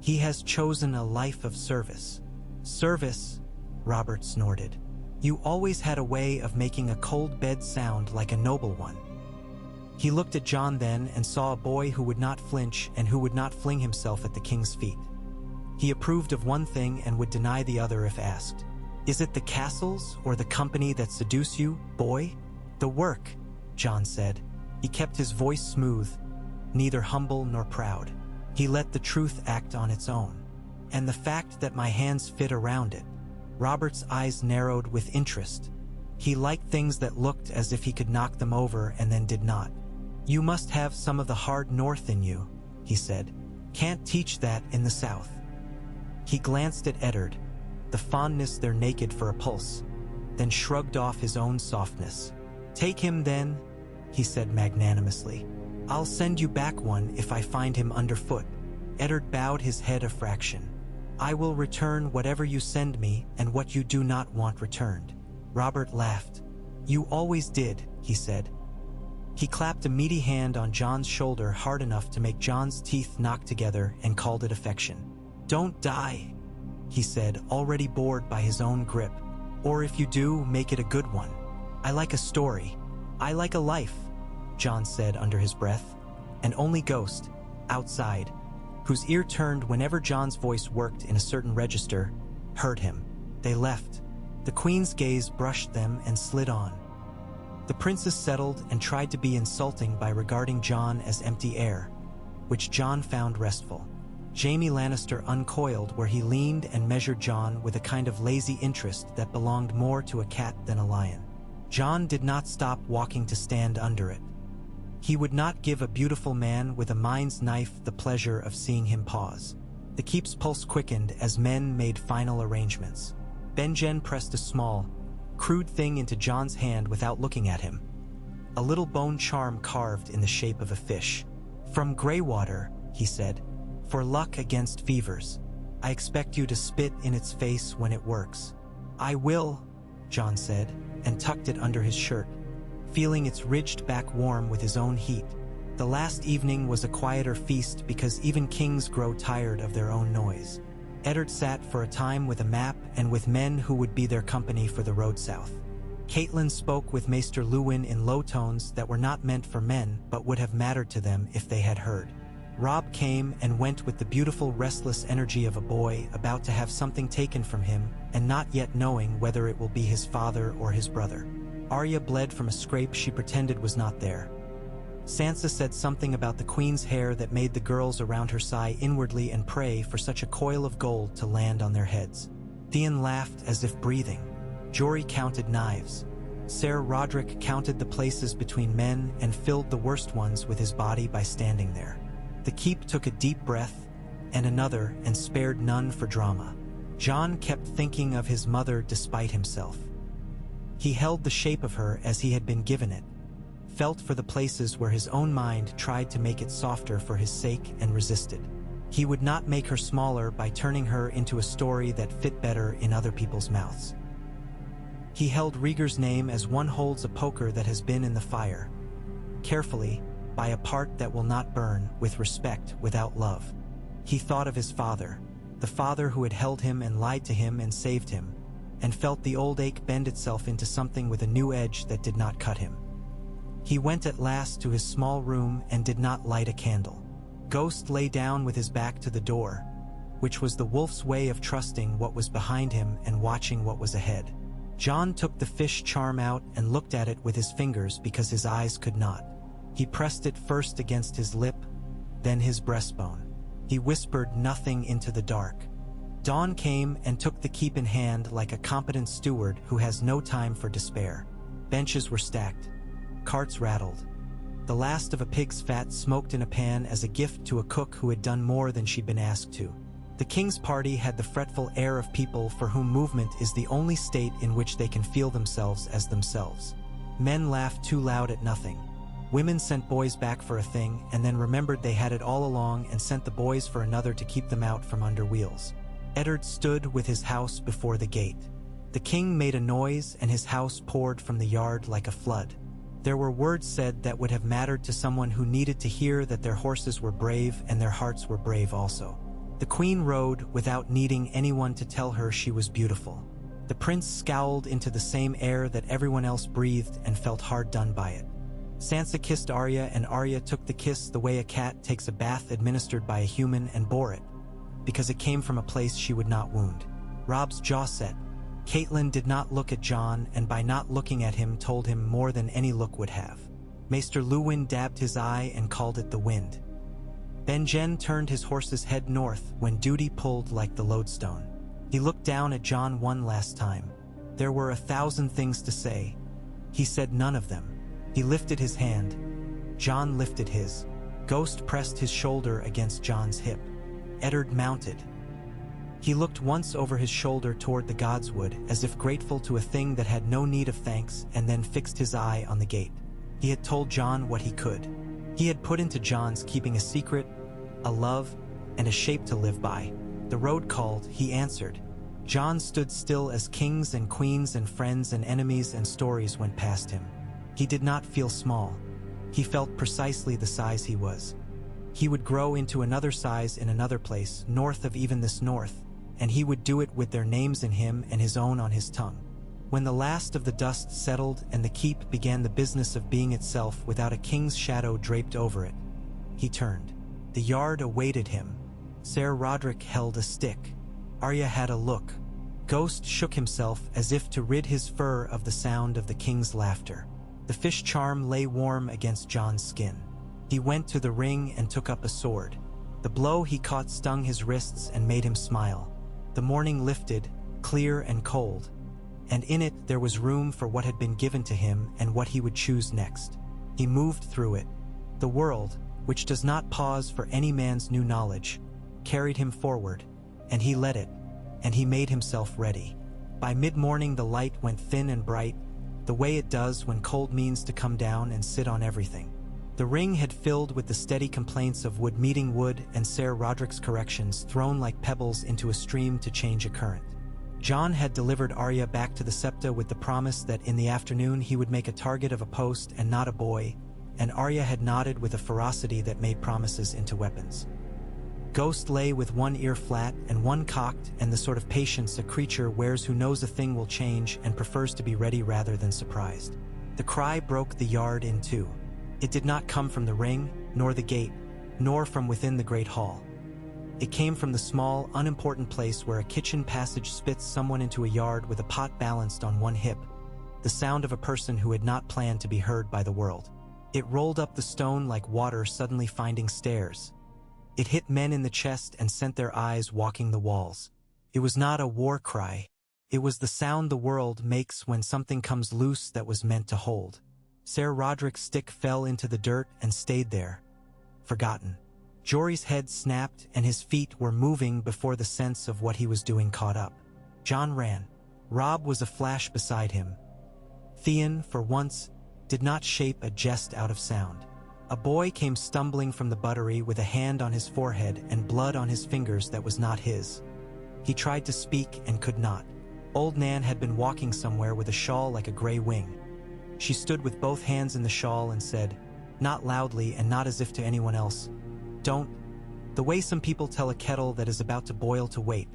He has chosen a life of service. Service, Robert snorted. You always had a way of making a cold bed sound like a noble one. He looked at Jon then and saw a boy who would not flinch and who would not fling himself at the king's feet. He approved of one thing and would deny the other if asked. Is it the castles or the company that seduce you, boy? The work, Jon said. He kept his voice smooth, neither humble nor proud. He let the truth act on its own. And the fact that my hands fit around it. Robert's eyes narrowed with interest. He liked things that looked as if he could knock them over and then did not. You must have some of the hard north in you, he said. Can't teach that in the south. He glanced at Eddard, the fondness there naked for a pulse, then shrugged off his own softness. Take him then, he said magnanimously. I'll send you back one if I find him underfoot. Eddard bowed his head a fraction. I will return whatever you send me and what you do not want returned. Robert laughed. You always did, he said. He clapped a meaty hand on Jon's shoulder hard enough to make Jon's teeth knock together and called it affection. Don't die, he said, already bored by his own grip. Or if you do, make it a good one. I like a story. I like a life, Jon said under his breath, and only Ghost, outside, whose ear turned whenever Jon's voice worked in a certain register, heard him. They left. The queen's gaze brushed them and slid on. The princess settled and tried to be insulting by regarding Jon as empty air, which Jon found restful. Jaime Lannister uncoiled where he leaned and measured Jon with a kind of lazy interest that belonged more to a cat than a lion. Jon did not stop walking to stand under it. He would not give a beautiful man with a mind's knife the pleasure of seeing him pause. The keep's pulse quickened as men made final arrangements. Benjen pressed a small, crude thing into Jon's hand without looking at him. A little bone charm carved in the shape of a fish. From Greywater, he said. For luck against fevers. I expect you to spit in its face when it works." "I will," Jon said, and tucked it under his shirt, feeling its ridged back warm with his own heat. The last evening was a quieter feast because even kings grow tired of their own noise. Eddard sat for a time with a map and with men who would be their company for the road south. Catelyn spoke with Maester Luwin in low tones that were not meant for men but would have mattered to them if they had heard. Robb came and went with the beautiful restless energy of a boy about to have something taken from him and not yet knowing whether it will be his father or his brother. Arya bled from a scrape she pretended was not there. Sansa said something about the queen's hair that made the girls around her sigh inwardly and pray for such a coil of gold to land on their heads. Theon laughed as if breathing. Jory counted knives. Ser Roderick counted the places between men and filled the worst ones with his body by standing there. The keep took a deep breath, and another, and spared none for drama. Jon kept thinking of his mother despite himself. He held the shape of her as he had been given it, felt for the places where his own mind tried to make it softer for his sake and resisted. He would not make her smaller by turning her into a story that fit better in other people's mouths. He held Rhaegar's name as one holds a poker that has been in the fire. Carefully, by a part that will not burn, with respect, without love. He thought of his father, the father who had held him and lied to him and saved him, and felt the old ache bend itself into something with a new edge that did not cut him. He went at last to his small room and did not light a candle. Ghost lay down with his back to the door, which was the wolf's way of trusting what was behind him and watching what was ahead. Jon took the fish charm out and looked at it with his fingers because his eyes could not. He pressed it first against his lip, then his breastbone. He whispered nothing into the dark. Dawn came and took the keep in hand like a competent steward who has no time for despair. Benches were stacked. Carts rattled. The last of a pig's fat smoked in a pan as a gift to a cook who had done more than she'd been asked to. The king's party had the fretful air of people for whom movement is the only state in which they can feel themselves as themselves. Men laughed too loud at nothing. Women sent boys back for a thing and then remembered they had it all along and sent the boys for another to keep them out from under wheels. Eddard stood with his house before the gate. The king made a noise and his house poured from the yard like a flood. There were words said that would have mattered to someone who needed to hear that their horses were brave and their hearts were brave also. The queen rode without needing anyone to tell her she was beautiful. The prince scowled into the same air that everyone else breathed and felt hard done by it. Sansa kissed Arya and Arya took the kiss the way a cat takes a bath administered by a human and bore it, because it came from a place she would not wound. Robb's jaw set. Catelyn did not look at Jon and by not looking at him told him more than any look would have. Maester Luwin dabbed his eye and called it the wind. Benjen turned his horse's head north when duty pulled like the lodestone. He looked down at Jon one last time. There were 1,000 things to say. He said none of them. He lifted his hand. Jon lifted his. Ghost pressed his shoulder against Jon's hip. Eddard mounted. He looked once over his shoulder toward the godswood as if grateful to a thing that had no need of thanks and then fixed his eye on the gate. He had told Jon what he could. He had put into Jon's keeping a secret, a love, and a shape to live by. The road called, he answered. Jon stood still as kings and queens and friends and enemies and stories went past him. He did not feel small. He felt precisely the size he was. He would grow into another size in another place, north of even this north, and he would do it with their names in him and his own on his tongue. When the last of the dust settled and the keep began the business of being itself without a king's shadow draped over it, he turned. The yard awaited him. Ser Roderick held a stick. Arya had a look. Ghost shook himself as if to rid his fur of the sound of the king's laughter. The fish charm lay warm against Jon's skin. He went to the ring and took up a sword. The blow he caught stung his wrists and made him smile. The morning lifted, clear and cold, and in it there was room for what had been given to him and what he would choose next. He moved through it. The world, which does not pause for any man's new knowledge, carried him forward, and he led it, and he made himself ready. By mid-morning the light went thin and bright, the way it does when cold means to come down and sit on everything. The ring had filled with the steady complaints of wood meeting wood and Ser Roderick's corrections thrown like pebbles into a stream to change a current. Jon had delivered Arya back to the Septa with the promise that in the afternoon he would make a target of a post and not a boy, and Arya had nodded with a ferocity that made promises into weapons. Ghost lay with one ear flat and one cocked, and the sort of patience a creature wears who knows a thing will change and prefers to be ready rather than surprised. The cry broke the yard in two. It did not come from the ring, nor the gate, nor from within the great hall. It came from the small, unimportant place where a kitchen passage spits someone into a yard with a pot balanced on one hip, the sound of a person who had not planned to be heard by the world. It rolled up the stone like water suddenly finding stairs. It hit men in the chest and sent their eyes walking the walls. It was not a war cry. It was the sound the world makes when something comes loose that was meant to hold. Ser Roderick's stick fell into the dirt and stayed there, forgotten. Jory's head snapped and his feet were moving before the sense of what he was doing caught up. Jon ran. Robb was a flash beside him. Theon, for once, did not shape a jest out of sound. A boy came stumbling from the buttery with a hand on his forehead and blood on his fingers that was not his. He tried to speak and could not. Old Nan had been walking somewhere with a shawl like a gray wing. She stood with both hands in the shawl and said, not loudly and not as if to anyone else, "Don't." The way some people tell a kettle that is about to boil to wait.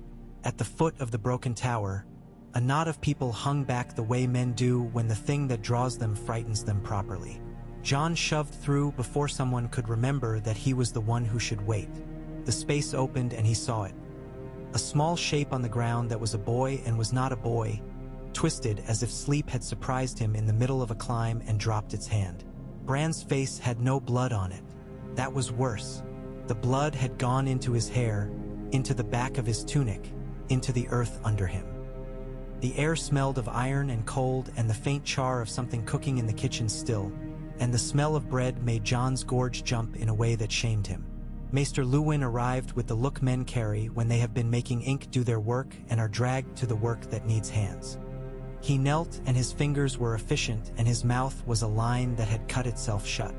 At the foot of the broken tower, a knot of people hung back the way men do when the thing that draws them frightens them properly. Jon shoved through before someone could remember that he was the one who should wait. The space opened and he saw it. A small shape on the ground that was a boy and was not a boy, twisted as if sleep had surprised him in the middle of a climb and dropped its hand. Bran's face had no blood on it. That was worse. The blood had gone into his hair, into the back of his tunic, into the earth under him. The air smelled of iron and cold and the faint char of something cooking in the kitchen still, and the smell of bread made Jon's gorge jump in a way that shamed him. Maester Luwin arrived with the look men carry when they have been making ink do their work and are dragged to the work that needs hands. He knelt and his fingers were efficient and his mouth was a line that had cut itself shut.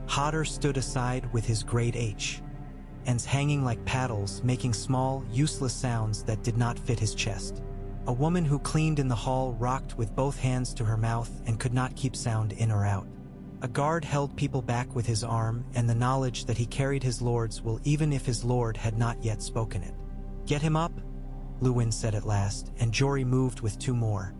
Hodder stood aside with his great H, ends hanging like paddles, making small, useless sounds that did not fit his chest. A woman who cleaned in the hall rocked with both hands to her mouth and could not keep sound in or out. A guard held people back with his arm and the knowledge that he carried his lord's will even if his lord had not yet spoken it. "Get him up," Luwin said at last, and Jory moved with two more.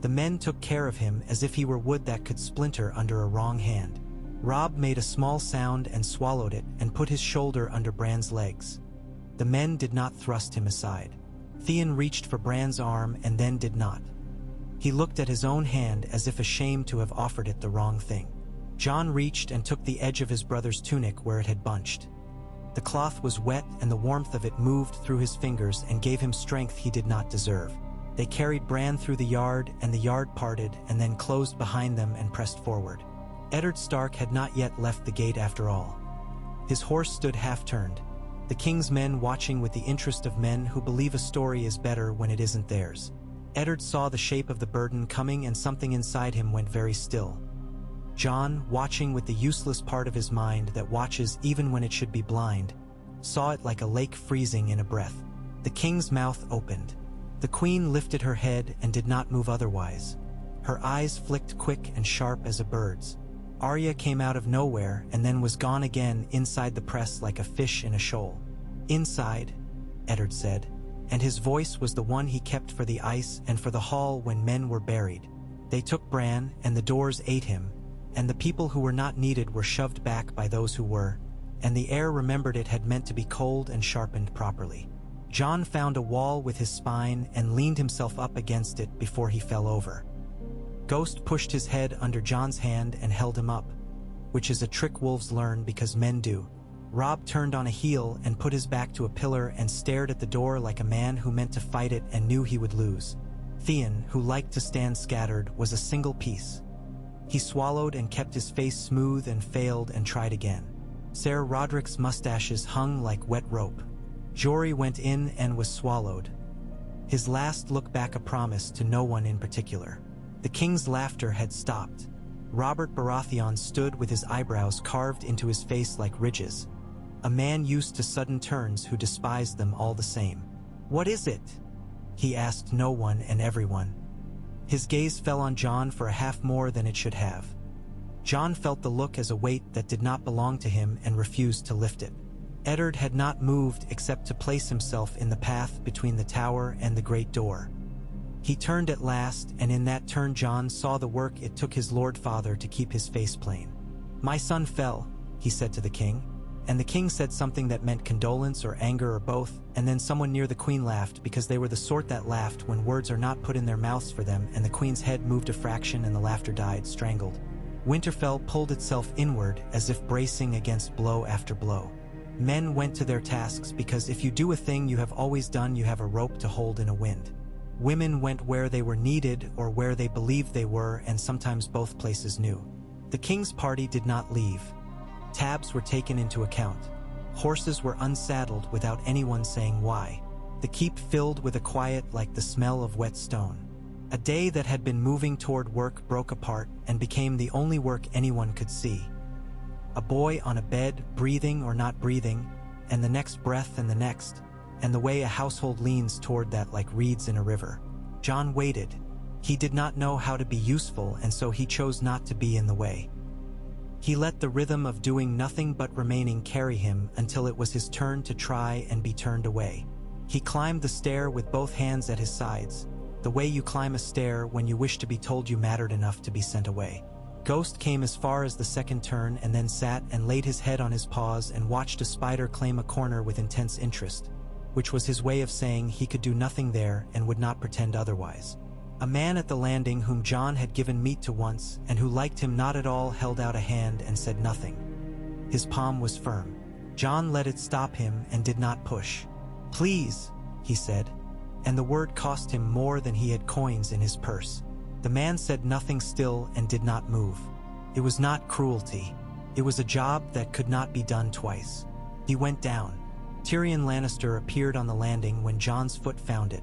The men took care of him as if he were wood that could splinter under a wrong hand. Robb made a small sound and swallowed it and put his shoulder under Bran's legs. The men did not thrust him aside. Theon reached for Bran's arm and then did not. He looked at his own hand as if ashamed to have offered it the wrong thing. Jon reached and took the edge of his brother's tunic where it had bunched. The cloth was wet and the warmth of it moved through his fingers and gave him strength he did not deserve. They carried Bran through the yard and the yard parted and then closed behind them and pressed forward. Eddard Stark had not yet left the gate after all. His horse stood half-turned, the king's men watching with the interest of men who believe a story is better when it isn't theirs. Eddard saw the shape of the burden coming and something inside him went very still. Jon, watching with the useless part of his mind that watches even when it should be blind, saw it like a lake freezing in a breath. The king's mouth opened. The queen lifted her head and did not move otherwise. Her eyes flicked quick and sharp as a bird's. Arya came out of nowhere and then was gone again inside the press like a fish in a shoal. "Inside," Eddard said, and his voice was the one he kept for the ice and for the hall when men were buried. They took Bran and the doors ate him, and the people who were not needed were shoved back by those who were, and the air remembered it had meant to be cold and sharpened properly. Jon found a wall with his spine and leaned himself up against it before he fell over. Ghost pushed his head under Jon's hand and held him up, which is a trick wolves learn because men do. Robb turned on a heel and put his back to a pillar and stared at the door like a man who meant to fight it and knew he would lose. Theon, who liked to stand scattered, was a single piece. He swallowed and kept his face smooth and failed and tried again. Ser Roderick's mustaches hung like wet rope. Jory went in and was swallowed. His last look back a promise to no one in particular. The king's laughter had stopped. Robert Baratheon stood with his eyebrows carved into his face like ridges, a man used to sudden turns who despised them all the same. "What is it?" he asked no one and everyone. His gaze fell on Jon for a half more than it should have. Jon felt the look as a weight that did not belong to him and refused to lift it. Eddard had not moved except to place himself in the path between the tower and the great door. He turned at last, and in that turn Jon saw the work it took his Lord Father to keep his face plain. "My son fell," he said to the king. And the king said something that meant condolence or anger or both, and then someone near the queen laughed because they were the sort that laughed when words are not put in their mouths for them, and the queen's head moved a fraction and the laughter died, strangled. Winterfell pulled itself inward as if bracing against blow after blow. Men went to their tasks because if you do a thing you have always done, you have a rope to hold in a wind. Women went where they were needed or where they believed they were, and sometimes both places knew. The king's party did not leave. Tabs were taken into account. Horses were unsaddled without anyone saying why. The keep filled with a quiet like the smell of wet stone. A day that had been moving toward work broke apart and became the only work anyone could see. A boy on a bed, breathing or not breathing, and the next breath and the next, and the way a household leans toward that like reeds in a river. Jon waited. He did not know how to be useful, and so he chose not to be in the way. He let the rhythm of doing nothing but remaining carry him until it was his turn to try and be turned away. He climbed the stair with both hands at his sides, the way you climb a stair when you wish to be told you mattered enough to be sent away. Ghost came as far as the second turn and then sat and laid his head on his paws and watched a spider claim a corner with intense interest, which was his way of saying he could do nothing there and would not pretend otherwise. A man at the landing whom Jon had given meat to once and who liked him not at all held out a hand and said nothing. His palm was firm. Jon let it stop him and did not push. "Please," he said, and the word cost him more than he had coins in his purse. The man said nothing still and did not move. It was not cruelty. It was a job that could not be done twice. He went down. Tyrion Lannister appeared on the landing when Jon's foot found it,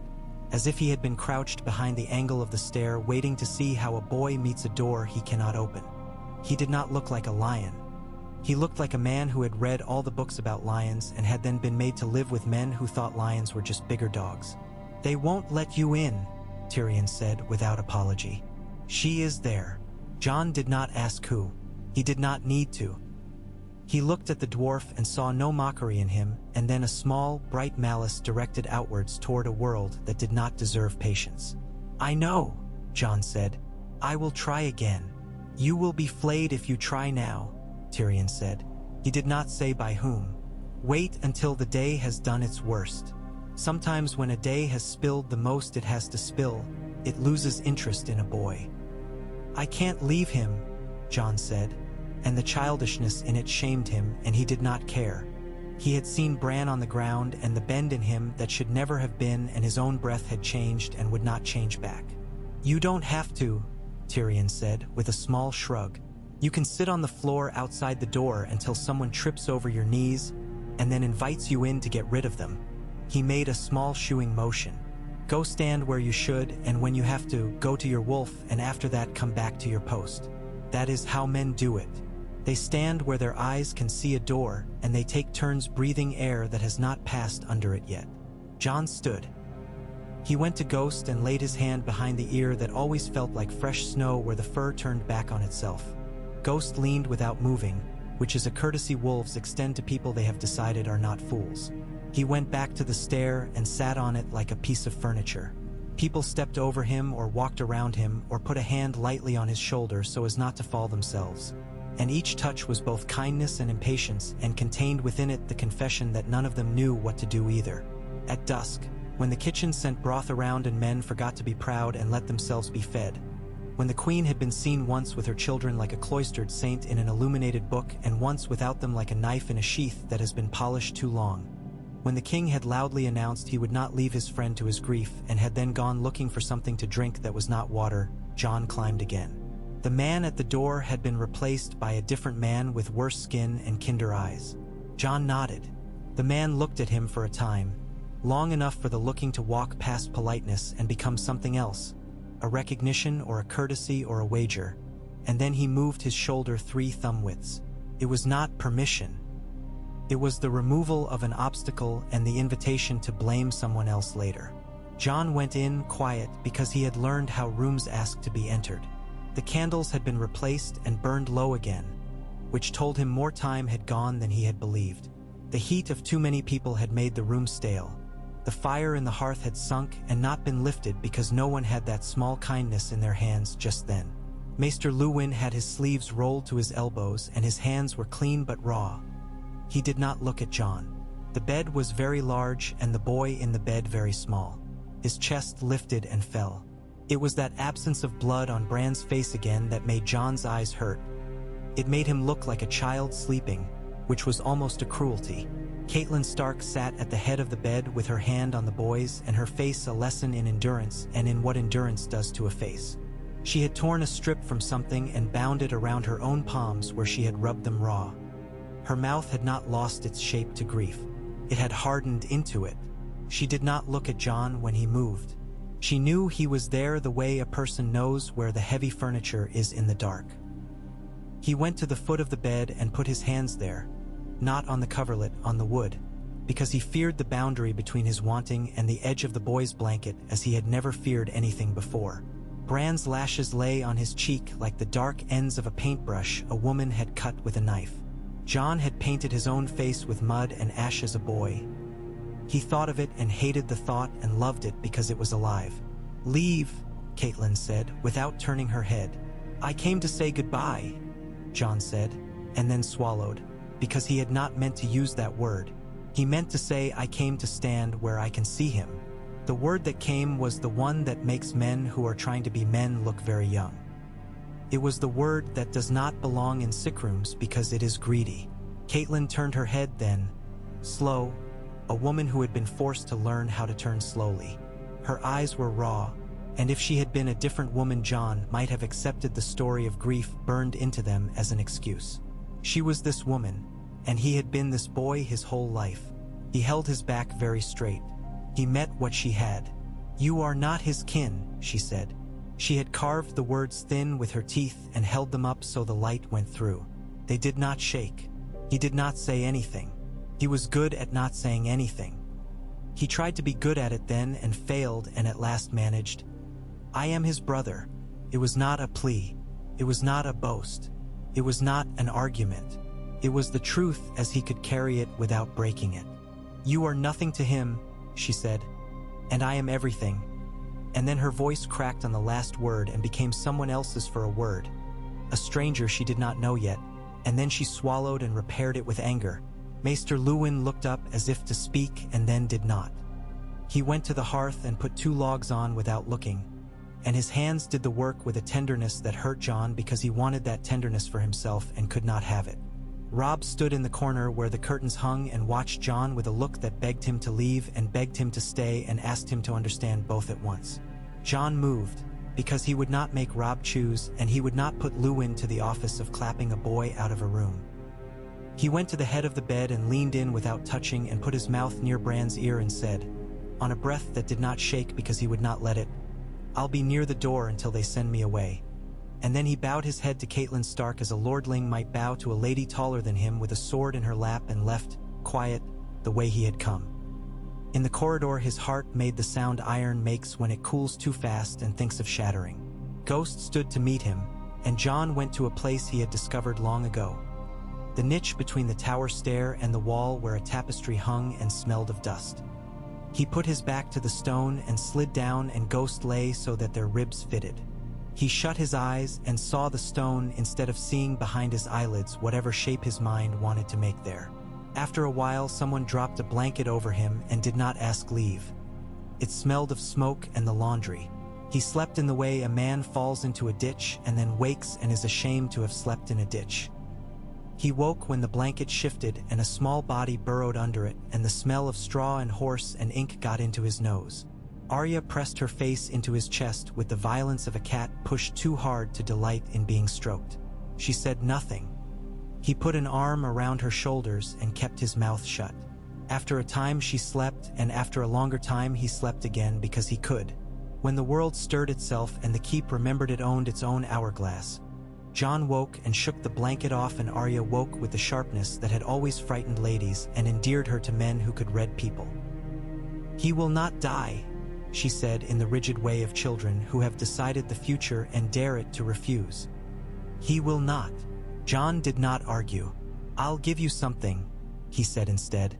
as if he had been crouched behind the angle of the stair waiting to see how a boy meets a door he cannot open. He did not look like a lion. He looked like a man who had read all the books about lions and had then been made to live with men who thought lions were just bigger dogs. "They won't let you in," Tyrion said without apology. "She is there." Jon did not ask who. He did not need to. He looked at the dwarf and saw no mockery in him, and then a small, bright malice directed outwards toward a world that did not deserve patience. "I know," Jon said. "I will try again." "You will be flayed if you try now," Tyrion said. He did not say by whom. "Wait until the day has done its worst. Sometimes when a day has spilled the most it has to spill, it loses interest in a boy." "I can't leave him," Jon said, and the childishness in it shamed him, and he did not care. He had seen Bran on the ground and the bend in him that should never have been, and his own breath had changed and would not change back. "You don't have to," Tyrion said with a small shrug. "You can sit on the floor outside the door until someone trips over your knees and then invites you in to get rid of them." He made a small shooing motion. "Go stand where you should, and when you have to, go to your wolf, and after that come back to your post. That is how men do it. They stand where their eyes can see a door, and they take turns breathing air that has not passed under it yet." Jon stood. He went to Ghost and laid his hand behind the ear that always felt like fresh snow where the fur turned back on itself. Ghost leaned without moving, which is a courtesy wolves extend to people they have decided are not fools. He went back to the stair and sat on it like a piece of furniture. People stepped over him or walked around him or put a hand lightly on his shoulder so as not to fall themselves. And each touch was both kindness and impatience, and contained within it the confession that none of them knew what to do either. At dusk, when the kitchen sent broth around and men forgot to be proud and let themselves be fed, when the queen had been seen once with her children like a cloistered saint in an illuminated book and once without them like a knife in a sheath that has been polished too long, when the king had loudly announced he would not leave his friend to his grief and had then gone looking for something to drink that was not water, Jon climbed again. The man at the door had been replaced by a different man with worse skin and kinder eyes. Jon nodded. The man looked at him for a time, long enough for the looking to walk past politeness and become something else, a recognition or a courtesy or a wager, and then he moved his shoulder 3 thumb widths. It was not permission. It was the removal of an obstacle and the invitation to blame someone else later. Jon went in quiet because he had learned how rooms asked to be entered. The candles had been replaced and burned low again, which told him more time had gone than he had believed. The heat of too many people had made the room stale. The fire in the hearth had sunk and not been lifted because no one had that small kindness in their hands just then. Maester Luwin had his sleeves rolled to his elbows and his hands were clean but raw. He did not look at Jon. The bed was very large and the boy in the bed very small. His chest lifted and fell. It was that absence of blood on Bran's face again that made Jon's eyes hurt. It made him look like a child sleeping, which was almost a cruelty. Catelyn Stark sat at the head of the bed with her hand on the boy's and her face a lesson in endurance and in what endurance does to a face. She had torn a strip from something and bound it around her own palms where she had rubbed them raw. Her mouth had not lost its shape to grief. It had hardened into it. She did not look at Jon when he moved. She knew he was there the way a person knows where the heavy furniture is in the dark. He went to the foot of the bed and put his hands there, not on the coverlet, on the wood, because he feared the boundary between his wanting and the edge of the boy's blanket as he had never feared anything before. Bran's lashes lay on his cheek like the dark ends of a paintbrush a woman had cut with a knife. Jon had painted his own face with mud and ash as a boy. He thought of it and hated the thought and loved it because it was alive. "Leave," Catelyn said, without turning her head. "I came to say goodbye," Jon said, and then swallowed, because he had not meant to use that word. He meant to say, "I came to stand where I can see him." The word that came was the one that makes men who are trying to be men look very young. It was the word that does not belong in sick rooms because it is greedy. Catelyn turned her head then, slow, a woman who had been forced to learn how to turn slowly. Her eyes were raw, and if she had been a different woman, Jon might have accepted the story of grief burned into them as an excuse. She was this woman, and he had been this boy his whole life. He held his back very straight. He met what she had. "You are not his kin," she said. She had carved the words thin with her teeth and held them up so the light went through. They did not shake. He did not say anything. He was good at not saying anything. He tried to be good at it then and failed and at last managed. "I am his brother." It was not a plea. It was not a boast. It was not an argument. It was the truth as he could carry it without breaking it. "You are nothing to him," she said, "and I am everything." And then her voice cracked on the last word and became someone else's for a word. A stranger she did not know yet, and then she swallowed and repaired it with anger. Maester Luwin looked up as if to speak and then did not. He went to the hearth and put 2 logs on without looking, and his hands did the work with a tenderness that hurt Jon because he wanted that tenderness for himself and could not have it. Robb stood in the corner where the curtains hung and watched Jon with a look that begged him to leave and begged him to stay and asked him to understand both at once. Jon moved, because he would not make Robb choose and he would not put Luwin to the office of clapping a boy out of a room. He went to the head of the bed and leaned in without touching and put his mouth near Bran's ear and said, on a breath that did not shake because he would not let it, "I'll be near the door until they send me away." And then he bowed his head to Catelyn Stark as a lordling might bow to a lady taller than him with a sword in her lap and left, quiet, the way he had come. In the corridor his heart made the sound iron makes when it cools too fast and thinks of shattering. Ghost stood to meet him, and Jon went to a place he had discovered long ago. The niche between the tower stair and the wall where a tapestry hung and smelled of dust. He put his back to the stone and slid down and Ghost lay so that their ribs fitted. He shut his eyes and saw the stone instead of seeing behind his eyelids whatever shape his mind wanted to make there. After a while someone dropped a blanket over him and did not ask leave. It smelled of smoke and the laundry. He slept in the way a man falls into a ditch and then wakes and is ashamed to have slept in a ditch. He woke when the blanket shifted and a small body burrowed under it and the smell of straw and horse and ink got into his nose. Arya pressed her face into his chest with the violence of a cat pushed too hard to delight in being stroked. She said nothing. He put an arm around her shoulders and kept his mouth shut. After a time she slept, and after a longer time he slept again because he could. When the world stirred itself and the keep remembered it owned its own hourglass, Jon woke and shook the blanket off, and Arya woke with the sharpness that had always frightened ladies and endeared her to men who could read people. "He will not die," she said in the rigid way of children who have decided the future and dare it to refuse. "He will not." Jon did not argue. "I'll give you something," he said instead,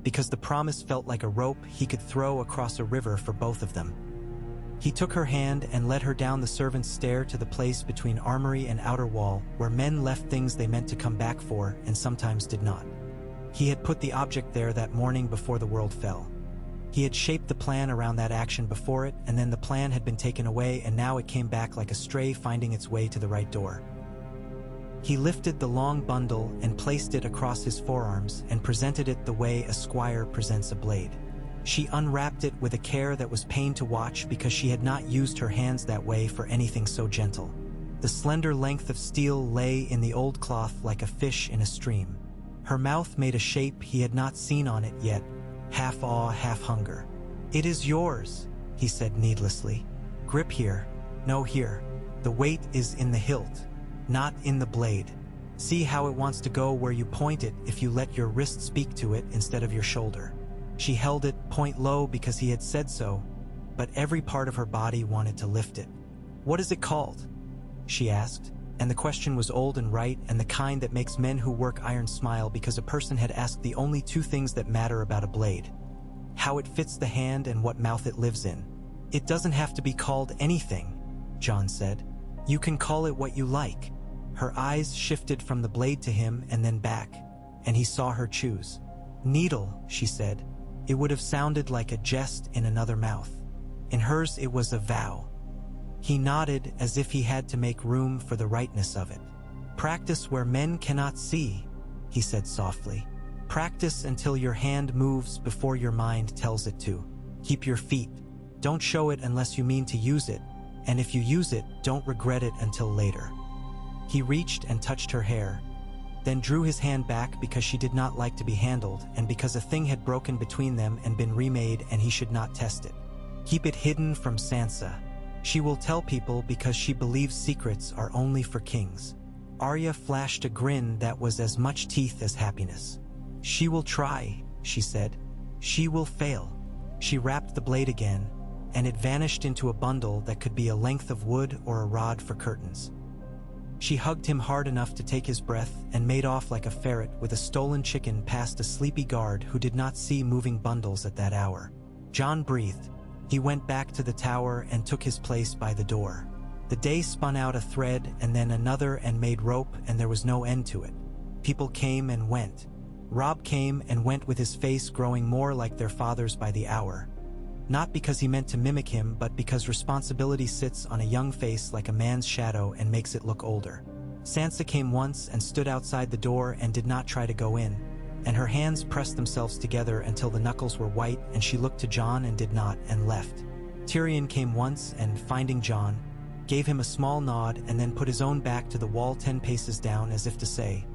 because the promise felt like a rope he could throw across a river for both of them. He took her hand and led her down the servants' stair to the place between armory and outer wall, where men left things they meant to come back for and sometimes did not. He had put the object there that morning before the world fell. He had shaped the plan around that action before it, and then the plan had been taken away, and now it came back like a stray finding its way to the right door. He lifted the long bundle and placed it across his forearms and presented it the way a squire presents a blade. She unwrapped it with a care that was pain to watch because she had not used her hands that way for anything so gentle. The slender length of steel lay in the old cloth like a fish in a stream. Her mouth made a shape he had not seen on it yet, half awe, half hunger. "It is yours," he said needlessly. "Grip here. No, here. The weight is in the hilt, not in the blade. See how it wants to go where you point it if you let your wrist speak to it instead of your shoulder." She held it point low because he had said so, but every part of her body wanted to lift it. "What is it called?" she asked, and the question was old and right and the kind that makes men who work iron smile because a person had asked the only two things that matter about a blade: how it fits the hand and what mouth it lives in. "It doesn't have to be called anything," Jon said. "You can call it what you like." Her eyes shifted from the blade to him and then back, and he saw her choose. "Needle," she said. It would have sounded like a jest in another mouth. In hers it was a vow. He nodded as if he had to make room for the rightness of it. "Practice where men cannot see," he said softly. "Practice until your hand moves before your mind tells it to. Keep your feet. Don't show it unless you mean to use it, and if you use it, don't regret it until later." He reached and touched her hair, then drew his hand back because she did not like to be handled and because a thing had broken between them and been remade and he should not test it. "Keep it hidden from Sansa. She will tell people because she believes secrets are only for kings." Arya flashed a grin that was as much teeth as happiness. "She will try," she said. "She will fail." She wrapped the blade again, and it vanished into a bundle that could be a length of wood or a rod for curtains. She hugged him hard enough to take his breath and made off like a ferret with a stolen chicken past a sleepy guard who did not see moving bundles at that hour. Jon breathed. He went back to the tower and took his place by the door. The day spun out a thread and then another and made rope, and there was no end to it. People came and went. Robb came and went with his face growing more like their father's by the hour. Not because he meant to mimic him, but because responsibility sits on a young face like a man's shadow and makes it look older. Sansa came once and stood outside the door and did not try to go in, and her hands pressed themselves together until the knuckles were white, and she looked to Jon and did not, and left. Tyrion came once and, finding Jon, gave him a small nod and then put his own back to the wall 10 paces down as if to say,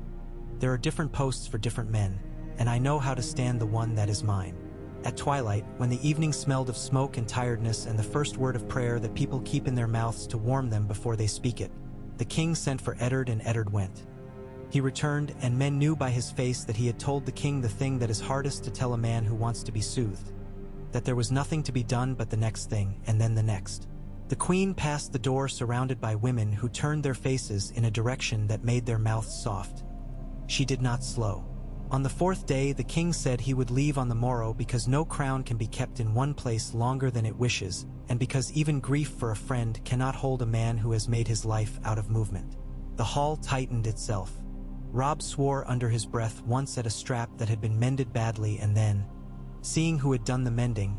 "There are different posts for different men, and I know how to stand the one that is mine." At twilight, when the evening smelled of smoke and tiredness and the first word of prayer that people keep in their mouths to warm them before they speak it, the king sent for Eddard, and Eddard went. He returned, and men knew by his face that he had told the king the thing that is hardest to tell a man who wants to be soothed, that there was nothing to be done but the next thing, and then the next. The queen passed the door surrounded by women who turned their faces in a direction that made their mouths soft. She did not slow. On the 4th day, the king said he would leave on the morrow because no crown can be kept in one place longer than it wishes, and because even grief for a friend cannot hold a man who has made his life out of movement. The hall tightened itself. Robb swore under his breath once at a strap that had been mended badly and then, seeing who had done the mending,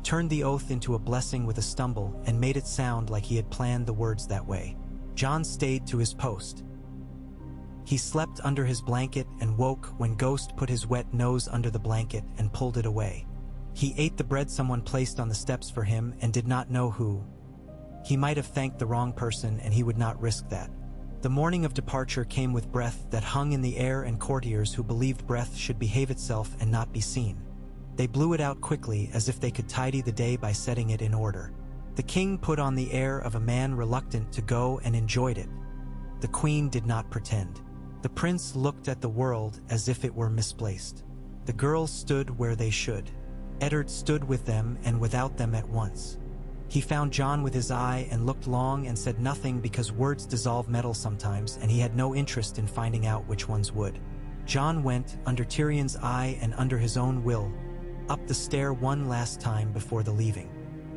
turned the oath into a blessing with a stumble and made it sound like he had planned the words that way. Jon stayed to his post. He slept under his blanket and woke when Ghost put his wet nose under the blanket and pulled it away. He ate the bread someone placed on the steps for him and did not know who. He might have thanked the wrong person, and he would not risk that. The morning of departure came with breath that hung in the air and courtiers who believed breath should behave itself and not be seen. They blew it out quickly as if they could tidy the day by setting it in order. The king put on the air of a man reluctant to go and enjoyed it. The queen did not pretend. The prince looked at the world as if it were misplaced. The girls stood where they should. Eddard stood with them and without them at once. He found Jon with his eye and looked long and said nothing because words dissolve metal sometimes, and he had no interest in finding out which ones would. Jon went, under Tyrion's eye and under his own will, up the stair one last time before the leaving.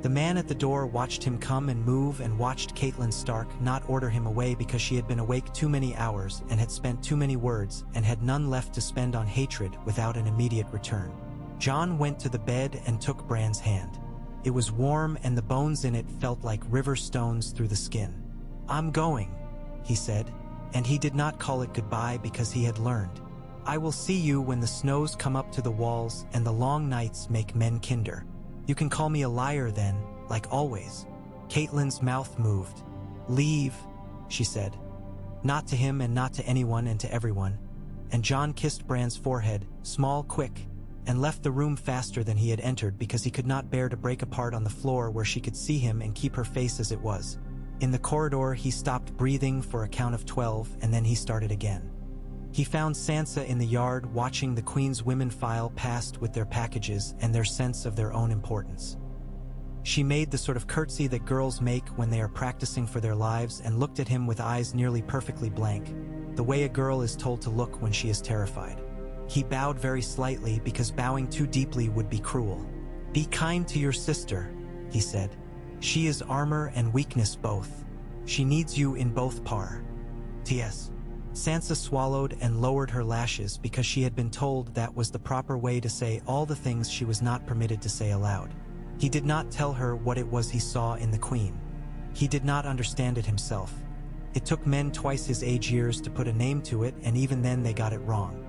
The man at the door watched him come and move and watched Catelyn Stark not order him away because she had been awake too many hours and had spent too many words and had none left to spend on hatred without an immediate return. Jon went to the bed and took Bran's hand. It was warm and the bones in it felt like river stones through the skin. "I'm going," he said, and he did not call it goodbye because he had learned. "I will see you when the snows come up to the walls and the long nights make men kinder. You can call me a liar then, like always." Catelyn's mouth moved. "Leave," she said. Not to him and not to anyone and to everyone. And Jon kissed Bran's forehead, small, quick, and left the room faster than he had entered because he could not bear to break apart on the floor where she could see him and keep her face as it was. In the corridor, he stopped breathing for a count of 12, and then he started again. He found Sansa in the yard watching the Queen's women file past with their packages and their sense of their own importance. She made the sort of curtsy that girls make when they are practicing for their lives and looked at him with eyes nearly perfectly blank, the way a girl is told to look when she is terrified. He bowed very slightly because bowing too deeply would be cruel. "Be kind to your sister," he said. "She is armor and weakness both. She needs you in both parts." Sansa swallowed and lowered her lashes because she had been told that was the proper way to say all the things she was not permitted to say aloud. He did not tell her what it was he saw in the Queen. He did not understand it himself. It took men twice his age years to put a name to it, and even then they got it wrong.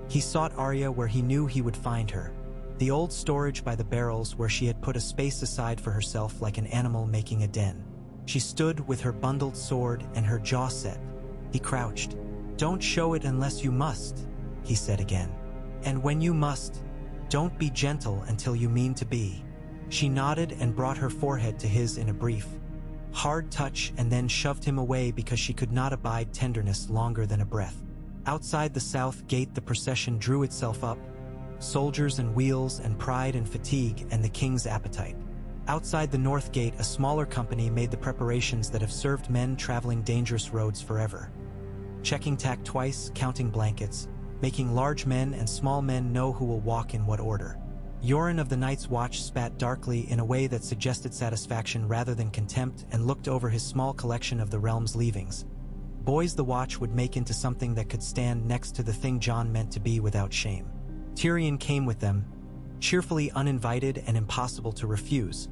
He sought Arya where he knew he would find her. The old storage by the barrels where she had put a space aside for herself like an animal making a den. She stood with her bundled sword and her jaw set. He crouched. "Don't show it unless you must," he said again. "And when you must, don't be gentle until you mean to be." She nodded and brought her forehead to his in a brief, hard touch and then shoved him away because she could not abide tenderness longer than a breath. Outside the south gate the procession drew itself up, soldiers and wheels and pride and fatigue and the king's appetite. Outside the north gate a smaller company made the preparations that have served men traveling dangerous roads forever. Checking tack twice, counting blankets, making large men and small men know who will walk in what order. Yoren of the Night's Watch spat darkly in a way that suggested satisfaction rather than contempt and looked over his small collection of the realm's leavings. Boys the watch would make into something that could stand next to the thing Jon meant to be without shame. Tyrion came with them, cheerfully uninvited and impossible to refuse,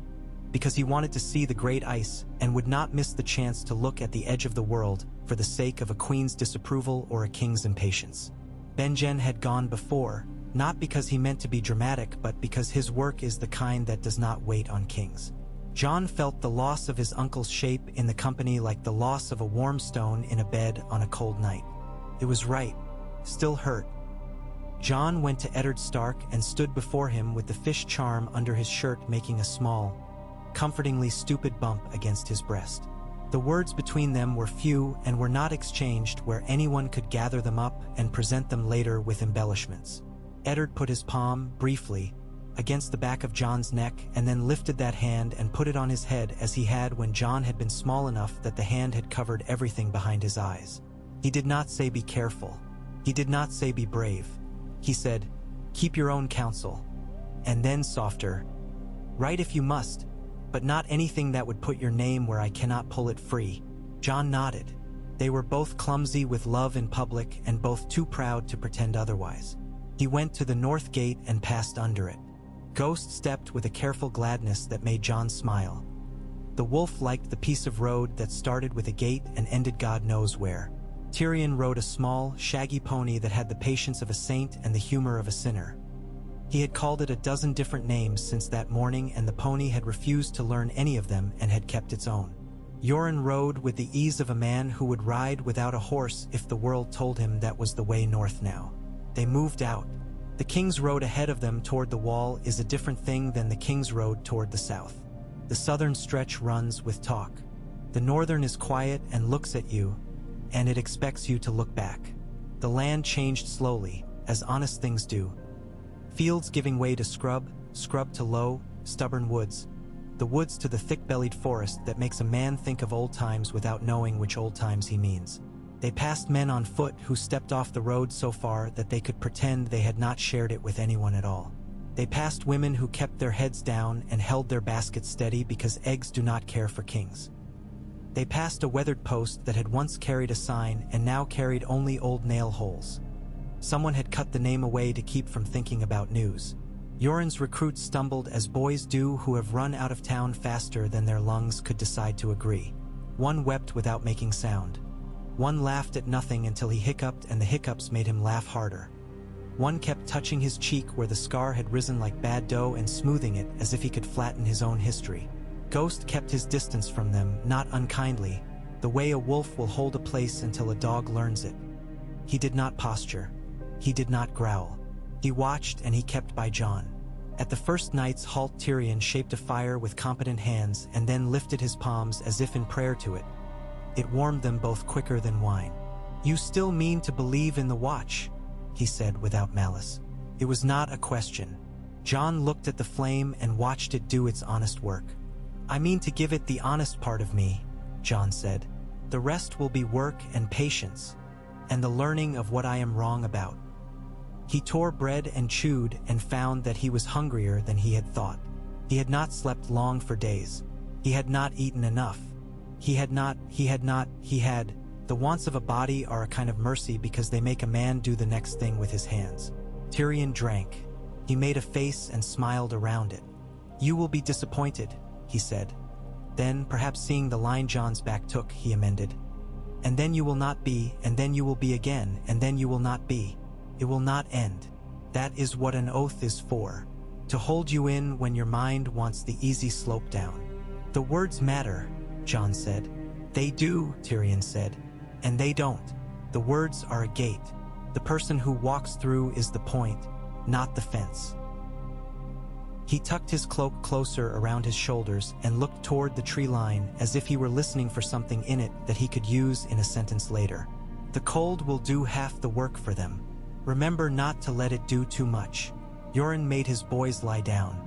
because he wanted to see the great ice and would not miss the chance to look at the edge of the world for the sake of a queen's disapproval or a king's impatience. Benjen had gone before, not because he meant to be dramatic, but because his work is the kind that does not wait on kings. Jon felt the loss of his uncle's shape in the company like the loss of a warm stone in a bed on a cold night. It was right, still hurt. Jon went to Eddard Stark and stood before him with the fish charm under his shirt making a small, comfortingly stupid bump against his breast. The words between them were few and were not exchanged where anyone could gather them up and present them later with embellishments. Eddard put his palm, briefly, against the back of Jon's neck and then lifted that hand and put it on his head as he had when Jon had been small enough that the hand had covered everything behind his eyes. He did not say be careful. He did not say be brave. He said, keep your own counsel. And then softer, write if you must, but not anything that would put your name where I cannot pull it free. Jon nodded. They were both clumsy with love in public and both too proud to pretend otherwise. He went to the north gate and passed under it. Ghost stepped with a careful gladness that made Jon smile. The wolf liked the piece of road that started with a gate and ended God knows where. Tyrion rode a small, shaggy pony that had the patience of a saint and the humor of a sinner. He had called it a dozen different names since that morning, and the pony had refused to learn any of them and had kept its own. Yoren rode with the ease of a man who would ride without a horse if the world told him that was the way north now. They moved out. The King's Road ahead of them toward the wall is a different thing than the King's Road toward the south. The southern stretch runs with talk. The northern is quiet and looks at you, and it expects you to look back. The land changed slowly, as honest things do. Fields giving way to scrub to low, stubborn woods. The woods to the thick-bellied forest that makes a man think of old times without knowing which old times he means. They passed men on foot who stepped off the road so far that they could pretend they had not shared it with anyone at all. They passed women who kept their heads down and held their baskets steady because eggs do not care for kings. They passed a weathered post that had once carried a sign and now carried only old nail holes. Someone had cut the name away to keep from thinking about news. Yoren's recruits stumbled as boys do who have run out of town faster than their lungs could decide to agree. One wept without making sound. One laughed at nothing until he hiccuped and the hiccups made him laugh harder. One kept touching his cheek where the scar had risen like bad dough and smoothing it as if he could flatten his own history. Ghost kept his distance from them, not unkindly, the way a wolf will hold a place until a dog learns it. He did not posture. He did not growl. He watched and he kept by Jon. At the first night's halt, Tyrion shaped a fire with competent hands and then lifted his palms as if in prayer to it. It warmed them both quicker than wine. "You still mean to believe in the Watch?" he said without malice. It was not a question. Jon looked at the flame and watched it do its honest work. "I mean to give it the honest part of me," Jon said. "The rest will be work and patience, and the learning of what I am wrong about." He tore bread and chewed and found that he was hungrier than he had thought. He had not slept long for days. He had not eaten enough. He had. The wants of a body are a kind of mercy because they make a man do the next thing with his hands. Tyrion drank. He made a face and smiled around it. "You will be disappointed," he said. Then, perhaps seeing the line Jon's back took, he amended. "And then you will not be, and then you will be again, and then you will not be. It will not end. That is what an oath is for. To hold you in when your mind wants the easy slope down." "The words matter," Jon said. "They do," Tyrion said. "And they don't. The words are a gate. The person who walks through is the point, not the fence." He tucked his cloak closer around his shoulders and looked toward the tree line as if he were listening for something in it that he could use in a sentence later. "The cold will do half the work for them. Remember not to let it do too much." Yoren made his boys lie down.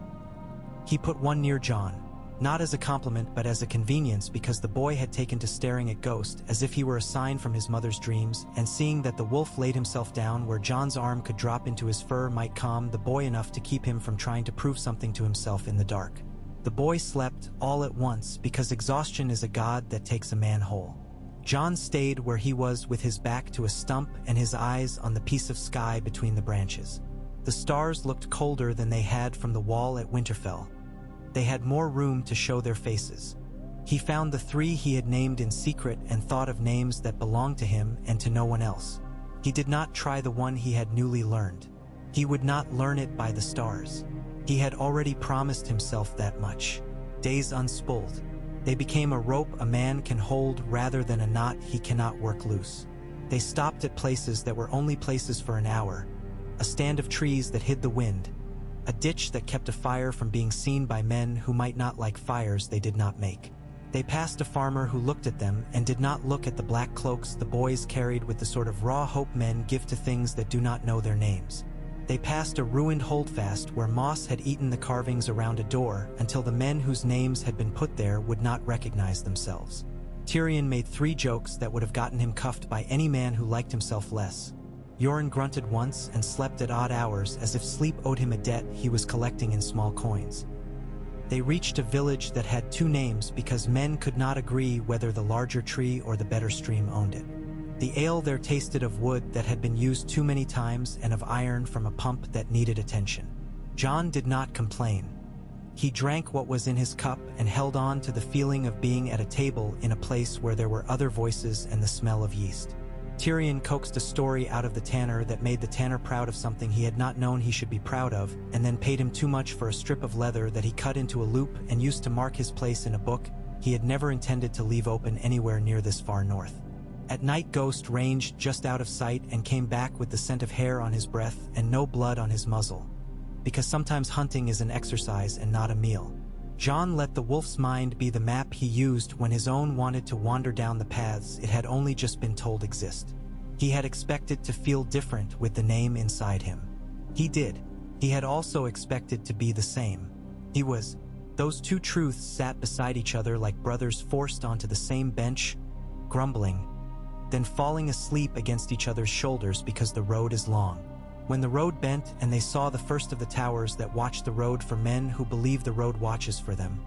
He put one near Jon, not as a compliment but as a convenience because the boy had taken to staring at Ghost as if he were a sign from his mother's dreams, and seeing that the wolf laid himself down where Jon's arm could drop into his fur might calm the boy enough to keep him from trying to prove something to himself in the dark. The boy slept all at once because exhaustion is a god that takes a man whole. Jon stayed where he was with his back to a stump and his eyes on the piece of sky between the branches. The stars looked colder than they had from the wall at Winterfell. They had more room to show their faces. He found the 3 he had named in secret and thought of names that belonged to him and to no one else. He did not try the one he had newly learned. He would not learn it by the stars. He had already promised himself that much. Days unspooled. They became a rope a man can hold rather than a knot he cannot work loose. They stopped at places that were only places for an hour. A stand of trees that hid the wind. A ditch that kept a fire from being seen by men who might not like fires they did not make. They passed a farmer who looked at them and did not look at the black cloaks the boys carried with the sort of raw hope men give to things that do not know their names. They passed a ruined holdfast where moss had eaten the carvings around a door until the men whose names had been put there would not recognize themselves. Tyrion made 3 jokes that would have gotten him cuffed by any man who liked himself less. Yoren grunted once and slept at odd hours as if sleep owed him a debt he was collecting in small coins. They reached a village that had 2 names because men could not agree whether the larger tree or the better stream owned it. The ale there tasted of wood that had been used too many times and of iron from a pump that needed attention. Jon did not complain. He drank what was in his cup and held on to the feeling of being at a table in a place where there were other voices and the smell of yeast. Tyrion coaxed a story out of the tanner that made the tanner proud of something he had not known he should be proud of, and then paid him too much for a strip of leather that he cut into a loop and used to mark his place in a book he had never intended to leave open anywhere near this far north. At night Ghost ranged just out of sight and came back with the scent of hair on his breath and no blood on his muzzle. Because sometimes hunting is an exercise and not a meal. Jon let the wolf's mind be the map he used when his own wanted to wander down the paths it had only just been told exist. He had expected to feel different with the name inside him. He did. He had also expected to be the same. He was. Those two truths sat beside each other like brothers forced onto the same bench, grumbling, then falling asleep against each other's shoulders because the road is long. When the road bent and they saw the first of the towers that watched the road for men who believe the road watches for them,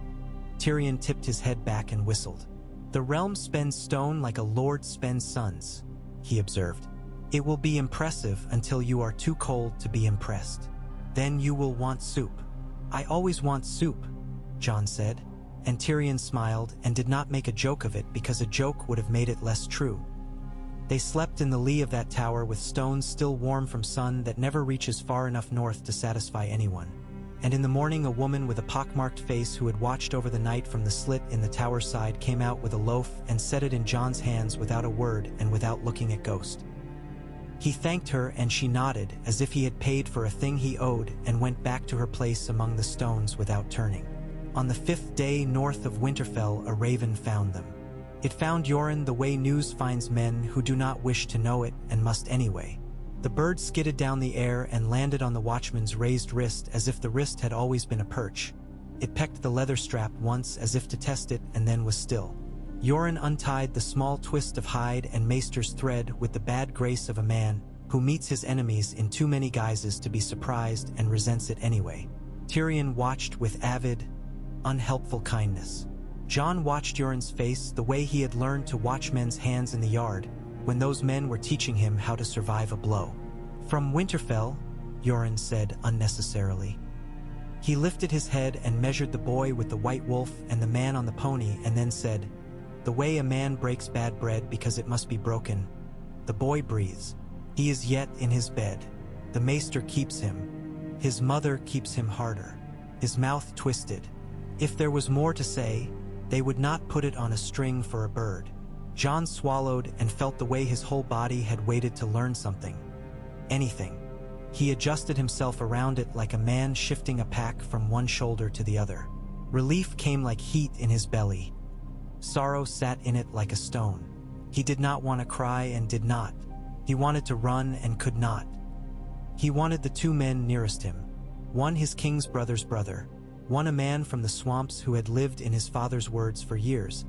Tyrion tipped his head back and whistled. "The realm spends stone like a lord spends suns," he observed. "It will be impressive until you are too cold to be impressed. Then you will want soup." "I always want soup," Jon said, and Tyrion smiled and did not make a joke of it because a joke would have made it less true. They slept in the lee of that tower with stones still warm from sun that never reaches far enough north to satisfy anyone. And in the morning a woman with a pockmarked face who had watched over the night from the slit in the tower side came out with a loaf and set it in Jon's hands without a word and without looking at Ghost. He thanked her and she nodded as if he had paid for a thing he owed and went back to her place among the stones without turning. On the 5th day north of Winterfell a raven found them. It found Yoren the way news finds men who do not wish to know it and must anyway. The bird skidded down the air and landed on the watchman's raised wrist as if the wrist had always been a perch. It pecked the leather strap once as if to test it and then was still. Yoren untied the small twist of hide and maester's thread with the bad grace of a man who meets his enemies in too many guises to be surprised and resents it anyway. Tyrion watched with avid, unhelpful kindness. Jon watched Yoren's face the way he had learned to watch men's hands in the yard when those men were teaching him how to survive a blow. "From Winterfell," Yoren said unnecessarily. He lifted his head and measured the boy with the white wolf and the man on the pony and then said, "The way a man breaks bad bread because it must be broken." The boy breathes. He is yet in his bed. The maester keeps him. His mother keeps him harder. His mouth twisted. If there was more to say, they would not put it on a string for a bird. Jon swallowed and felt the way his whole body had waited to learn something. Anything. He adjusted himself around it like a man shifting a pack from one shoulder to the other. Relief came like heat in his belly. Sorrow sat in it like a stone. He did not want to cry and did not. He wanted to run and could not. He wanted the two men nearest him. One his king's brother's brother. One a man from the swamps who had lived in his father's words for years.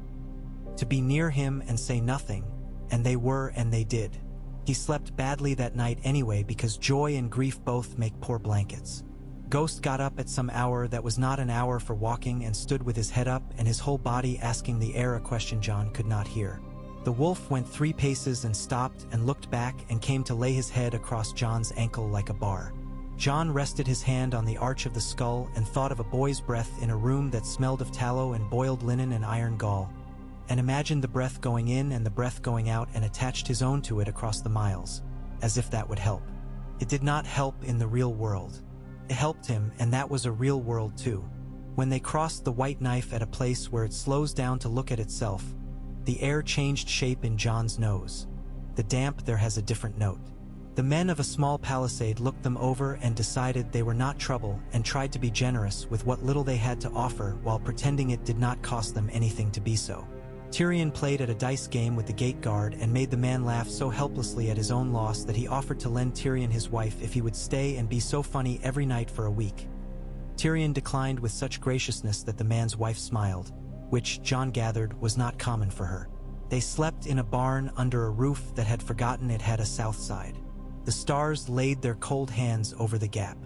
To be near him and say nothing, and they were and they did. He slept badly that night anyway because joy and grief both make poor blankets. Ghost got up at some hour that was not an hour for walking and stood with his head up and his whole body asking the air a question Jon could not hear. The wolf went 3 paces and stopped and looked back and came to lay his head across Jon's ankle like a bar. Jon rested his hand on the arch of the skull and thought of a boy's breath in a room that smelled of tallow and boiled linen and iron gall, and imagined the breath going in and the breath going out and attached his own to it across the miles, as if that would help. It did not help in the real world. It helped him, and that was a real world too. When they crossed the white knife at a place where it slows down to look at itself, the air changed shape in Jon's nose. The damp there has a different note. The men of a small palisade looked them over and decided they were not trouble and tried to be generous with what little they had to offer while pretending it did not cost them anything to be so. Tyrion played at a dice game with the gate guard and made the man laugh so helplessly at his own loss that he offered to lend Tyrion his wife if he would stay and be so funny every night for a week. Tyrion declined with such graciousness that the man's wife smiled, which, Jon gathered, was not common for her. They slept in a barn under a roof that had forgotten it had a south side. The stars laid their cold hands over the gap.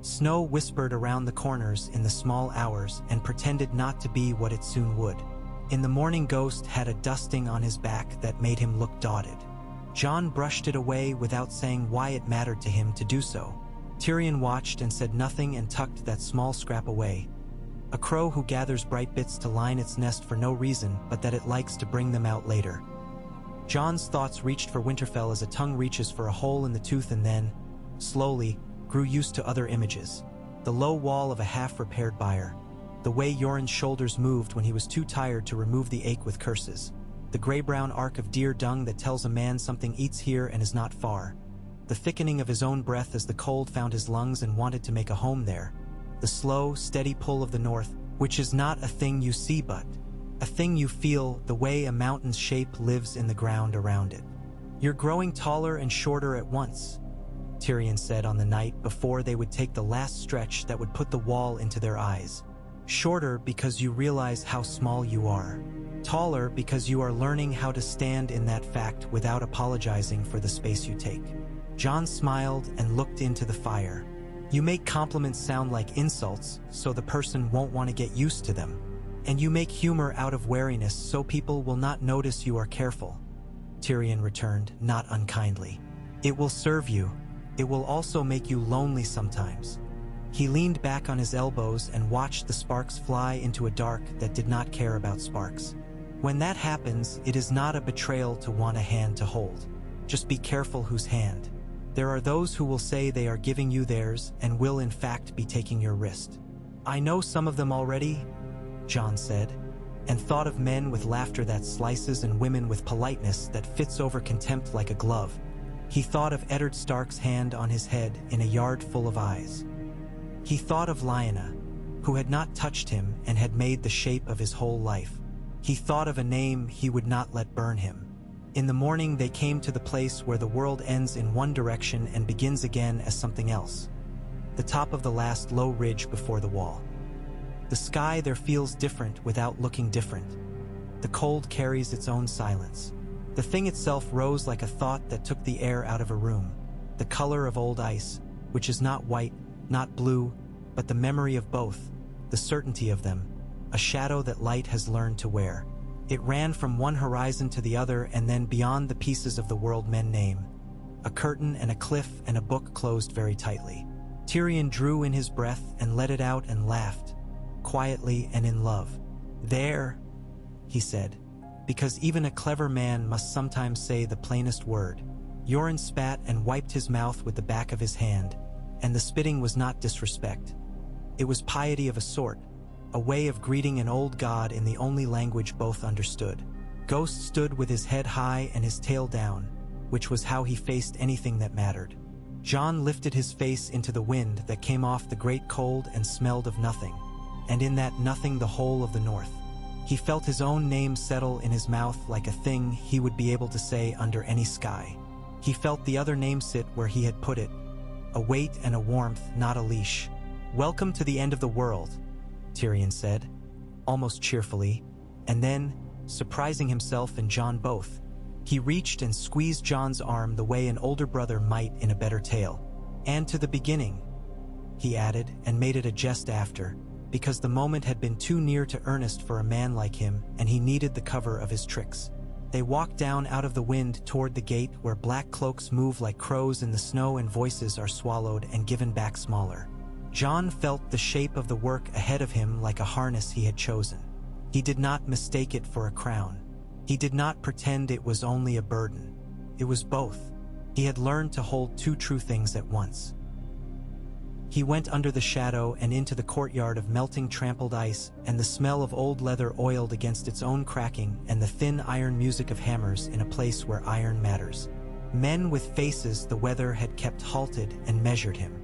Snow whispered around the corners in the small hours and pretended not to be what it soon would. In the morning Ghost had a dusting on his back that made him look dotted. Jon brushed it away without saying why it mattered to him to do so. Tyrion watched and said nothing and tucked that small scrap away. A crow who gathers bright bits to line its nest for no reason but that it likes to bring them out later. Jon's thoughts reached for Winterfell as a tongue reaches for a hole in the tooth and then, slowly, grew used to other images. The low wall of a half-repaired byre. The way Yoren's shoulders moved when he was too tired to remove the ache with curses. The gray-brown arc of deer dung that tells a man something eats here and is not far. The thickening of his own breath as the cold found his lungs and wanted to make a home there. The slow, steady pull of the north, which is not a thing you see but a thing you feel, the way a mountain's shape lives in the ground around it. You're growing taller and shorter at once, Tyrion said on the night before they would take the last stretch that would put the wall into their eyes. Shorter because you realize how small you are. Taller because you are learning how to stand in that fact without apologizing for the space you take. Jon smiled and looked into the fire. You make compliments sound like insults so the person won't want to get used to them. And you make humor out of wariness so people will not notice you are careful. Tyrion returned, not unkindly. It will serve you. It will also make you lonely sometimes. He leaned back on his elbows and watched the sparks fly into a dark that did not care about sparks. When that happens, it is not a betrayal to want a hand to hold. Just be careful whose hand. There are those who will say they are giving you theirs and will in fact be taking your wrist. I know some of them already, Jon said, and thought of men with laughter that slices and women with politeness that fits over contempt like a glove. He thought of Eddard Stark's hand on his head in a yard full of eyes. He thought of Lyanna, who had not touched him and had made the shape of his whole life. He thought of a name he would not let burn him. In the morning they came to the place where the world ends in one direction and begins again as something else. The top of the last low ridge before the wall. The sky there feels different without looking different. The cold carries its own silence. The thing itself rose like a thought that took the air out of a room. The color of old ice, which is not white, not blue, but the memory of both, the certainty of them, a shadow that light has learned to wear. It ran from one horizon to the other and then beyond the pieces of the world men name. A curtain and a cliff and a book closed very tightly. Tyrion drew in his breath and let it out and laughed, quietly and in love. There, he said, because even a clever man must sometimes say the plainest word. Yoren spat and wiped his mouth with the back of his hand, and the spitting was not disrespect. It was piety of a sort, a way of greeting an old god in the only language both understood. Ghost stood with his head high and his tail down, which was how he faced anything that mattered. Jon lifted his face into the wind that came off the great cold and smelled of nothing, and in that nothing the whole of the north. He felt his own name settle in his mouth like a thing he would be able to say under any sky. He felt the other name sit where he had put it, a weight and a warmth, not a leash. Welcome to the end of the world, Tyrion said, almost cheerfully, and then, surprising himself and Jon both, he reached and squeezed Jon's arm the way an older brother might in a better tale. And to the beginning, he added, and made it a jest after, because the moment had been too near to earnest for a man like him, and he needed the cover of his tricks. They walked down out of the wind toward the gate where black cloaks move like crows in the snow and voices are swallowed and given back smaller. Jon felt the shape of the work ahead of him like a harness he had chosen. He did not mistake it for a crown. He did not pretend it was only a burden. It was both. He had learned to hold two true things at once. He went under the shadow and into the courtyard of melting trampled ice and the smell of old leather oiled against its own cracking and the thin iron music of hammers in a place where iron matters. Men with faces the weather had kept halted and measured him.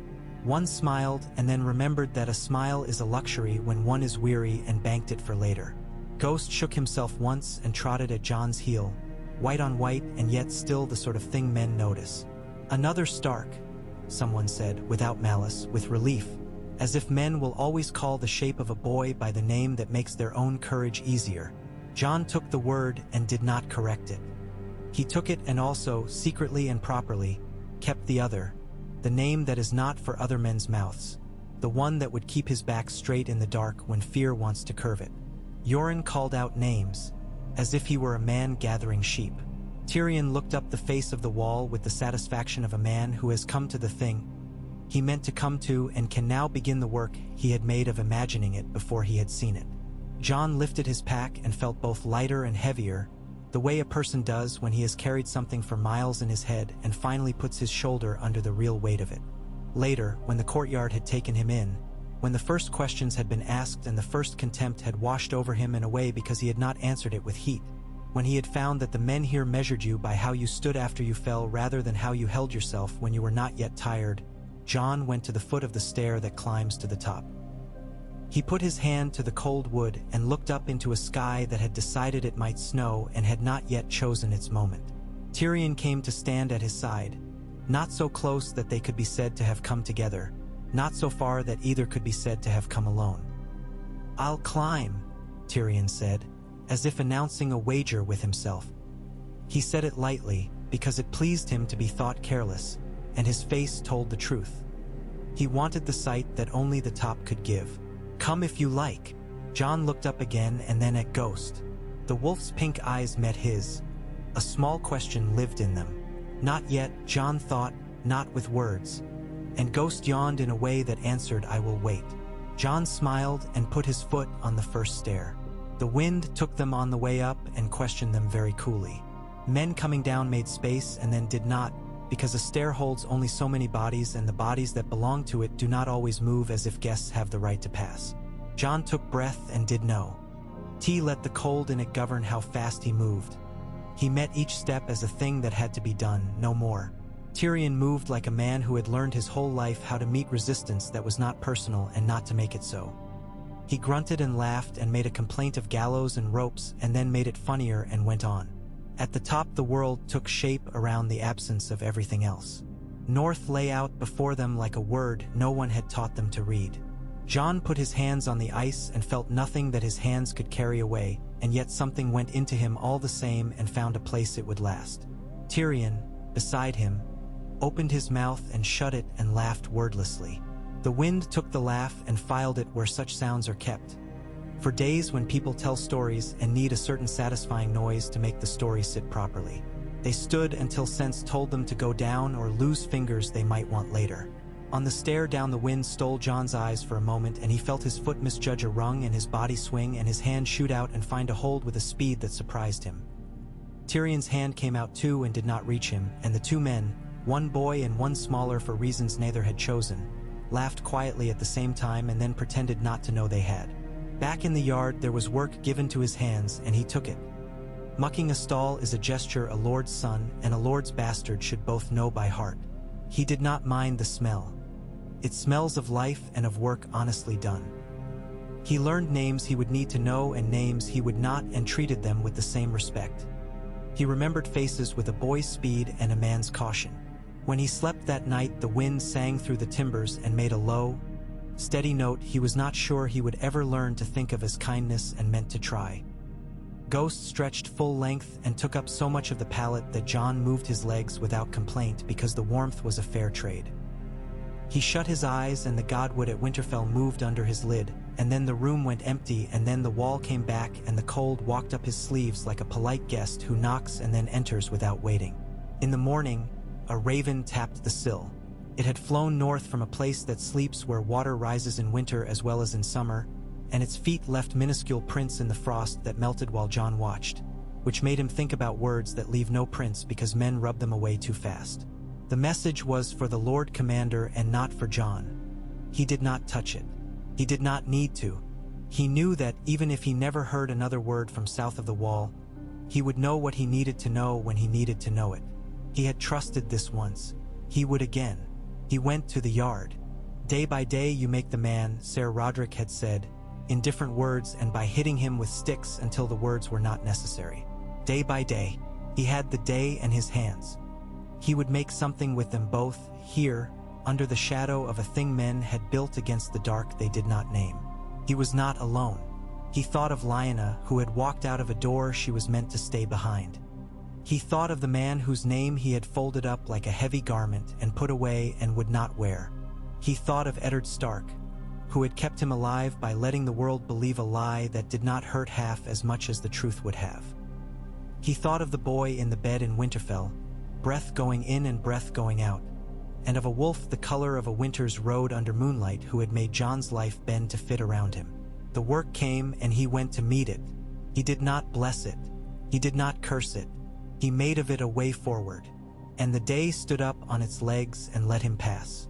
One smiled and then remembered that a smile is a luxury when one is weary and banked it for later. Ghost shook himself once and trotted at Jon's heel, white on white and yet still the sort of thing men notice. Another Stark, someone said, without malice, with relief, as if men will always call the shape of a boy by the name that makes their own courage easier. Jon took the word and did not correct it. He took it and also, secretly and properly, kept the other, the name that is not for other men's mouths, the one that would keep his back straight in the dark when fear wants to curve it. Yoren called out names, as if he were a man gathering sheep. Tyrion looked up the face of the wall with the satisfaction of a man who has come to the thing he meant to come to and can now begin the work he had made of imagining it before he had seen it. Jon lifted his pack and felt both lighter and heavier, the way a person does when he has carried something for miles in his head and finally puts his shoulder under the real weight of it. Later, when the courtyard had taken him in, when the first questions had been asked and the first contempt had washed over him in a way because he had not answered it with heat, when he had found that the men here measured you by how you stood after you fell rather than how you held yourself when you were not yet tired, Jon went to the foot of the stair that climbs to the top. He put his hand to the cold wood and looked up into a sky that had decided it might snow and had not yet chosen its moment. Tyrion came to stand at his side, not so close that they could be said to have come together, not so far that either could be said to have come alone. "I'll climb," Tyrion said, as if announcing a wager with himself. He said it lightly, because it pleased him to be thought careless, and his face told the truth. He wanted the sight that only the top could give. "Come if you like." Jon looked up again and then at Ghost. The wolf's pink eyes met his. A small question lived in them. Not yet, Jon thought, not with words. And Ghost yawned in a way that answered, "I will wait." Jon smiled and put his foot on the first stair. The wind took them on the way up and questioned them very coolly. Men coming down made space and then did not, because a stair holds only so many bodies and the bodies that belong to it do not always move as if guests have the right to pass. Jon took breath and did know. T let the cold in it govern how fast he moved. He met each step as a thing that had to be done, no more. Tyrion moved like a man who had learned his whole life how to meet resistance that was not personal and not to make it so. He grunted and laughed and made a complaint of gallows and ropes and then made it funnier and went on. At the top the world took shape around the absence of everything else. North lay out before them like a word no one had taught them to read. Jon put his hands on the ice and felt nothing that his hands could carry away, and yet something went into him all the same and found a place it would last. Tyrion, beside him, opened his mouth and shut it and laughed wordlessly. The wind took the laugh and filed it where such sounds are kept. For days when people tell stories and need a certain satisfying noise to make the story sit properly. They stood until sense told them to go down or lose fingers they might want later. On the stair down the wind stole Jon's eyes for a moment and he felt his foot misjudge a rung and his body swing and his hand shoot out and find a hold with a speed that surprised him. Tyrion's hand came out too and did not reach him, and the two men, one boy and one smaller for reasons neither had chosen, laughed quietly at the same time and then pretended not to know they had. Back in the yard there was work given to his hands and he took it. Mucking a stall is a gesture a lord's son and a lord's bastard should both know by heart. He did not mind the smell. It smells of life and of work honestly done. He learned names he would need to know and names he would not and treated them with the same respect. He remembered faces with a boy's speed and a man's caution. When he slept that night the wind sang through the timbers and made a low, steady note he was not sure he would ever learn to think of as kindness and meant to try. Ghost stretched full length and took up so much of the pallet that Jon moved his legs without complaint because the warmth was a fair trade. He shut his eyes and the godwood at Winterfell moved under his lid, and then the room went empty and then the wall came back and the cold walked up his sleeves like a polite guest who knocks and then enters without waiting. In the morning, a raven tapped the sill. It had flown north from a place that sleeps where water rises in winter as well as in summer, and its feet left minuscule prints in the frost that melted while Jon watched, which made him think about words that leave no prints because men rub them away too fast. The message was for the Lord Commander and not for Jon. He did not touch it. He did not need to. He knew that even if he never heard another word from south of the wall, he would know what he needed to know when he needed to know it. He had trusted this once. He would again. He went to the yard. Day by day you make the man, Ser Roderick had said, in different words and by hitting him with sticks until the words were not necessary. Day by day, he had the day in his hands. He would make something with them both, here, under the shadow of a thing men had built against the dark they did not name. He was not alone. He thought of Lyanna, who had walked out of a door she was meant to stay behind. He thought of the man whose name he had folded up like a heavy garment and put away and would not wear. He thought of Eddard Stark, who had kept him alive by letting the world believe a lie that did not hurt half as much as the truth would have. He thought of the boy in the bed in Winterfell, breath going in and breath going out, and of a wolf the color of a winter's road under moonlight who had made Jon's life bend to fit around him. The work came and he went to meet it. He did not bless it. He did not curse it. He made of it a way forward, and the day stood up on its legs and let him pass.